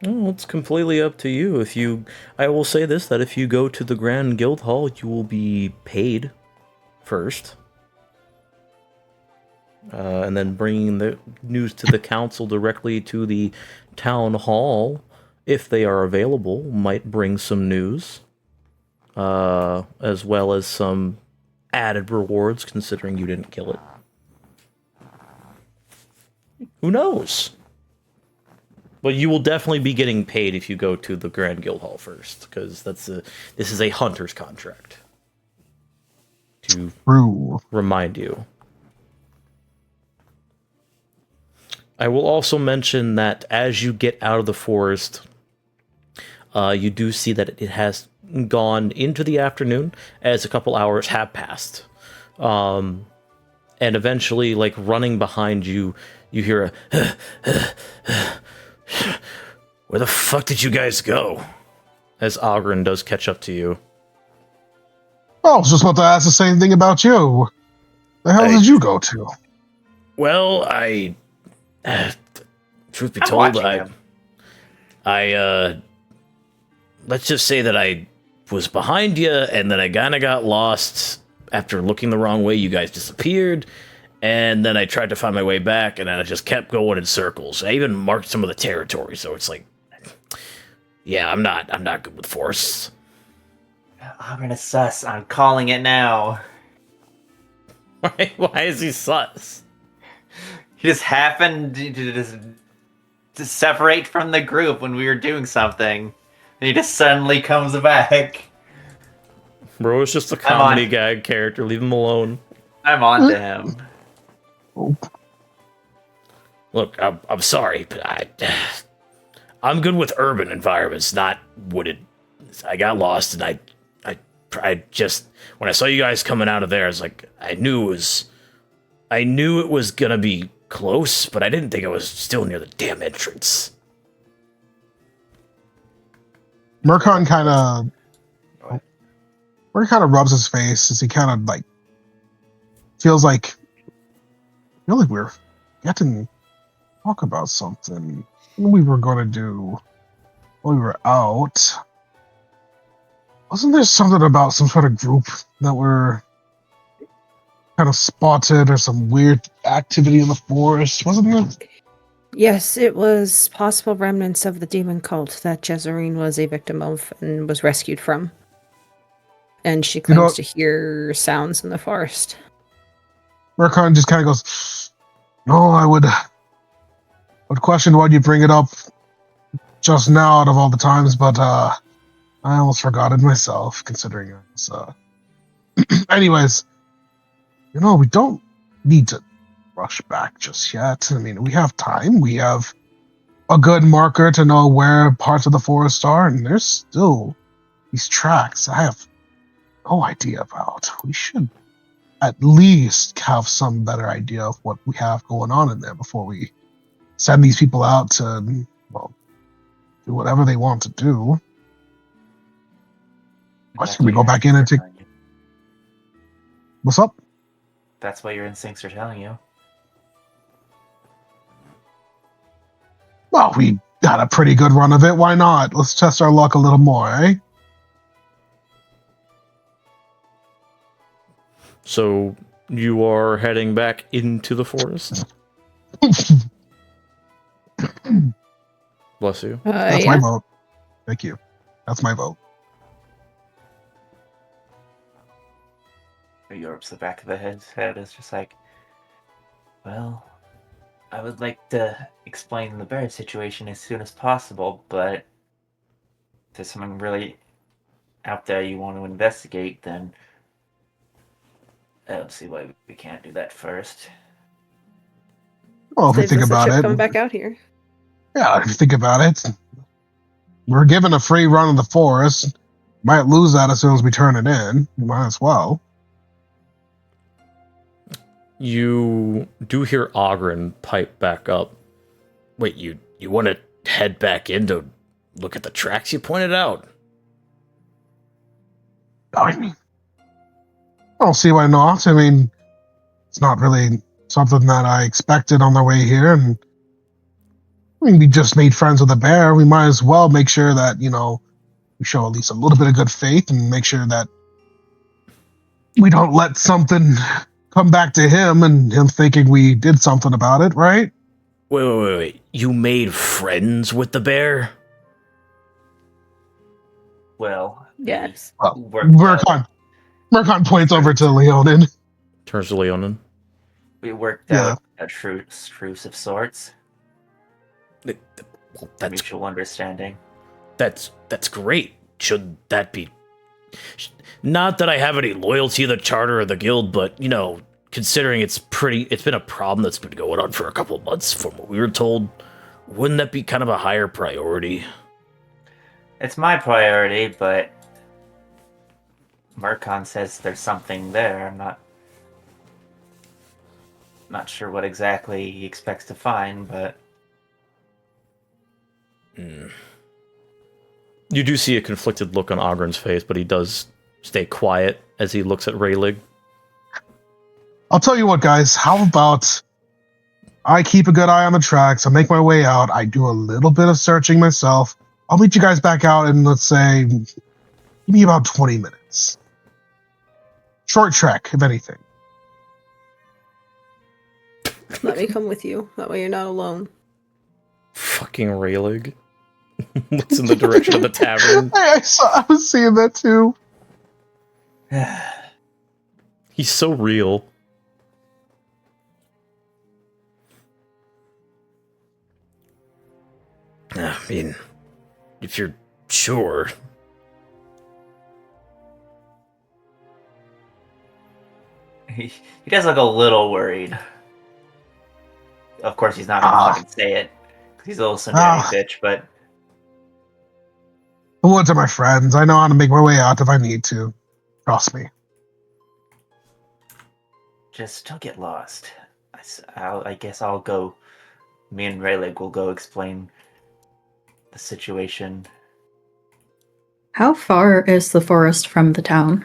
Oh, it's completely up to you. I will say this, that if you go to the Grand Guild Hall, you will be paid first. And then bringing the news to the council directly to the town hall, if they are available, might bring some news. As well as some added rewards, considering you didn't kill it. Who knows? But you will definitely be getting paid if you go to the Grand Guild Hall first, because this is a hunter's contract. To remind you. I will also mention that as you get out of the forest, you do see that it has gone into the afternoon, as a couple hours have passed. And eventually, running behind you, you hear a... Where the fuck did you guys go? As Ogren does catch up to you. Oh, I was just about to ask the same thing about you. The hell did you go to? Well, truth be told, let's just say that I was behind you, and then I kind of got lost after looking the wrong way. You guys disappeared, and then I tried to find my way back, and then I just kept going in circles. I even marked some of the territory, so it's like, yeah, I'm not good with forests. Ogren is sus. I'm calling it now. Why is he sus? He just happened to separate from the group when we were doing something. And he just suddenly comes back. Bro, it's just a comedy gag character. Leave him alone. I'm on to him. Look, I'm sorry, but I'm good with urban environments, not wooded. I got lost, and I just, when I saw you guys coming out of there, I was like, I knew it was gonna be close, but I didn't think it was still near the damn entrance. Murkon kind of rubs his face as he kind of feels like we're getting to talk about something we were going to do while we were out. Wasn't there something about some sort of group that were kind of spotted, or some weird activity in the forest? Wasn't there? Yes, it was possible remnants of the demon cult that Jezerine was a victim of and was rescued from. And she claims to hear sounds in the forest. Murkon just kind of goes, no, I would question why you bring it up just now out of all the times, but I almost forgot it myself, considering it was... Anyways, we don't need to rush back just yet. I mean, we have time. We have a good marker to know where parts of the forest are, and there's still these tracks I have no idea about. We should at least have some better idea of what we have going on in there before we send these people out to, do whatever they want to do. Why should we go back in and take... What's up? That's what your instincts are telling you. Well, we got a pretty good run of it. Why not? Let's test our luck a little more, eh? So you are heading back into the forest? Bless you. That's my vote. Thank you. That's my vote. Yorp's the back of the head is just like, well, I would like to explain the bear situation as soon as possible, but if there's something really out there you want to investigate, then I don't see why we can't do that first. Well, if we think about it, coming back out here. Yeah, if you think about it, we're given a free run of the forest. Might lose that as soon as we turn it in. We might as well. You do hear Ogren pipe back up. Wait, you want to head back in to look at the tracks you pointed out? I mean, I don't see why not. I mean, it's not really something that I expected on the way here, and I mean, we just made friends with a bear. We might as well make sure that, we show at least a little bit of good faith and make sure that we don't let something come back to him and him thinking we did something about it, right? Wait. You made friends with the bear? Well, Yes. Mercon points over to Leonin. Turns to Leonin. We worked out a truce of sorts. Well, that's mutual understanding. That's great. Should that be... Not that I have any loyalty to the charter or the guild, but, considering it's been a problem that's been going on for a couple of months from what we were told, wouldn't that be kind of a higher priority? It's my priority, but Mercon says there's something there. I'm not sure what exactly he expects to find, but... You do see a conflicted look on Ogren's face, but he does stay quiet as he looks at Raylig. I'll tell you what, guys. How about I keep a good eye on the tracks. I make my way out. I do a little bit of searching myself. I'll meet you guys back out in, let's say, give me about 20 minutes. Short trek, if anything. Let me come with you. That way you're not alone. Fucking Raylig. Looks in the direction of the tavern. I was seeing that too. He's so real. I mean, if you're sure. He does look a little worried. Of course, he's not gonna fucking say it. He's a little Sundari bitch, but... The woods are my friends. I know how to make my way out if I need to. Trust me. Just don't get lost. I guess I'll go. Me and Raylig will go explain the situation. How far is the forest from the town?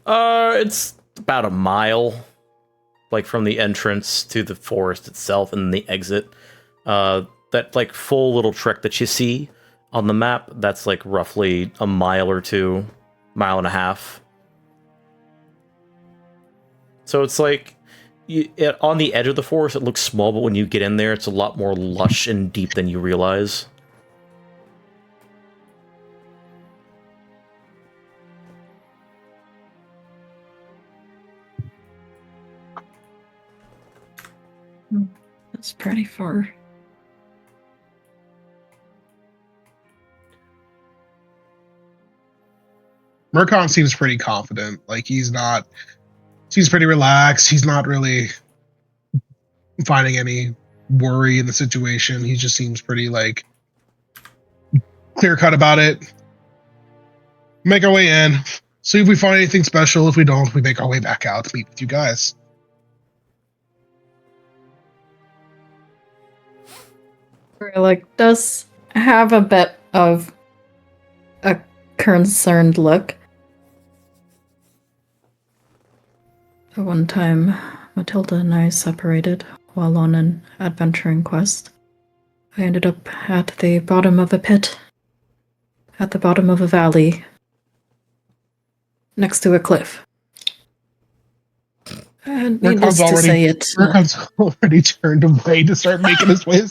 It's about a mile, like from the entrance to the forest itself and the exit. That like full little trek that you see on the map, that's like roughly a mile or two, mile and a half. So it's like on the edge of the forest, it looks small, but when you get in there, it's a lot more lush and deep than you realize. That's pretty far. Mercon seems pretty confident. Like he's pretty relaxed. He's not really finding any worry in the situation. He just seems pretty like clear cut about it. Make our way in. See if we find anything special. If we don't, we make our way back out to meet with you guys. Like, does have a bit of a concerned look. The one time Matilda and I separated while on an adventuring quest, I ended up at the bottom of a pit. At the bottom of a valley. Next to a cliff. And needless to say it... Murkon's already turned away to start making his way.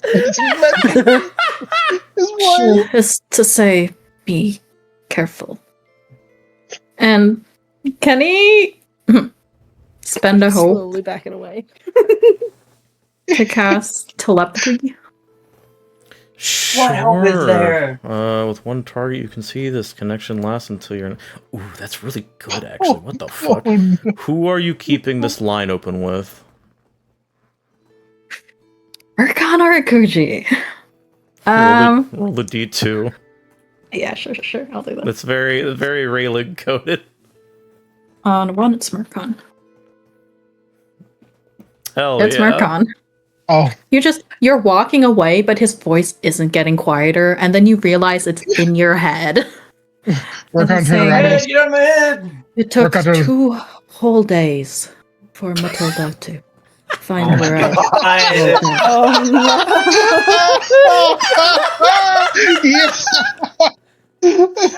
Is to say, be careful. And can he spend a hope Slowly backing away. to cast telepathy? Sure. What help is there? With one target, you can see this connection lasts until you're... Ooh, that's really good, actually. What the fuck? Who are you keeping this line open with? Urkon or Akuji? Roll the D2. Yeah, sure. I'll do that. That's very Raylig coded. On one, it's Murkon. Hell It's yeah. Murkon. Oh, You're walking away, but his voice isn't getting quieter, and then you realize it's in your head. Murkon turned around. Hey, get on my head! It took Murkon turns- 2 whole days for Matilda to find Oh my where I God. Oh Yeah.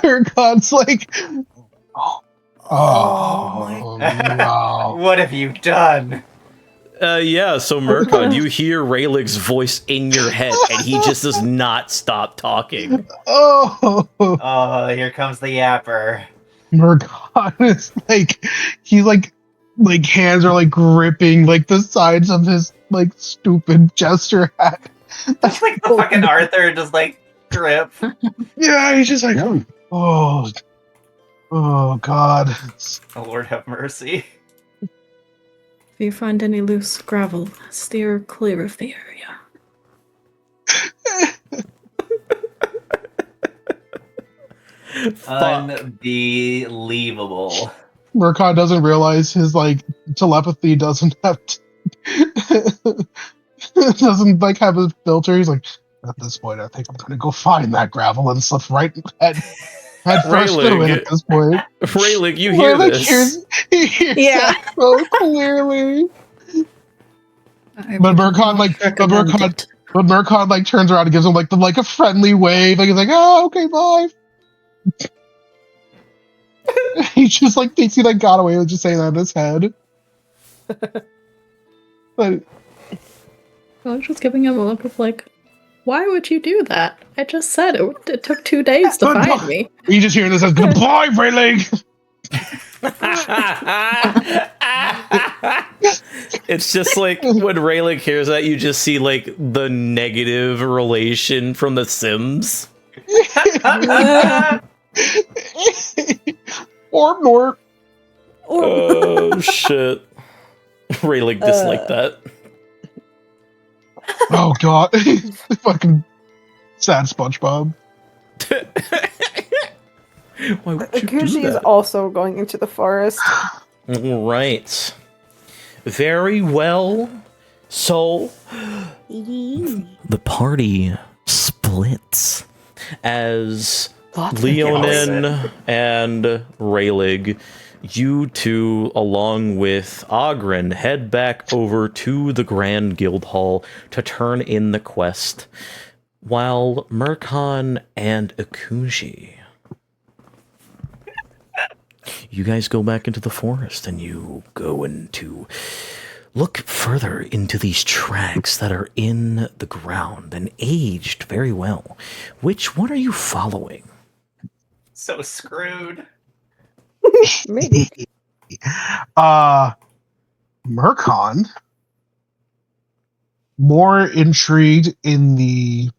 Murkon's like, Oh no. What have you done? Yeah, so Murkon, you hear Raylig's voice in your head, and he just does not stop talking. Oh, Oh, here comes the yapper. Murkon is like, he's like hands are like gripping like the sides of his like stupid jester hat. That's like the fucking Arthur, just like grip. Yeah, he's just like, oh God. Oh, Lord have mercy. If you find any loose gravel, steer clear of the area. Unbelievable. Murkon doesn't realize his like telepathy doesn't have doesn't like have a filter. He's like, at this point, I think I'm gonna go find that gravel and slip right head first into it at this point. Raylig, you hear this. He hears Yeah. that so clearly. But Murkon like turns around and gives him like a friendly wave. Like he's like, oh, okay, bye. He just like thinks he like got away with just saying that in his head. But I was just giving him a look of like, why would you do that? I just said it took 2 days to find me. you just hearing this as goodbye, Raylig. It's just like when Raylig hears that, you just see like the negative relation from The Sims. Or Nort. Oh shit. Raylig disliked that. Oh god. Fucking sad SpongeBob. Why would you do Gucci is that? also going into the forest. All right. Very well. So the party splits as Leonin and Raylig, you two, along with Ogren, head back over to the Grand Guild Hall to turn in the quest, while Murkon and Akuji, you guys go back into the forest and you go into look further into these tracks that are in the ground and aged very well. Which one are you following? So screwed. Maybe. Murkon, more intrigued in the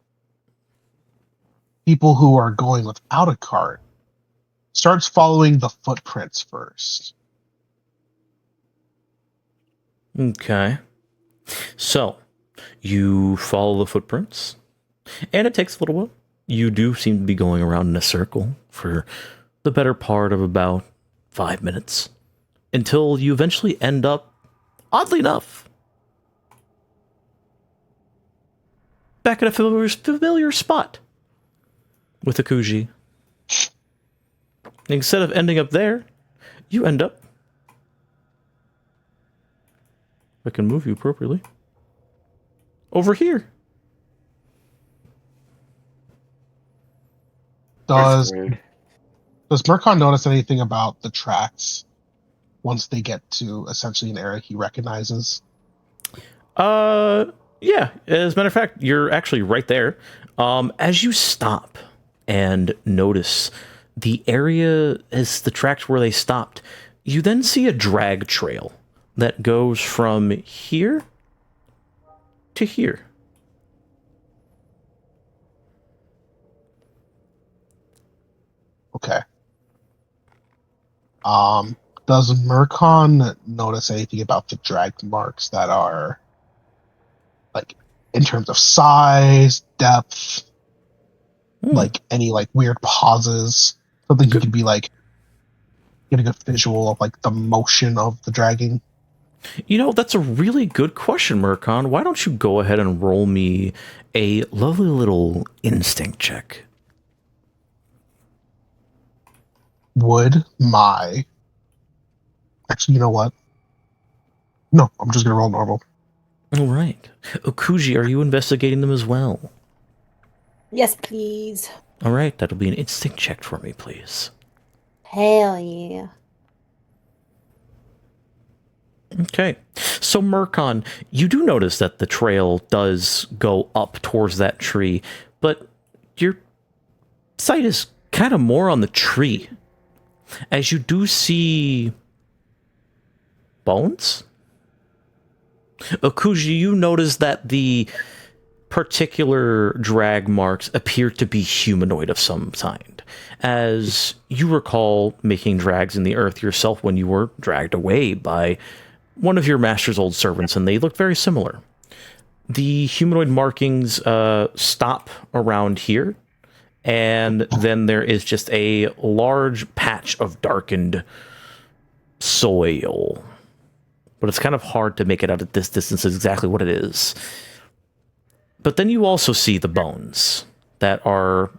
people who are going without a cart, starts following the footprints first. Okay. So, you follow the footprints, and it takes a little while. You do seem to be going around in a circle for the better part of about 5 minutes, until you eventually end up, oddly enough, back at a familiar spot with Akuji. Instead of ending up there, you end up, I can move you appropriately, over here. Does screwed. Murkon notice anything about the tracks once they get to essentially an area he recognizes? Yeah. As a matter of fact, you're actually right there. As you stop and notice the area as the tracks where they stopped, you then see a drag trail that goes from here to here. Okay. Does Murkon notice anything about the drag marks that are, like, in terms of size, depth, like any like weird pauses, something he could be like getting a visual of like the motion of the dragging? You know, that's a really good question, Murkon. Why don't you go ahead and roll me a lovely little instinct check? Would my actually, you know what? No, I'm just gonna roll normal. All right. Okuji, are you investigating them as well? Yes, please. All right, that'll be an instinct check for me, please. Hell yeah. Okay. So, Murkon, you do notice that the trail does go up towards that tree, but your sight is kind of more on the tree. As you do see bones? Okuji, you notice that the particular drag marks appear to be humanoid of some kind. As you recall making drags in the earth yourself when you were dragged away by one of your master's old servants, and they look very similar. The humanoid markings stop around here, and then there is just a large patch of darkened soil. But it's kind of hard to make it out at this distance exactly what it is. But then you also see the bones that are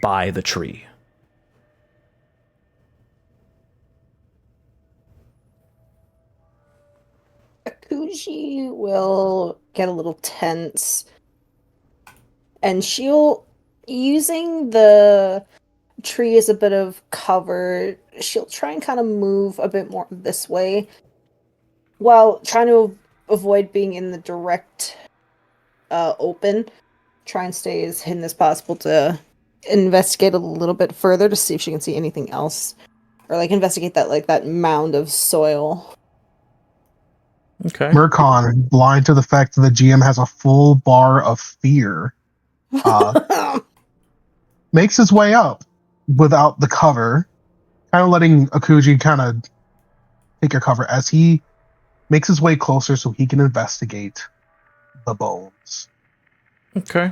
by the tree. Akuji will get a little tense, and she'll, using the tree as a bit of cover, she'll try and kind of move a bit more this way while trying to avoid being in the direct open. Try and stay as hidden as possible to investigate a little bit further to see if she can see anything else, or like investigate that mound of soil. Okay. Murkon, blind to the fact that the GM has a full bar of fear, makes his way up without the cover, kind of letting Akuji kind of take your cover as he makes his way closer so he can investigate the bones. Okay.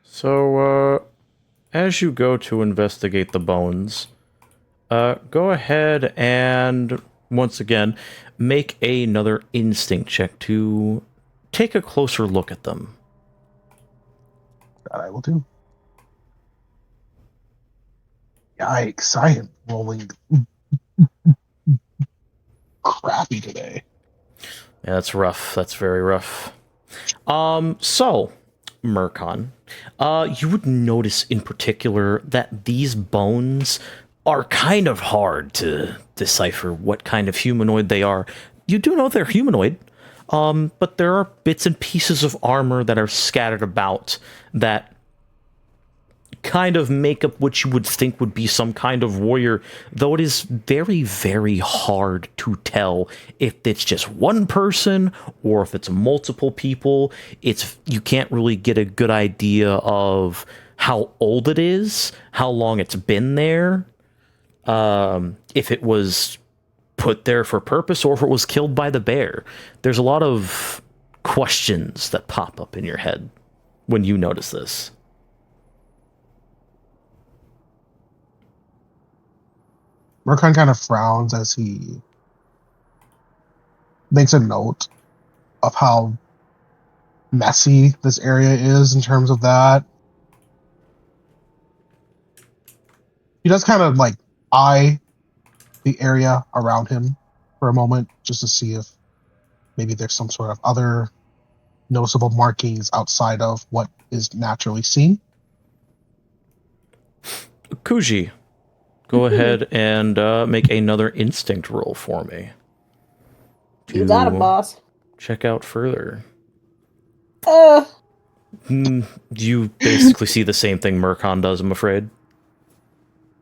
So, as you go to investigate the bones, go ahead and, once again, make another instinct check to take a closer look at them. That I will do. Yikes, I am rolling crappy today. Yeah, that's rough. That's very rough. So, Murkon, you would notice in particular that these bones are kind of hard to decipher what kind of humanoid they are. You do know they're humanoid, but there are bits and pieces of armor that are scattered about that kind of make up what you would think would be some kind of warrior, though it is very, very hard to tell if it's just one person or if it's multiple people. You can't really get a good idea of how old it is, how long it's been there, if it was put there for purpose or if it was killed by the bear. There's a lot of questions that pop up in your head when you notice this. Murkon kind of frowns as he makes a note of how messy this area is in terms of that. He does kind of like eye the area around him for a moment just to see if maybe there's some sort of other noticeable markings outside of what is naturally seen. Akuji, go ahead and make another instinct roll for me. You got it, boss. Check out further. Uh, You basically see the same thing Murkon does, I'm afraid.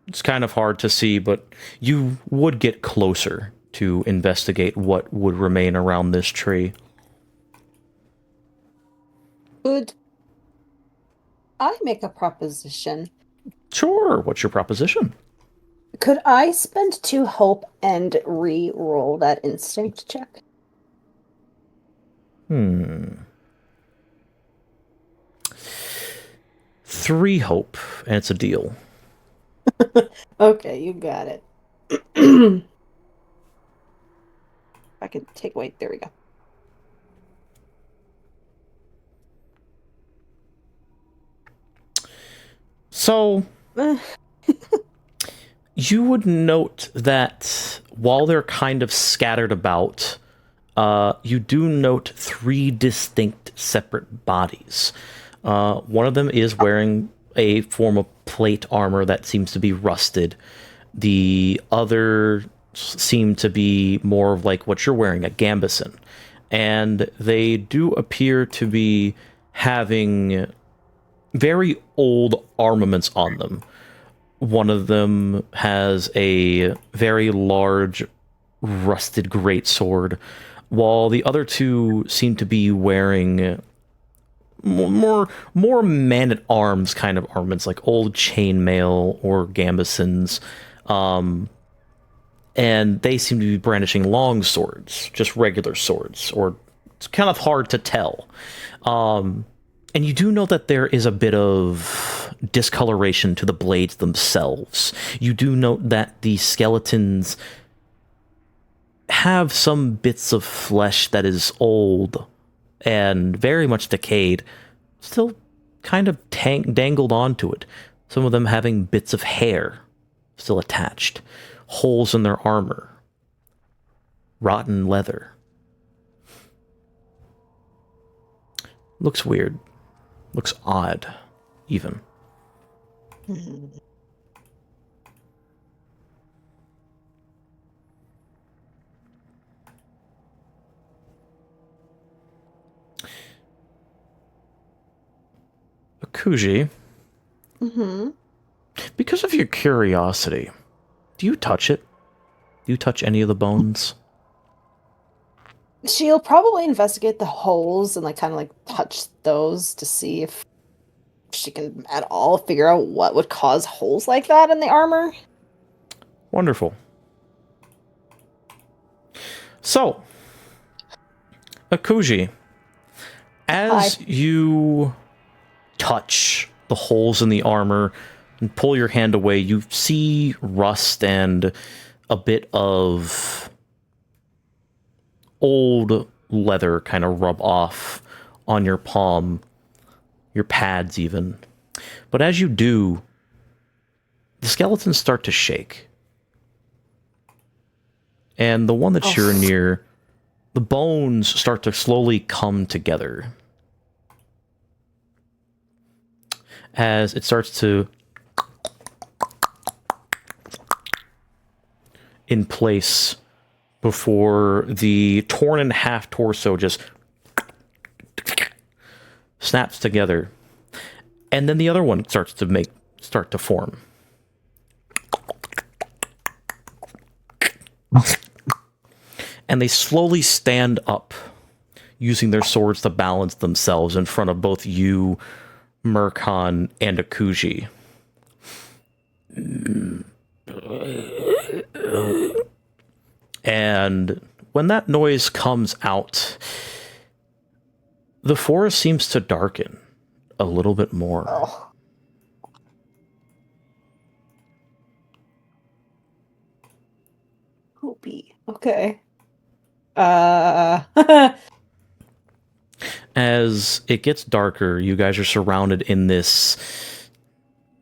It's kind of hard to see, but you would get closer to investigate what would remain around this tree. could I make a proposition? Sure, what's your proposition? Could I spend 2 hope and re-roll that instinct check? 3 hope, and it's a deal. Okay, you got it. I can take, wait, there we go. So, you would note that while they're kind of scattered about, you do note 3 distinct separate bodies. One of them is wearing a form of plate armor that seems to be rusted. The other seem to be more of like what you're wearing, a gambeson. And they do appear to be having very old armaments on them. One of them has a very large rusted greatsword, while the other 2 seem to be wearing more man-at-arms kind of armaments, like old chainmail or gambesons. And they seem to be brandishing long swords, just regular swords, or it's kind of hard to tell. And you do know that there is a bit of discoloration to the blades themselves. You do note that the skeletons have some bits of flesh that is old and very much decayed, still kind of dangled onto it. Some of them having bits of hair still attached, holes in their armor, rotten leather. Looks weird. Looks odd, even. Akuji, because of your curiosity, do you touch it? Do you touch any of the bones? She'll probably investigate the holes and like kind of like touch those to see if she can at all figure out what would cause holes like that in the armor. Wonderful. So, Akuji, as you touch the holes in the armor and pull your hand away, you see rust and a bit of old leather kind of rub off on your palm, your pads even. But as you do, the skeletons start to shake. And the one that you're near, the bones start to slowly come together. As it starts to in place before the torn in half torso just snaps together. And then the other one starts to form. And they slowly stand up, using their swords to balance themselves in front of both you, Murkon, and Akuji. And when that noise comes out, the forest seems to darken a little bit more. Oh. Hoopy. Okay. As it gets darker, you guys are surrounded in this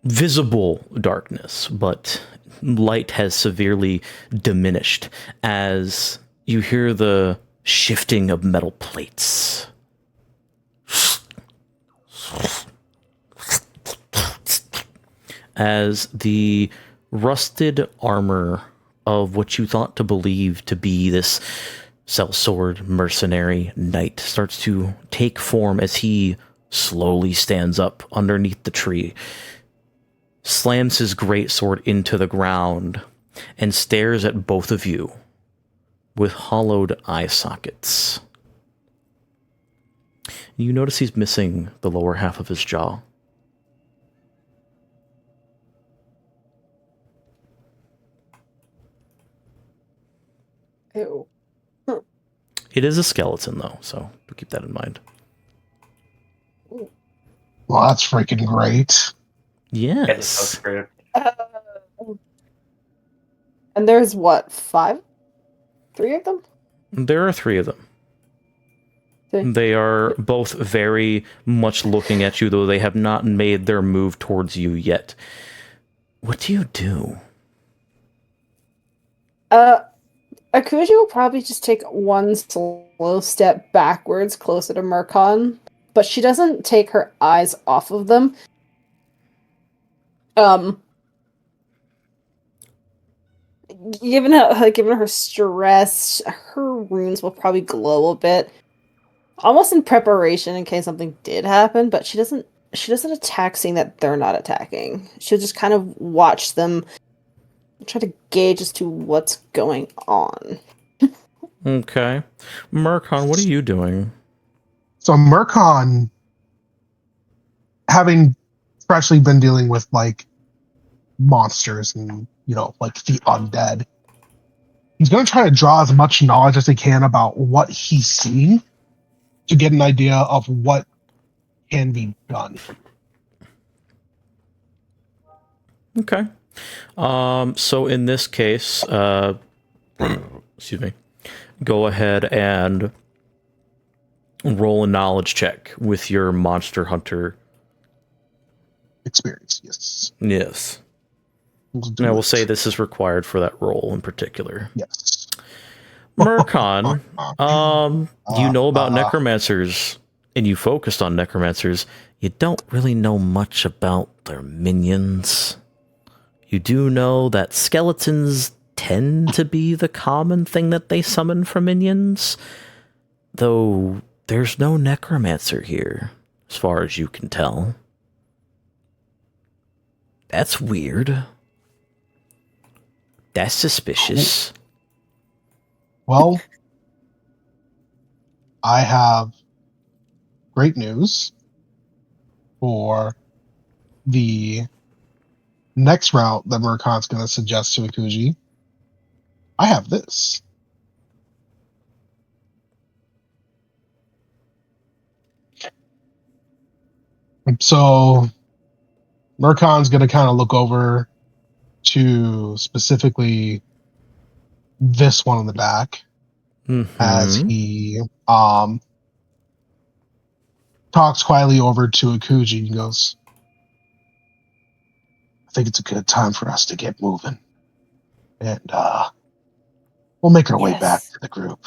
visible darkness, but light has severely diminished as you hear the shifting of metal plates. as the rusted armor of what you thought to believe to be this sellsword mercenary knight starts to take form as he slowly stands up underneath the tree, slams his greatsword into the ground, and stares at both of you with hollowed eye sockets. You notice he's missing the lower half of his jaw. Ew. It is a skeleton, though, so keep that in mind. Well, that's freaking great. Get Yes. so screwed. And there's what, 5? 3 of them? There are 3 of them. Okay. They are both very much looking at you, though they have not made their move towards you yet. What do you do? Akuji will probably just take one slow step backwards closer to Murkon, but she doesn't take her eyes off of them. Given her stress, her runes will probably glow a bit, almost in preparation in case something did happen. But she doesn't attack, seeing that they're not attacking. She'll just kind of watch them, try to gauge as to what's going on. Okay. Murkon, what are you doing? So Murkon, having freshly been dealing with like monsters and like the undead, he's going to try to draw as much knowledge as he can about what he's seeing to get an idea of what can be done. Okay. So in this case, excuse me, go ahead and roll a knowledge check with your monster hunter Experience, yes. Yes. Do And I will it. say this is required for that role in particular. Yes. Murkon, you know about necromancers, and you focused on necromancers. You don't really know much about their minions. You do know that skeletons tend to be the common thing that they summon from minions, though there's no necromancer here, as far as you can tell. That's weird. That's suspicious. Well, I have great news for the next route that Murkon's going to suggest to Akuji. I have this. So Murkon's going to kind of look over to specifically this one in the back as he talks quietly over to Akuji and goes, I think it's a good time for us to get moving. And we'll make our way back to the group.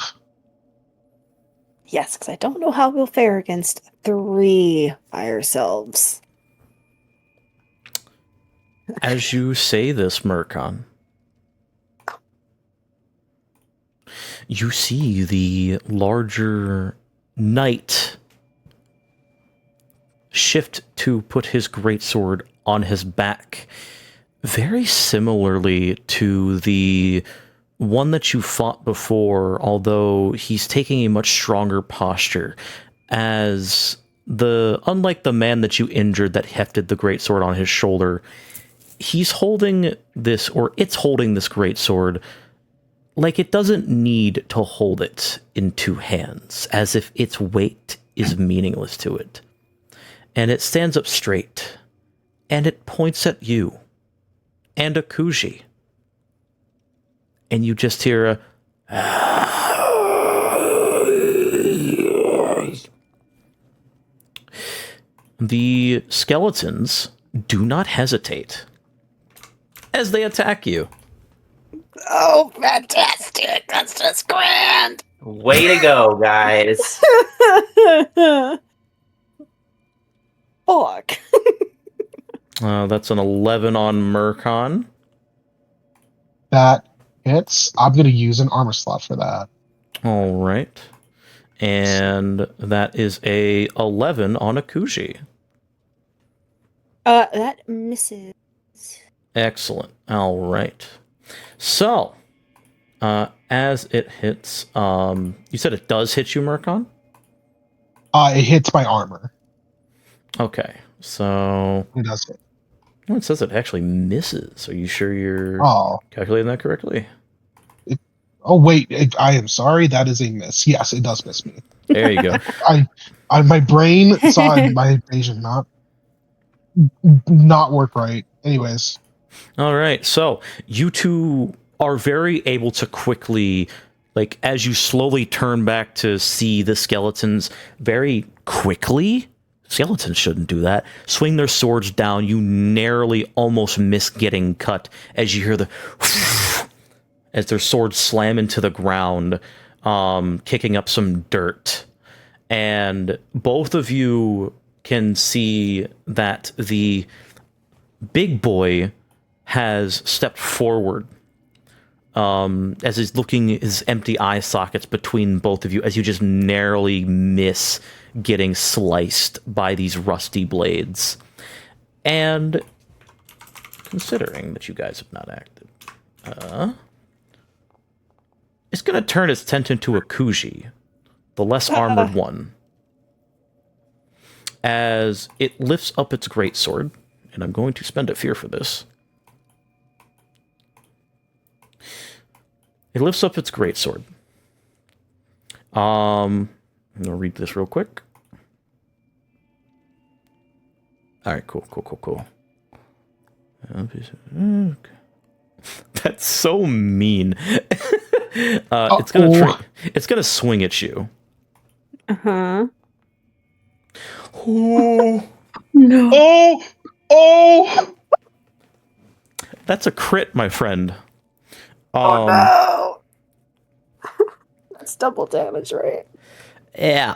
Yes, because I don't know how we'll fare against 3 by ourselves. As you say this, Murkon, you see the larger knight shift to put his greatsword on his back, very similarly to the one that you fought before, although he's taking a much stronger posture, as unlike the man that you injured that hefted the greatsword on his shoulder, he's holding this, or it's holding this greatsword like it doesn't need to hold it in 2 hands, as if its weight is meaningless to it. And it stands up straight, and it points at you, and Akuji. And you just hear the skeletons do not hesitate as they attack you. Oh, fantastic! That's just grand! Way to go, guys. Fuck. That's an 11 on Murkon. That hits. I'm going to use an armor slot for that. All right. And that is a 11 on Akuji. That misses. Excellent. All right. So, as it hits, you said it does hit you, Murkon? It hits my armor. Okay. So, It does hit. oh, it says it actually misses. Are you sure you're Oh. calculating that correctly? Oh, wait. I am sorry. That is a miss. Yes, it does miss me. There you go. My brain saw my equation not work right. Anyways. All right. So, you two are very able to quickly, like, as you slowly turn back to see the skeletons, very quickly, skeletons shouldn't do that, swing their swords down. You narrowly almost miss getting cut as you hear the as their swords slam into the ground, kicking up some dirt. And both of you can see that the big boy has stepped forward, as he's looking his empty eye sockets between both of you as you just narrowly miss getting sliced by these rusty blades. And considering that you guys have not acted, it's going to turn its attention to Akuji, the less armored one, as it lifts up its greatsword, and I'm going to spend a fear for this. It lifts up its greatsword. I'm going to read this real quick. All right, cool. That's so mean. It's gonna swing at you. Uh-huh. Oh No. Oh! That's a crit, my friend. Oh no! That's double damage, right? Yeah.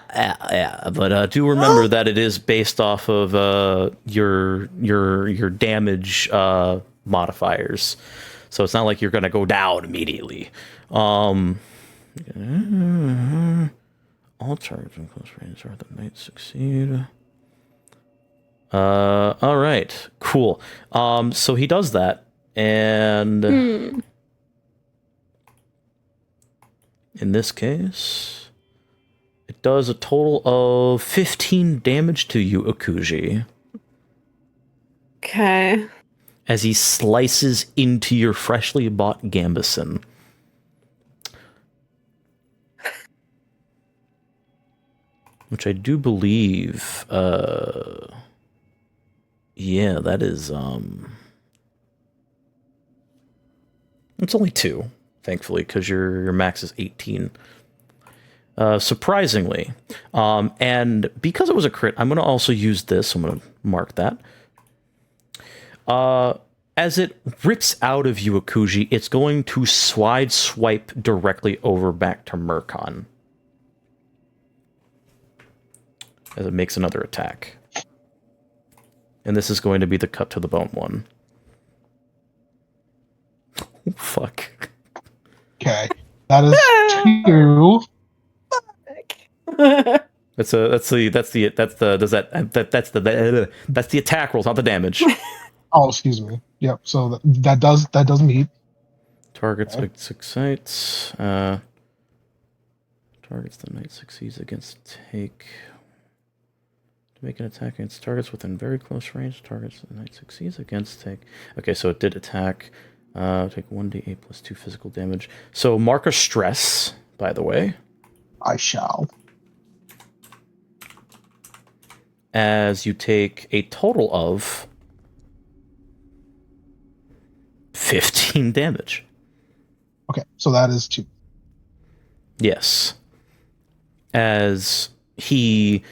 But do remember that it is based off of your damage modifiers, so it's not like you're gonna go down immediately. All targets in close range are the knight succeed. All right, cool. So he does that, and in this case, it does a total of 15 damage to you, Akuji. Okay. As he slices into your freshly bought gambeson. Which I do believe, yeah, that is, it's only 2, thankfully, because your max is 18. Surprisingly. And because it was a crit, I'm going to also use this. I'm going to mark that. As it rips out of you, Akuji, it's going to swipe directly over back to Murkon. As it makes another attack. And this is going to be the cut to the bone one. Oh, fuck. Okay. That is 2. That's the attack rolls, not the damage. Oh, excuse me. Yep. So that does meet. Targets excites. Targets the knight succeeds against take. To make an attack against targets within very close range. Targets the knight succeeds against take. Okay, so it did attack. Take 1d8 plus 2 physical damage. So mark a stress, by the way. I shall. As you take a total of 15 damage. Okay, so that is 2. Yes. As he,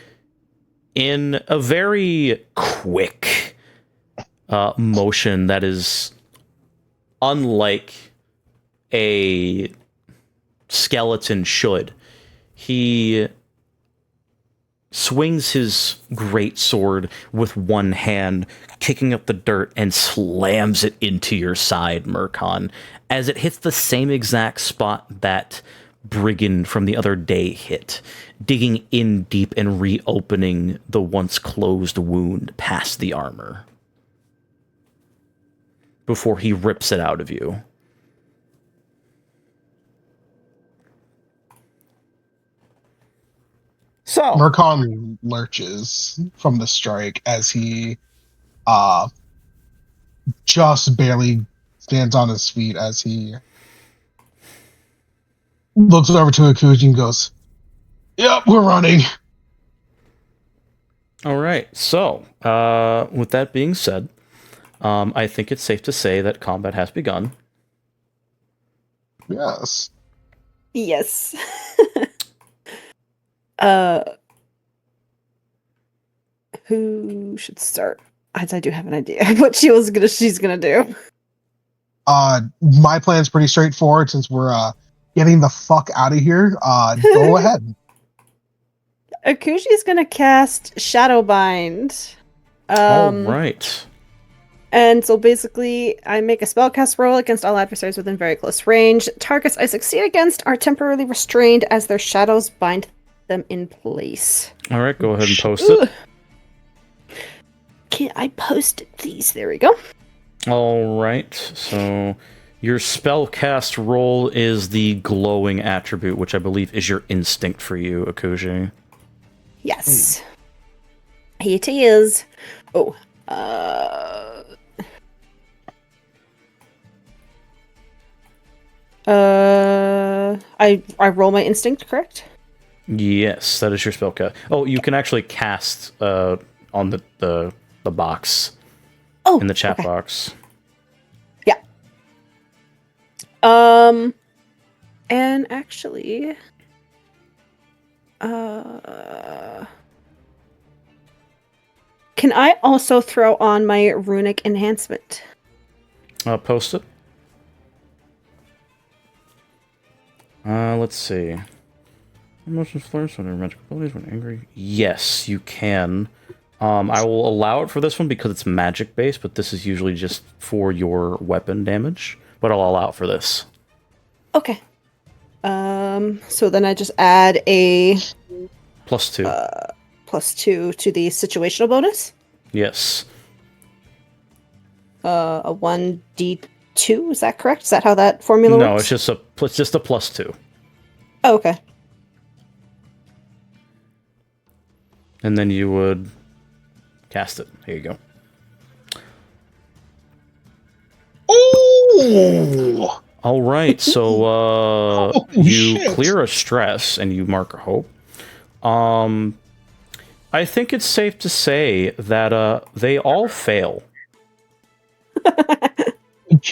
in a very quick motion that is unlike a skeleton should, he swings his great sword with one hand, kicking up the dirt, and slams it into your side, Murkon, as it hits the same exact spot that Brigand from the other day hit, digging in deep and reopening the once closed wound past the armor before he rips it out of you. So Murkon lurches from the strike as he just barely stands on his feet as he looks over to Akuji and goes, "Yep, we're running." all right. So, with that being said, I think it's safe to say that combat has begun. Yes. Yes. Who should start? I do have an idea what she's gonna do. My plan's pretty straightforward since we're getting the fuck out of here. Go ahead. Akuji's gonna cast Shadowbind. All right. And so basically, I make a spellcast roll against all adversaries within very close range. Targets I succeed against are temporarily restrained as their shadows bind them in place. All right, go ahead and post it. Okay, I posted these. There we go. All right, so your spellcast roll is the glowing attribute, which I believe is your instinct for you, Akuji. Yes. It is. Oh, I roll my instinct, correct? Yes, that is your spellcast. Oh, you can actually cast on the box. Oh, in the chat okay. box. Yeah. And actually, can I also throw on my runic enhancement? Post it. Let's see. Emotions flourish when your magic abilities when angry. Yes, you can. I will allow it for this one because it's magic based, but this is usually just for your weapon damage. But I'll allow it for this. Okay. So then I just add a +2. +2 to the situational bonus. Yes. A 1d2. Is that correct? Is that how that formula works? No, it's just a +2. Oh, okay. And then you would cast it. Here you go. Oh! All right, so you shit. clear a stress and you mark a hope. I think it's safe to say that they all fail.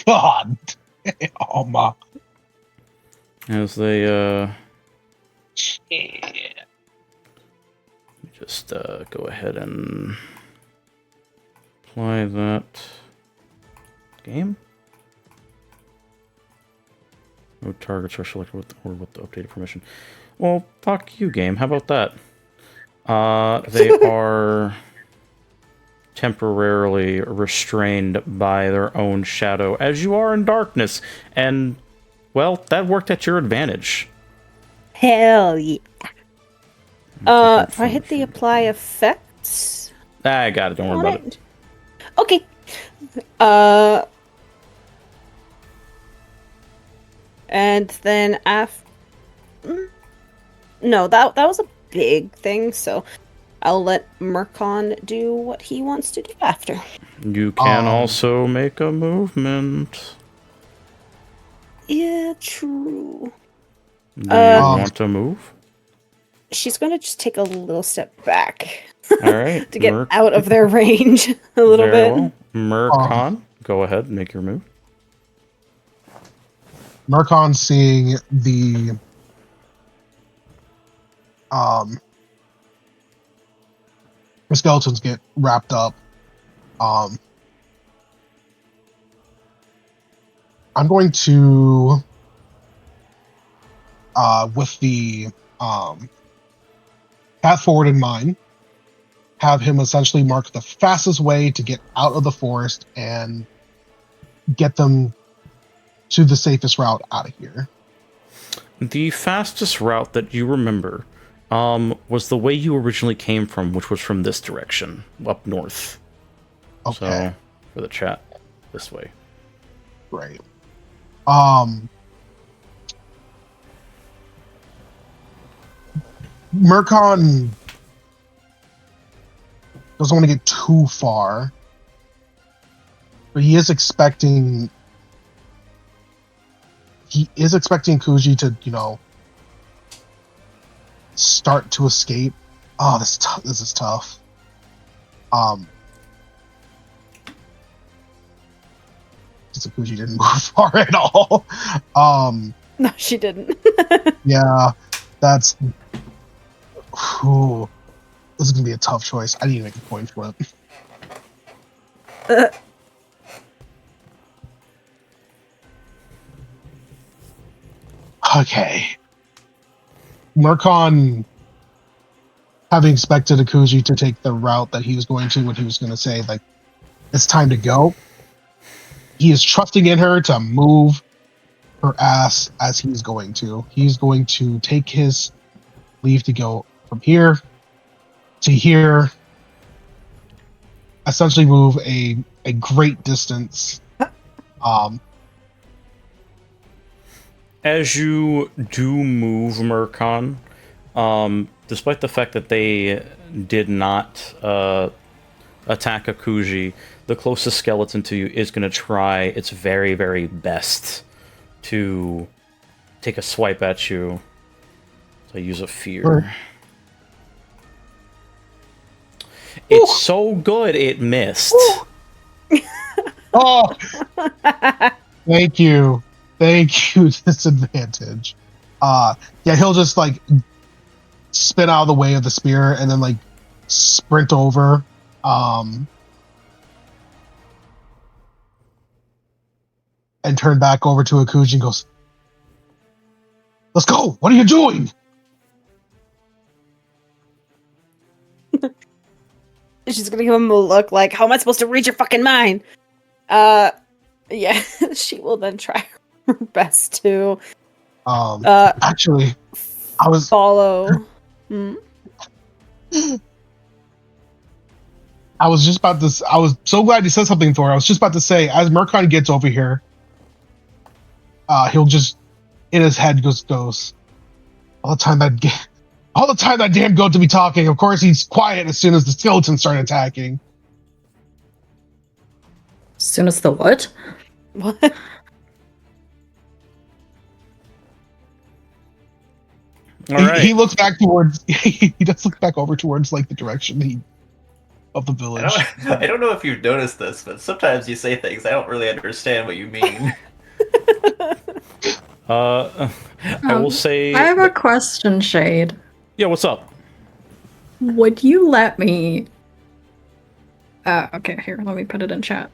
God damn. As they Shit. just go ahead and apply that game. No targets are selected with the updated permission. Well, fuck you, game. How about that? They are temporarily restrained by their own shadow, as you are in darkness. And, well, that worked at your advantage. Hell yeah. If I hit the apply effects. I got it. Don't worry about it. Okay. And then no, that was a big thing, so I'll let Murkon do what he wants to do after. You can also make a movement. Yeah, true. Do you want to move? She's gonna just take a little step back. All right. to get out of their range a little bit. Well. Murkon, go ahead and make your move. Murkon seeing the skeletons get wrapped up. I'm going to with the path forward in mind, have him essentially mark the fastest way to get out of the forest and get them to the safest route out of here. The fastest route that you remember was the way you originally came from, which was from this direction, up north. Okay. So, for the chat, this way. Right. Mercon doesn't want to get too far, but he is expecting Kuji to, start to escape. Oh, this is tough. Kuji didn't move far at all. No, she didn't. Yeah, that's. Ooh, this is gonna be a tough choice. I need to make a coin flip. Okay. Mercon, having expected Akuji to take the route that he was going to when he was going to say, like, it's time to go, he is trusting in her to move her ass as he's going to. He's going to take his leave to go from here to here, essentially move a great distance. As you do move, Mercon, despite the fact that they did not attack Akuji, the closest skeleton to you is going to try its very, very best to take a swipe at you. So use a fear. Sure. It's so good it missed. Oh, thank you. Disadvantage. Yeah, he'll just like spin out of the way of the spear and then like sprint over. And turn back over to Akuji and goes, "Let's go! What are you doing?" She's gonna give him a look like, how am I supposed to read your fucking mind? Yeah, she will then try her best to actually, I was follow. Hmm? I was just about to. I was so glad you said something, Thor. I was just about to say, as Mercon gets over here, he'll just in his head goes all the time that damn goat to be talking. Of course, he's quiet as soon as the skeletons start attacking. As soon as the what? What? He looks back towards. He does look back over towards like the direction of the village. I don't know if you've noticed this, but sometimes you say things I don't really understand what you mean. I will say. I have a question, Shade. Yeah, what's up? Would you let me... okay, here, let me put it in chat.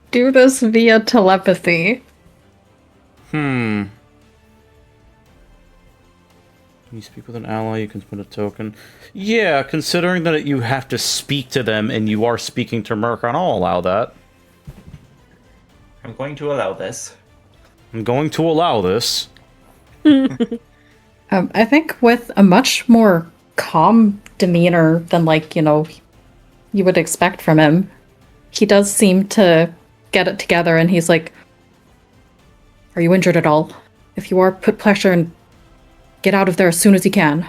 Do this via telepathy. Can you speak with an ally? You can spend a token. Yeah, considering that you have to speak to them and you are speaking to Mercon, I'll allow that. I'm going to allow this. I'm going to allow this. I think with a much more calm demeanor than, like, you would expect from him, he does seem to get it together, and he's like, are you injured at all? If you are, put pressure and get out of there as soon as you can.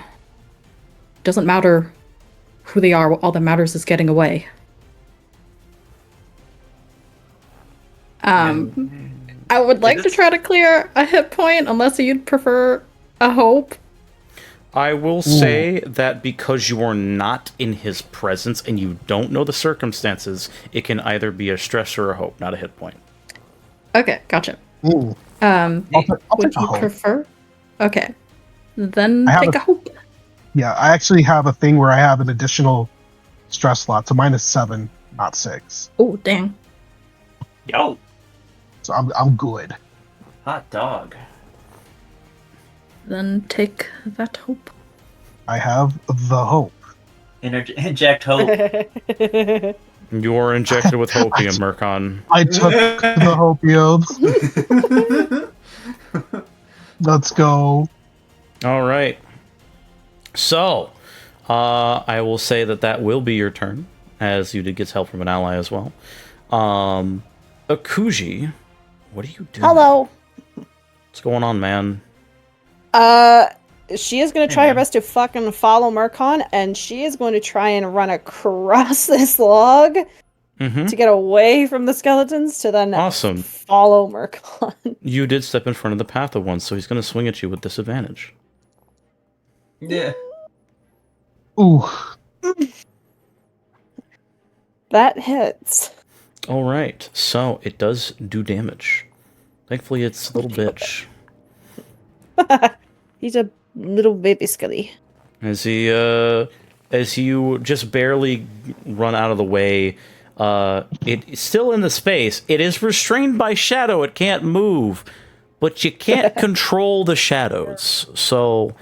Doesn't matter who they are, all that matters is getting away. I would like to try to clear a hit point, unless you'd prefer a hope. I will say that because you are not in his presence and you don't know the circumstances, it can either be a stress or a hope, not a hit point. Okay, gotcha. Ooh. I'll would you prefer? Okay. Then take a hope. Yeah, I actually have a thing where I have an additional stress slot, so mine is 7, not 6. Oh, dang. Yo! So I'm good. Hot dog. Then take that hope. I have the hope. Inject hope. You are injected with hopium, Murkon. I took the hopium. Let's go. All right. So, I will say that will be your turn, as you did get help from an ally as well. Akuji, what are you doing? Hello. What's going on, man? She is going to try her best to fucking follow Murkon, and she is going to try and run across this log to get away from the skeletons to then Awesome. follow Murkon. You did step in front of the path of one, so he's going to swing at you with disadvantage. Yeah. Ooh. That hits. All right, so it does do damage. Thankfully, it's a little bitch. He's a little baby skelly. As you just barely run out of the way, it's still in the space. It is restrained by shadow. It can't move, but you can't control the shadows. So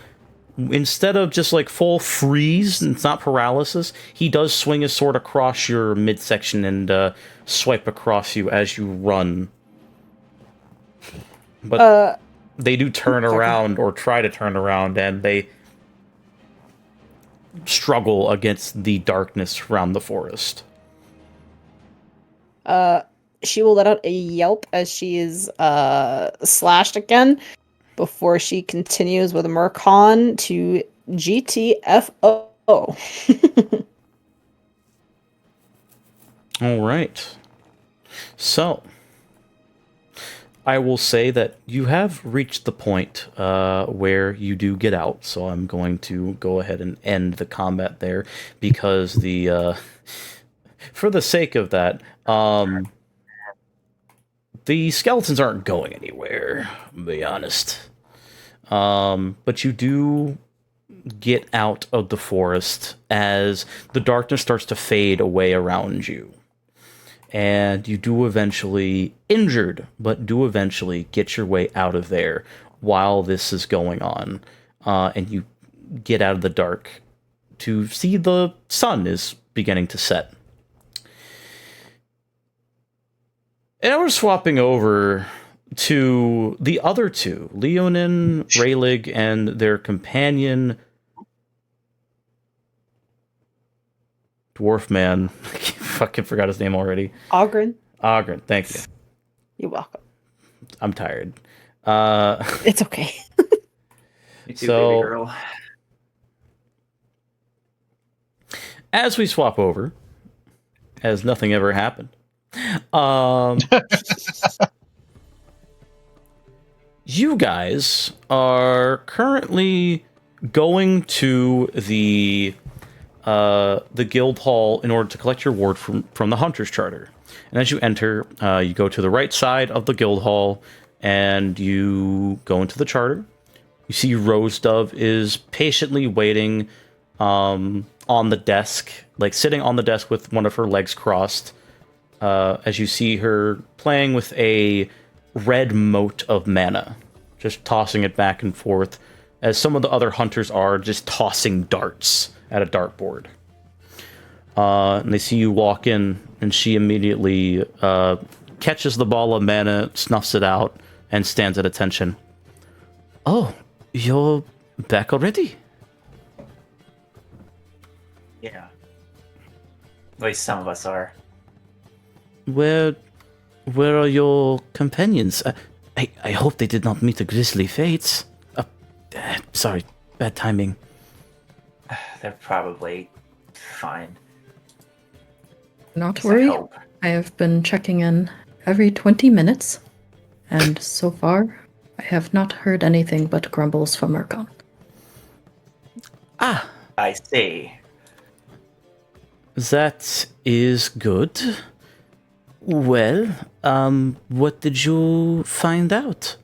instead of just like full freeze, and it's not paralysis, he does swing his sword across your midsection and swipe across you as you run. But they do turn around or try to turn around, and they struggle against the darkness around the forest. She will let out a yelp as she is slashed again before she continues with Murkon to GTFO. All right. So, I will say that you have reached the point where you do get out, so I'm going to go ahead and end the combat there, because for the sake of that, the skeletons aren't going anywhere, to be honest. But you do get out of the forest as the darkness starts to fade away around you. And you do eventually, injured, but do eventually get your way out of there while this is going on. And you get out of the dark to see the sun is beginning to set. And now we're swapping over to the other two, Leonin, Raylig, and their companion, Dwarf Man. I fucking forgot his name already. Ogren. Ogren, thank you. You're welcome. I'm tired. It's okay. You too, So- baby girl. As we swap over, as nothing ever happened, you guys are currently going to the guild hall in order to collect your reward from the Hunter's Charter. And as you enter, you go to the right side of the guild hall, and you go into the charter. You see Rose Dove is patiently waiting on the desk, like sitting on the desk with one of her legs crossed, as you see her playing with a red mote of mana, just tossing it back and forth, as some of the other hunters are just tossing darts at a dartboard. And they see you walk in, and she immediately catches the ball of mana, snuffs it out, and stands at attention. Oh, you're back already? Yeah. At least some of us are. Where are your companions? I hope they did not meet a grisly fate. Sorry, bad timing. They're probably fine. Not Guess I worry. hope. I have been checking in every 20 minutes, and so far, I have not heard anything but grumbles from Murkon. Ah, I see. that is good. Well, what did you find out?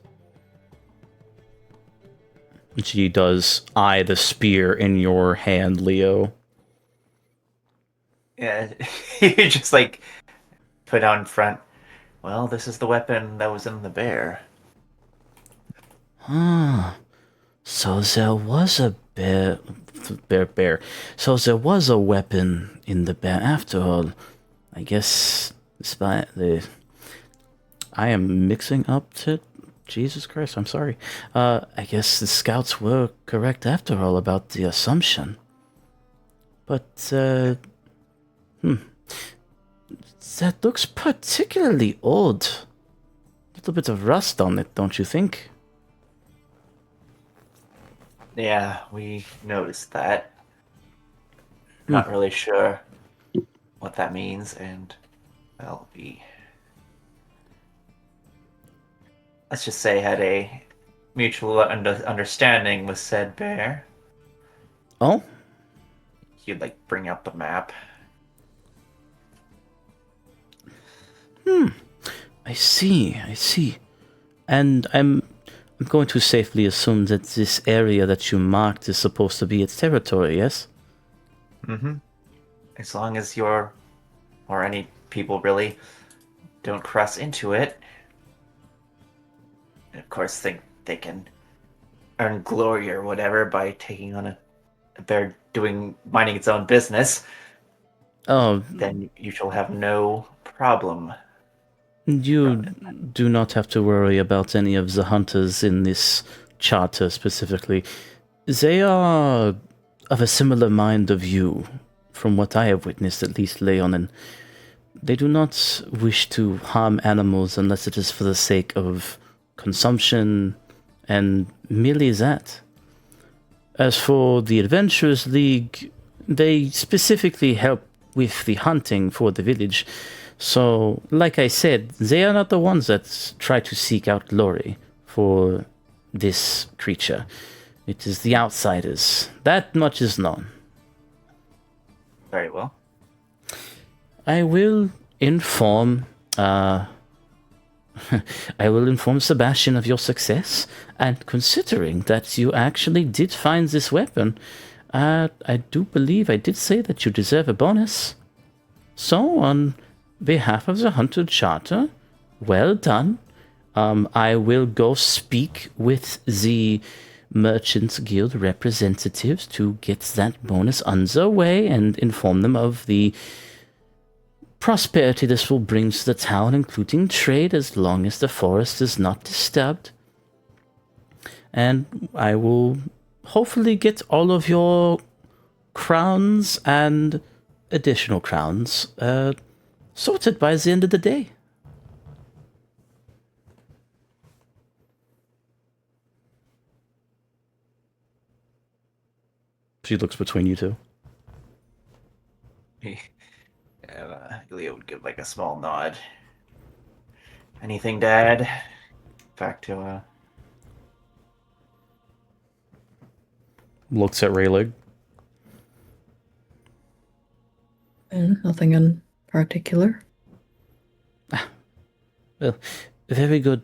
She does eye the spear in your hand, Leo. Yeah, you just like put on front. Well, this is the weapon that was in the bear. Ah, So there was a bear. So there was a weapon in the bear after all. I guess, despite the... I am mixing up to... Jesus Christ, I'm sorry. I guess the scouts were correct after all about the assumption. But, that looks particularly old. A little bit of rust on it, don't you think? Yeah, we noticed that. Not really sure what that means, and, well, let's just say had a mutual understanding with said bear. Oh? He'd, like, bring up the map. I see. And I'm going to safely assume that this area that you marked is supposed to be its territory, yes? Mm-hmm. As long as you're, or any people really, don't cross into it. And of course, think they can earn glory or whatever by taking on a bear minding its own business. Oh, Then you shall have no problem. you do not have to worry about any of the hunters in this charter specifically. They are of a similar mind of you, from what I have witnessed, at least, Leon, and they do not wish to harm animals unless it is for the sake of consumption, and merely that. As for the Adventurers League, they specifically help with the hunting for the village. So, like I said, they are not the ones that try to seek out glory for this creature. It is the outsiders. That much is known. Very well. I will inform Sebastian of your success, and considering that you actually did find this weapon, I do believe I did say that you deserve a bonus. So, on behalf of the Hunter Charter, well done. I will go speak with the Merchants Guild representatives to get that bonus underway and inform them of the prosperity this will bring to the town, including trade, as long as the forest is not disturbed. And I will hopefully get all of your crowns and additional crowns sorted by the end of the day. She looks between you two. Leo would give like a small nod. Anything, Dad? Back to Looks at Rayleigh. Nothing in particular. Well, very good.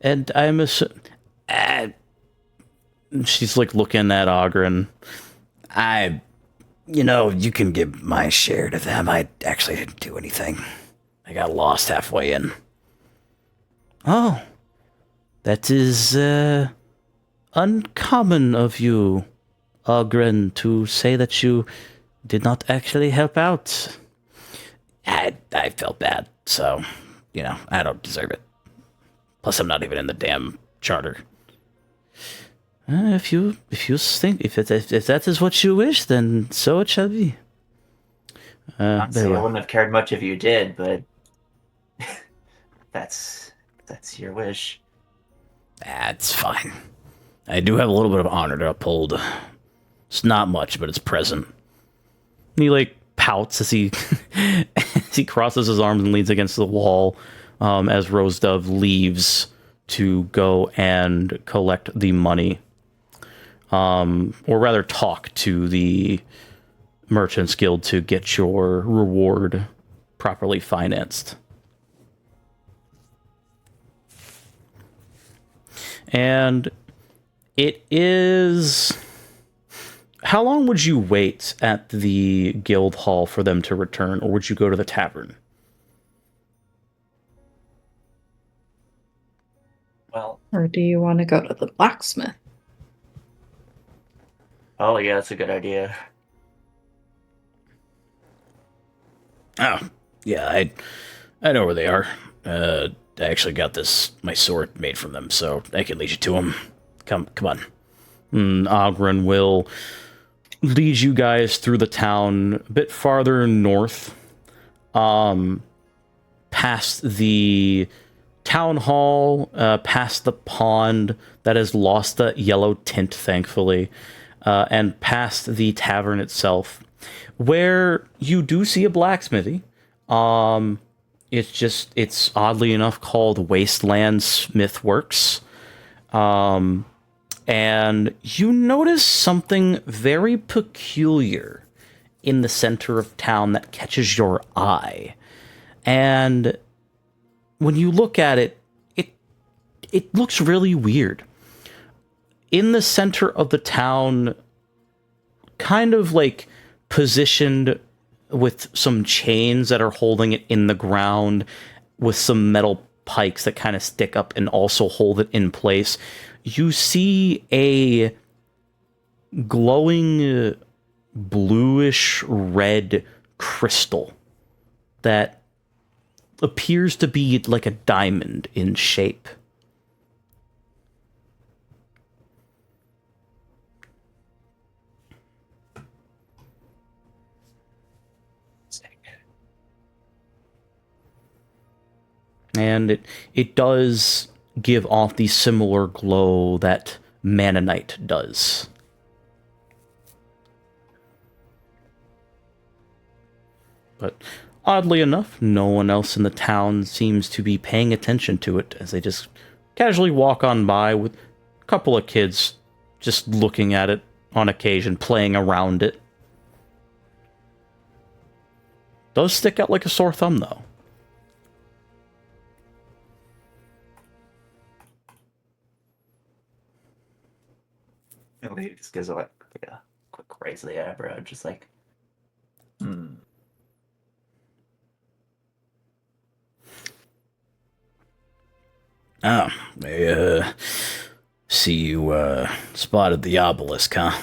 And I'm she's like looking at Ogren. You can give my share to them. I actually didn't do anything. I got lost halfway in. Oh, that is uncommon of you, Ogren, to say that you did not actually help out. I felt bad, so, I don't deserve it. Plus, I'm not even in the damn charter. If you think if that is what you wish, then so it shall be. honestly, I wouldn't have cared much if you did, but that's your wish. That's fine. I do have a little bit of honor to uphold. It's not much, but it's present. He like pouts as he as he crosses his arms and leans against the wall as Rose Dove leaves to go and collect the money. Or rather talk to the Merchants Guild to get your reward properly financed. And it is... How long would you wait at the guild hall for them to return, or would you go to the tavern? Well, Or do you want to go to the blacksmith? oh yeah, that's a good idea. Oh, yeah, I know where they are. I actually got my sword made from them, so I can lead you to them. Come on. Ogren will lead you guys through the town a bit farther north, past the town hall, past the pond that has lost that yellow tint, thankfully, and past the tavern itself, where you do see a blacksmithy. It's oddly enough called Wasteland Smith Works. And you notice something very peculiar in the center of town that catches your eye. And when you look at it, it looks really weird. In the center of the town, kind of like positioned with some chains that are holding it in the ground, with some metal pikes that kind of stick up and also hold it in place, you see a glowing bluish red crystal that appears to be like a diamond in shape. And it does give off the similar glow that Manonite does. But oddly enough, no one else in the town seems to be paying attention to it, as they just casually walk on by with a couple of kids just looking at it on occasion, playing around it. Does stick out like a sore thumb, though. He just gives like a quick raise of the eyebrow, just like, Oh, I see you spotted the obelisk, huh?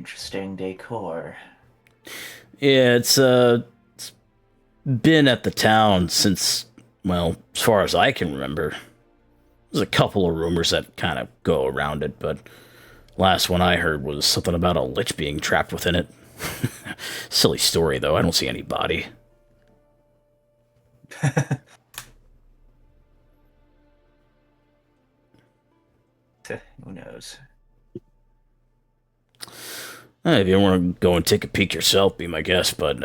interesting decor. Yeah, it's been at the town since, well, as far as I can remember. There's a couple of rumors that kind of go around it, but last one I heard was something about a lich being trapped within it. Silly story, though. I don't see any body. Who knows? If you want to go and take a peek yourself, be my guest, but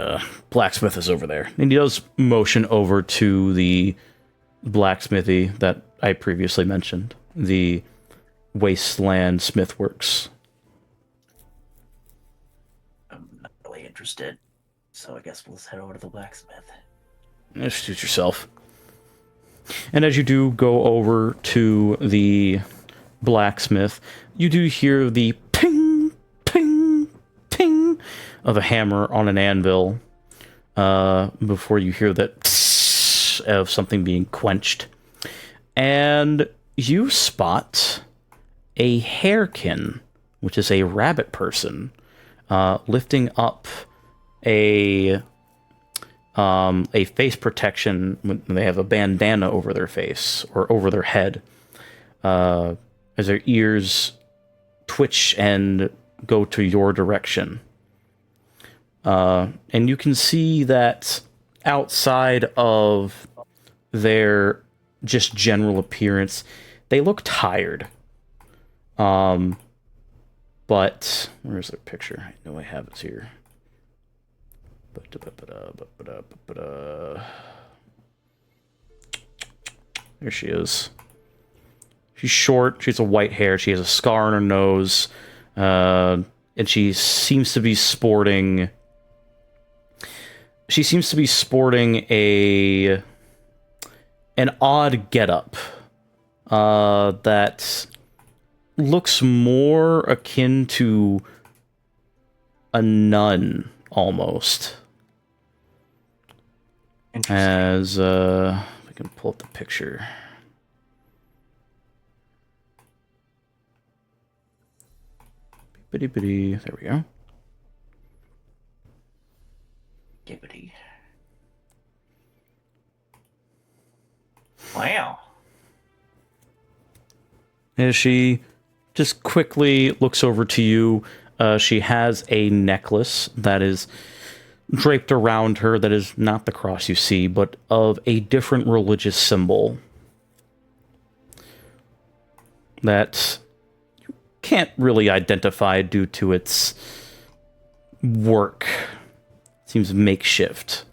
blacksmith is over there. And he does motion over to the blacksmithy that I previously mentioned, the Wasteland Smithworks. I'm not really interested, so I guess we'll just head over to the blacksmith. Shoot yourself. And as you do go over to the blacksmith, you do hear the ping, ping, ping of a hammer on an anvil before you hear that of something being quenched. And you spot a hairkin, which is a rabbit person, lifting up a face protection when they have a bandana over their face or over their head, as their ears twitch and go to your direction. And you can see that outside of their just general appearance, they look tired. But where's their picture? I know I have it here. There she is. She's short. She has a white hair. She has a scar on her nose, and she seems to be sporting. She seems to be sporting an odd getup that looks more akin to a nun almost. As I can can pull up the picture. Bitty. There we go. Gibbity. Wow. As she just quickly looks over to you, she has a necklace that is draped around her that is not the cross you see, but of a different religious symbol that you can't really identify due to its work. Seems makeshift.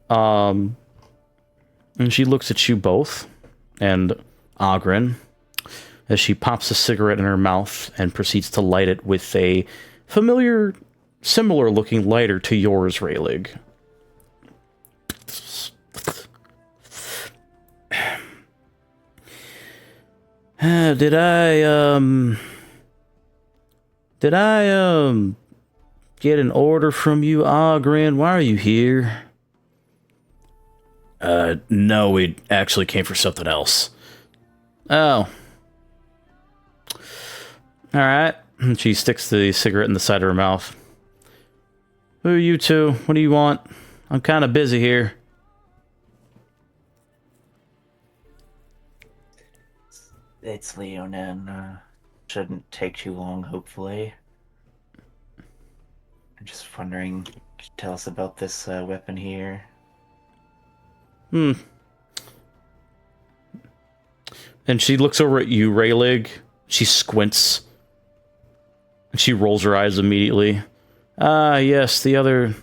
And she looks at you both, and Ogren, as she pops a cigarette in her mouth and proceeds to light it with a familiar, similar-looking lighter to yours, Raylig. Did I get an order from you, Ogren? Why are you here? No, we actually came for something else. Oh. Alright. She sticks the cigarette in the side of her mouth. Who are you two? What do you want? I'm kind of busy here. It's Leonin. Shouldn't take too long, hopefully. I'm just wondering, could you tell us about this weapon here? And she looks over at you, Raylig. She squints. And she rolls her eyes immediately. Ah, yes, the other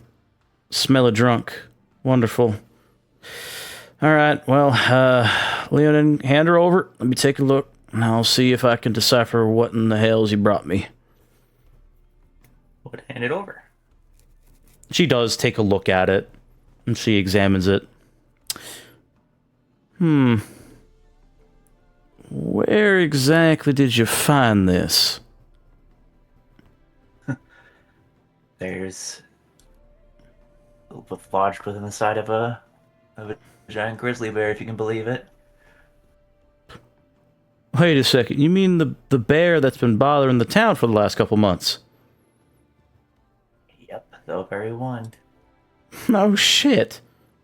smell drunk. Wonderful. Alright, well, Leonin, hand her over. Let me take a look, and I'll see if I can decipher what in the hells you brought me. Would hand it over. She does take a look at it, and she examines it. Where exactly did you find this? There's lodged within the side of a giant grizzly bear, if you can believe it. Wait a second, you mean the bear that's been bothering the town for the last couple months? Yep, the very one. No shit.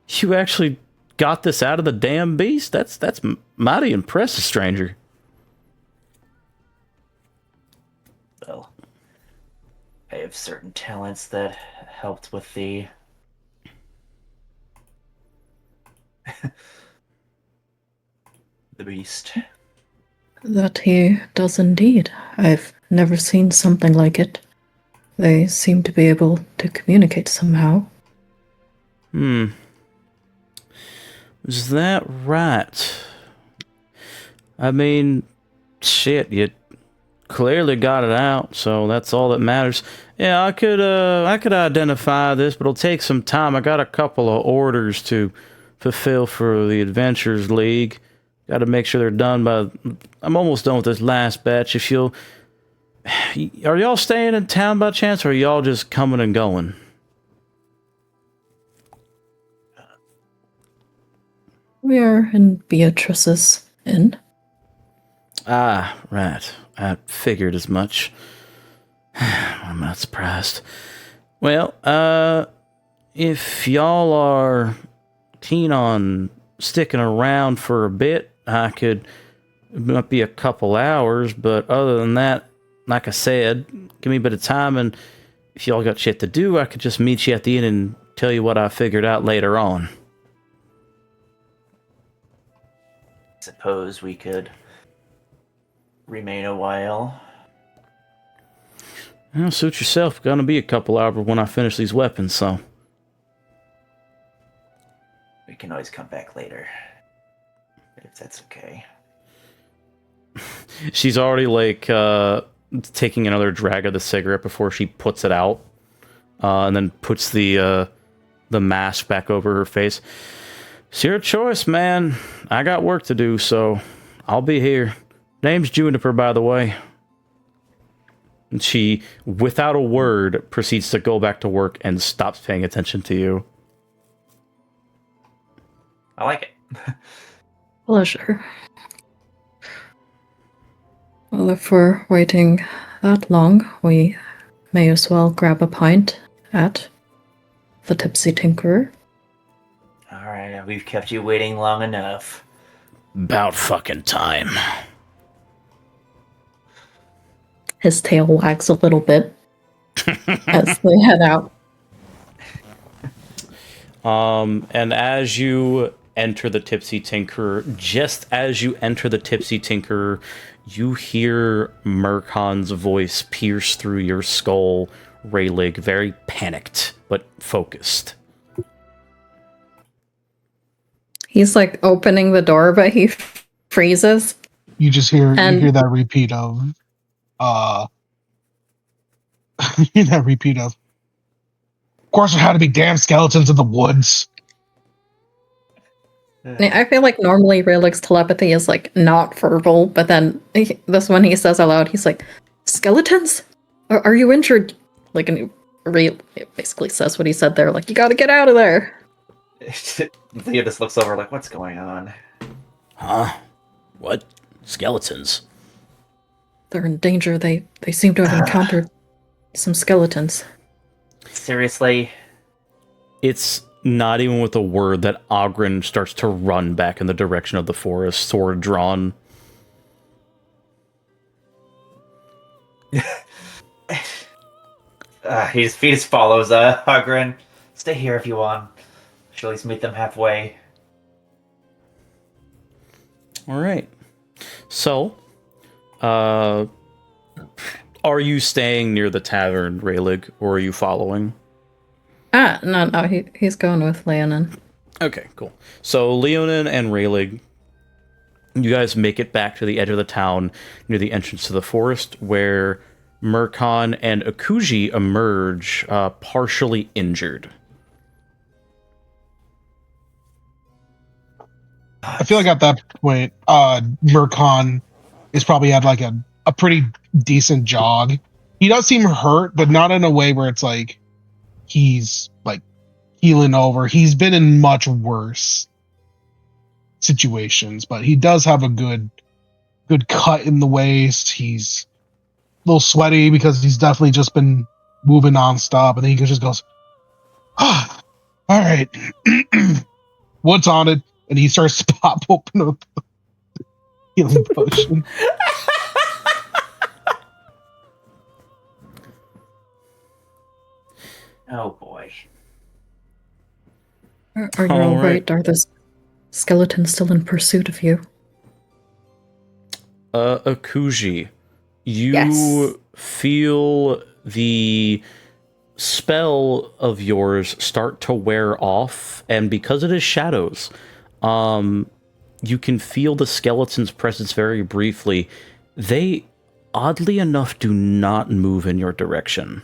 You actually got this out of the damn beast? That's mighty impressive, stranger. Well, I have certain talents that helped with the the beast. That he does indeed. I've never seen something like it. They seem to be able to communicate somehow. Is that right? I mean, shit, you clearly got it out, so that's all that matters. Yeah, I could identify this, but it'll take some time. I got a couple of orders to fulfill for the Adventurers League. Got to make sure they're done by... I'm almost done with this last batch. If you'll... Are y'all staying in town by chance, or are y'all just coming and going? We are in Beatrice's inn. Ah, right. I figured as much. I'm not surprised. Well, if y'all are keen on sticking around for a bit, it might be a couple hours, but other than that, like I said, give me a bit of time, and if y'all got shit to do, I could just meet you at the inn and tell you what I figured out later on. Suppose we could remain a while. Well, suit yourself. Gonna be a couple hours when I finish these weapons, so... We can always come back later, if that's okay. She's already, like, taking another drag of the cigarette before she puts it out, and then puts the mask back over her face. It's your choice, man. I got work to do, so I'll be here. Name's Juniper, by the way. And she, without a word, proceeds to go back to work and stops paying attention to you. I like it. Pleasure. Well, if we're waiting that long, we may as well grab a pint at the Tipsy Tinkerer. Alright, we've kept you waiting long enough. About fucking time. His tail wags a little bit as they head out. And as you enter the Tipsy Tinkerer, just as you enter the Tipsy Tinkerer, you hear Murkon's voice pierce through your skull, Raylig, very panicked, but focused. He's like opening the door, but he freezes. You just hear And- you hear that repeat of you hear that repeat of course there had to be damn skeletons in the woods. I feel like normally Raylig's telepathy is like not verbal, but then this one he says aloud, he's like, "Skeletons? Are you injured?" Like, and Ray basically says what he said there, like, "You gotta get out of there." Theo just looks over like, what's going on? Huh? What? Skeletons? They're in danger. They seem to have encountered some skeletons. Seriously? It's not even with a word that Ogren starts to run back in the direction of the forest, sword drawn. He just follows Hugrin. Stay here if you want. She'll at least meet them halfway. All right. So, are you staying near the tavern, Raylig, or are you following? No, he's going with Leonin. Okay, cool. So Leonin and Raylig, you guys make it back to the edge of the town near the entrance to the forest, where Murkon and Akuji emerge partially injured. I feel like at that point, Murkon is probably had like a pretty decent jog. He does seem hurt, but not in a way where it's like he's like healing over. He's been in much worse situations, but he does have a good cut in the waist. He's a little sweaty because he's definitely just been moving nonstop, and then he just goes, "Ah, all right, what's on it?" And he starts to pop open a healing potion. Oh boy. Are you all right? Are the skeletons still in pursuit of you? Akuji, you Yes. feel the spell of yours start to wear off, and because it is shadows, you can feel the skeleton's presence very briefly. They, oddly enough, do not move in your direction.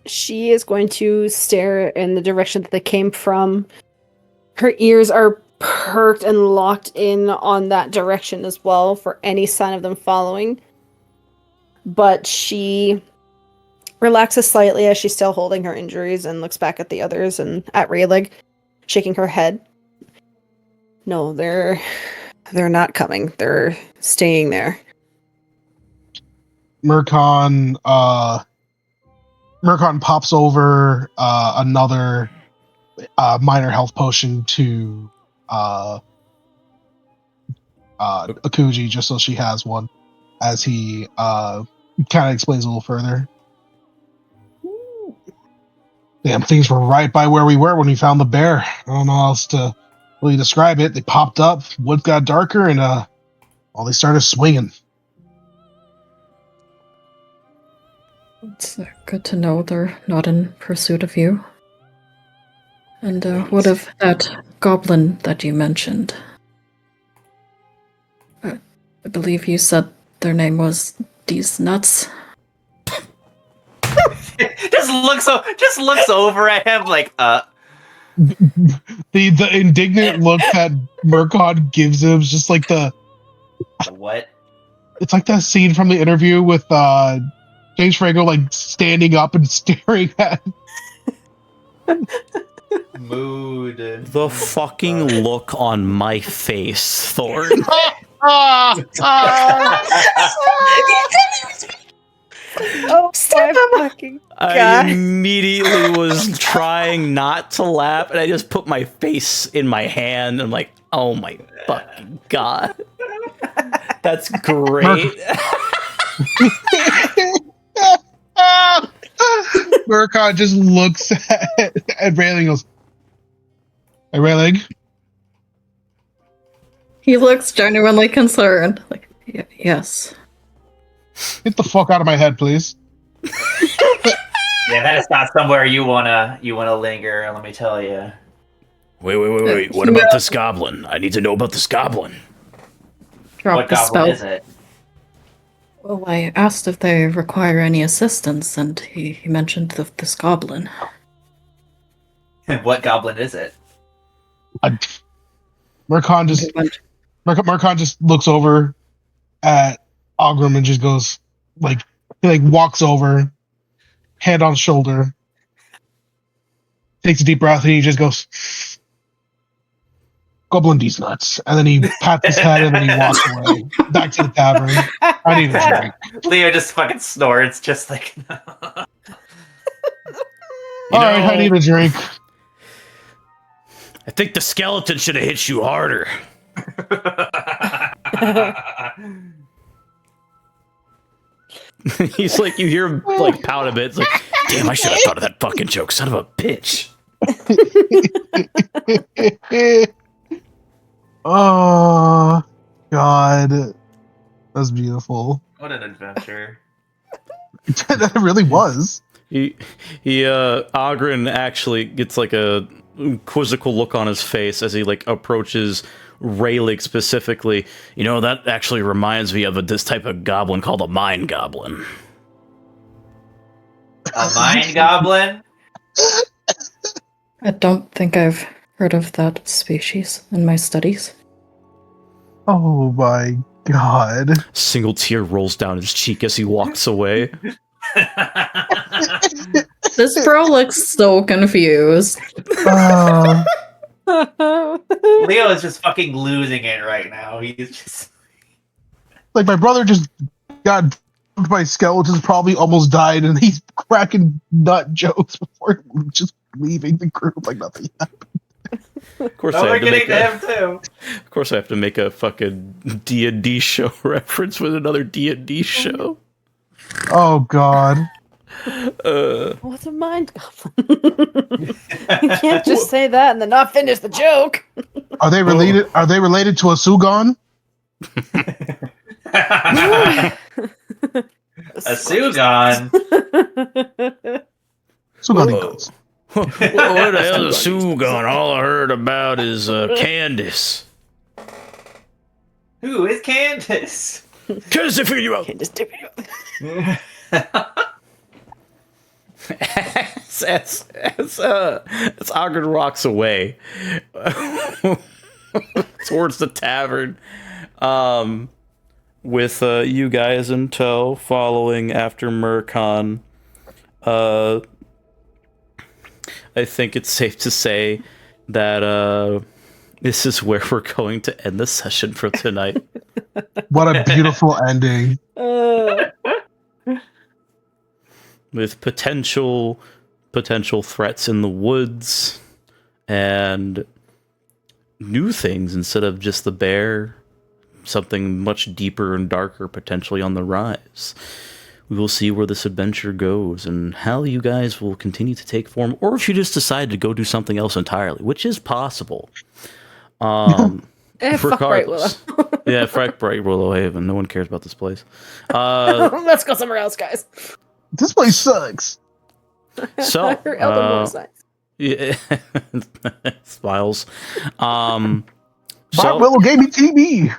She is going to stare in the direction that they came from. Her ears are perked and locked in on that direction as well for any sign of them following. But she relaxes slightly as she's still holding her injuries and looks back at the others and at Raylig, shaking her head. No, they're not coming. They're staying there. Murkon pops over another minor health potion to Akuji just so she has one, as he kind of explains a little further. Damn, things were right by where we were when we found the bear. I don't know how else to really describe it. They popped up, woods got darker, and they started swinging. It's good to know they're not in pursuit of you. And what of that goblin that you mentioned? I believe you said their name was These Nuts. just looks over at him like, The indignant look that Murkon gives him is just like what? it's like that scene from the interview with James Franco, like standing up and staring at Moo. rude. The fucking look on my face, Thorn. Oh my fucking I god. immediately was trying not to laugh, and I just put my face in my hand. I'm like, oh my fucking god. That's great. Murkon just looks at Rayling and goes, "Hey, Rayling." He looks genuinely concerned. Like, yes. Get the fuck out of my head, please. Yeah, that is not somewhere you wanna linger. Let me tell you. Wait. What about this goblin? I need to know about this goblin. Drop What the goblin spell. is it? Well, I asked if they require any assistance, and he mentioned this goblin. And what goblin is it? Murkon just looks over at Ogrim and just goes he walks over, hand on shoulder, takes a deep breath, and he just goes, "Goblin these nuts," and then he pats his head and then he walks away back to the tavern. I need a drink. Leo just fucking snorts, just like. All right, I need a drink. I think the skeleton should have hit you harder. He's like, you hear him like pout a bit. It's like, Damn, I should have thought of that fucking joke. Son of a bitch. Oh, God. That's beautiful. What an adventure. That really was. Ogren actually gets like a quizzical look on his face as he like approaches Rayleigh specifically. You know, that actually reminds me of this type of goblin called a mind goblin. A mind goblin? I don't think I've heard of that species in my studies. Oh my God. Single tear rolls down his cheek as he walks away. This bro looks so confused. Leo is just fucking losing it right now. He's just. Like, my brother just got jumped by skeletons, probably almost died, and he's cracking nut jokes before just leaving the group like nothing happened. Of course, Oh, I we're have to getting make to him too. Of course, I have to make a fucking D&D show reference with another D&D show. Oh God. What's a mind goblin? You can't just say that and then not finish the joke. Are they related? Are they related to a Sugon? A Sugon. Sugon goes. What the hell is Sugon? All I heard about is Candace. Who is Candace? Candace, I figured you out. Can't just do it. As Ogren walks away towards the tavern, with you guys in tow, following after Murkon, I think it's safe to say that this is where we're going to end the session for tonight. What a beautiful ending. With potential threats in the woods and new things instead of just the bear, something much deeper and darker potentially on the rise. We will see where this adventure goes and how you guys will continue to take form, or if you just decide to go do something else entirely, which is possible. Fuck Bright Willow. Yeah, fuck Bright Willow Haven. No one cares about this place. Let's go somewhere else, guys. This place sucks. So, Her Elden Lord signs. yeah, smiles. Bob Willow gave me TV.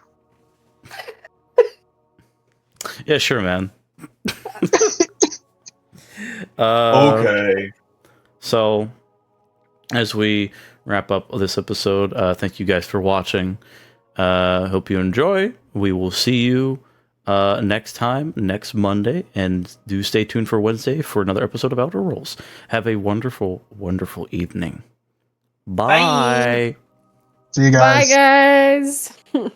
Yeah, sure, man. Okay. So, as we wrap up this episode, thank you guys for watching. Hope you enjoy. We will see you next time, next Monday, and do stay tuned for Wednesday for another episode of Outer Rolls. Have a wonderful, wonderful evening. Bye. See you Bye, guys. guys.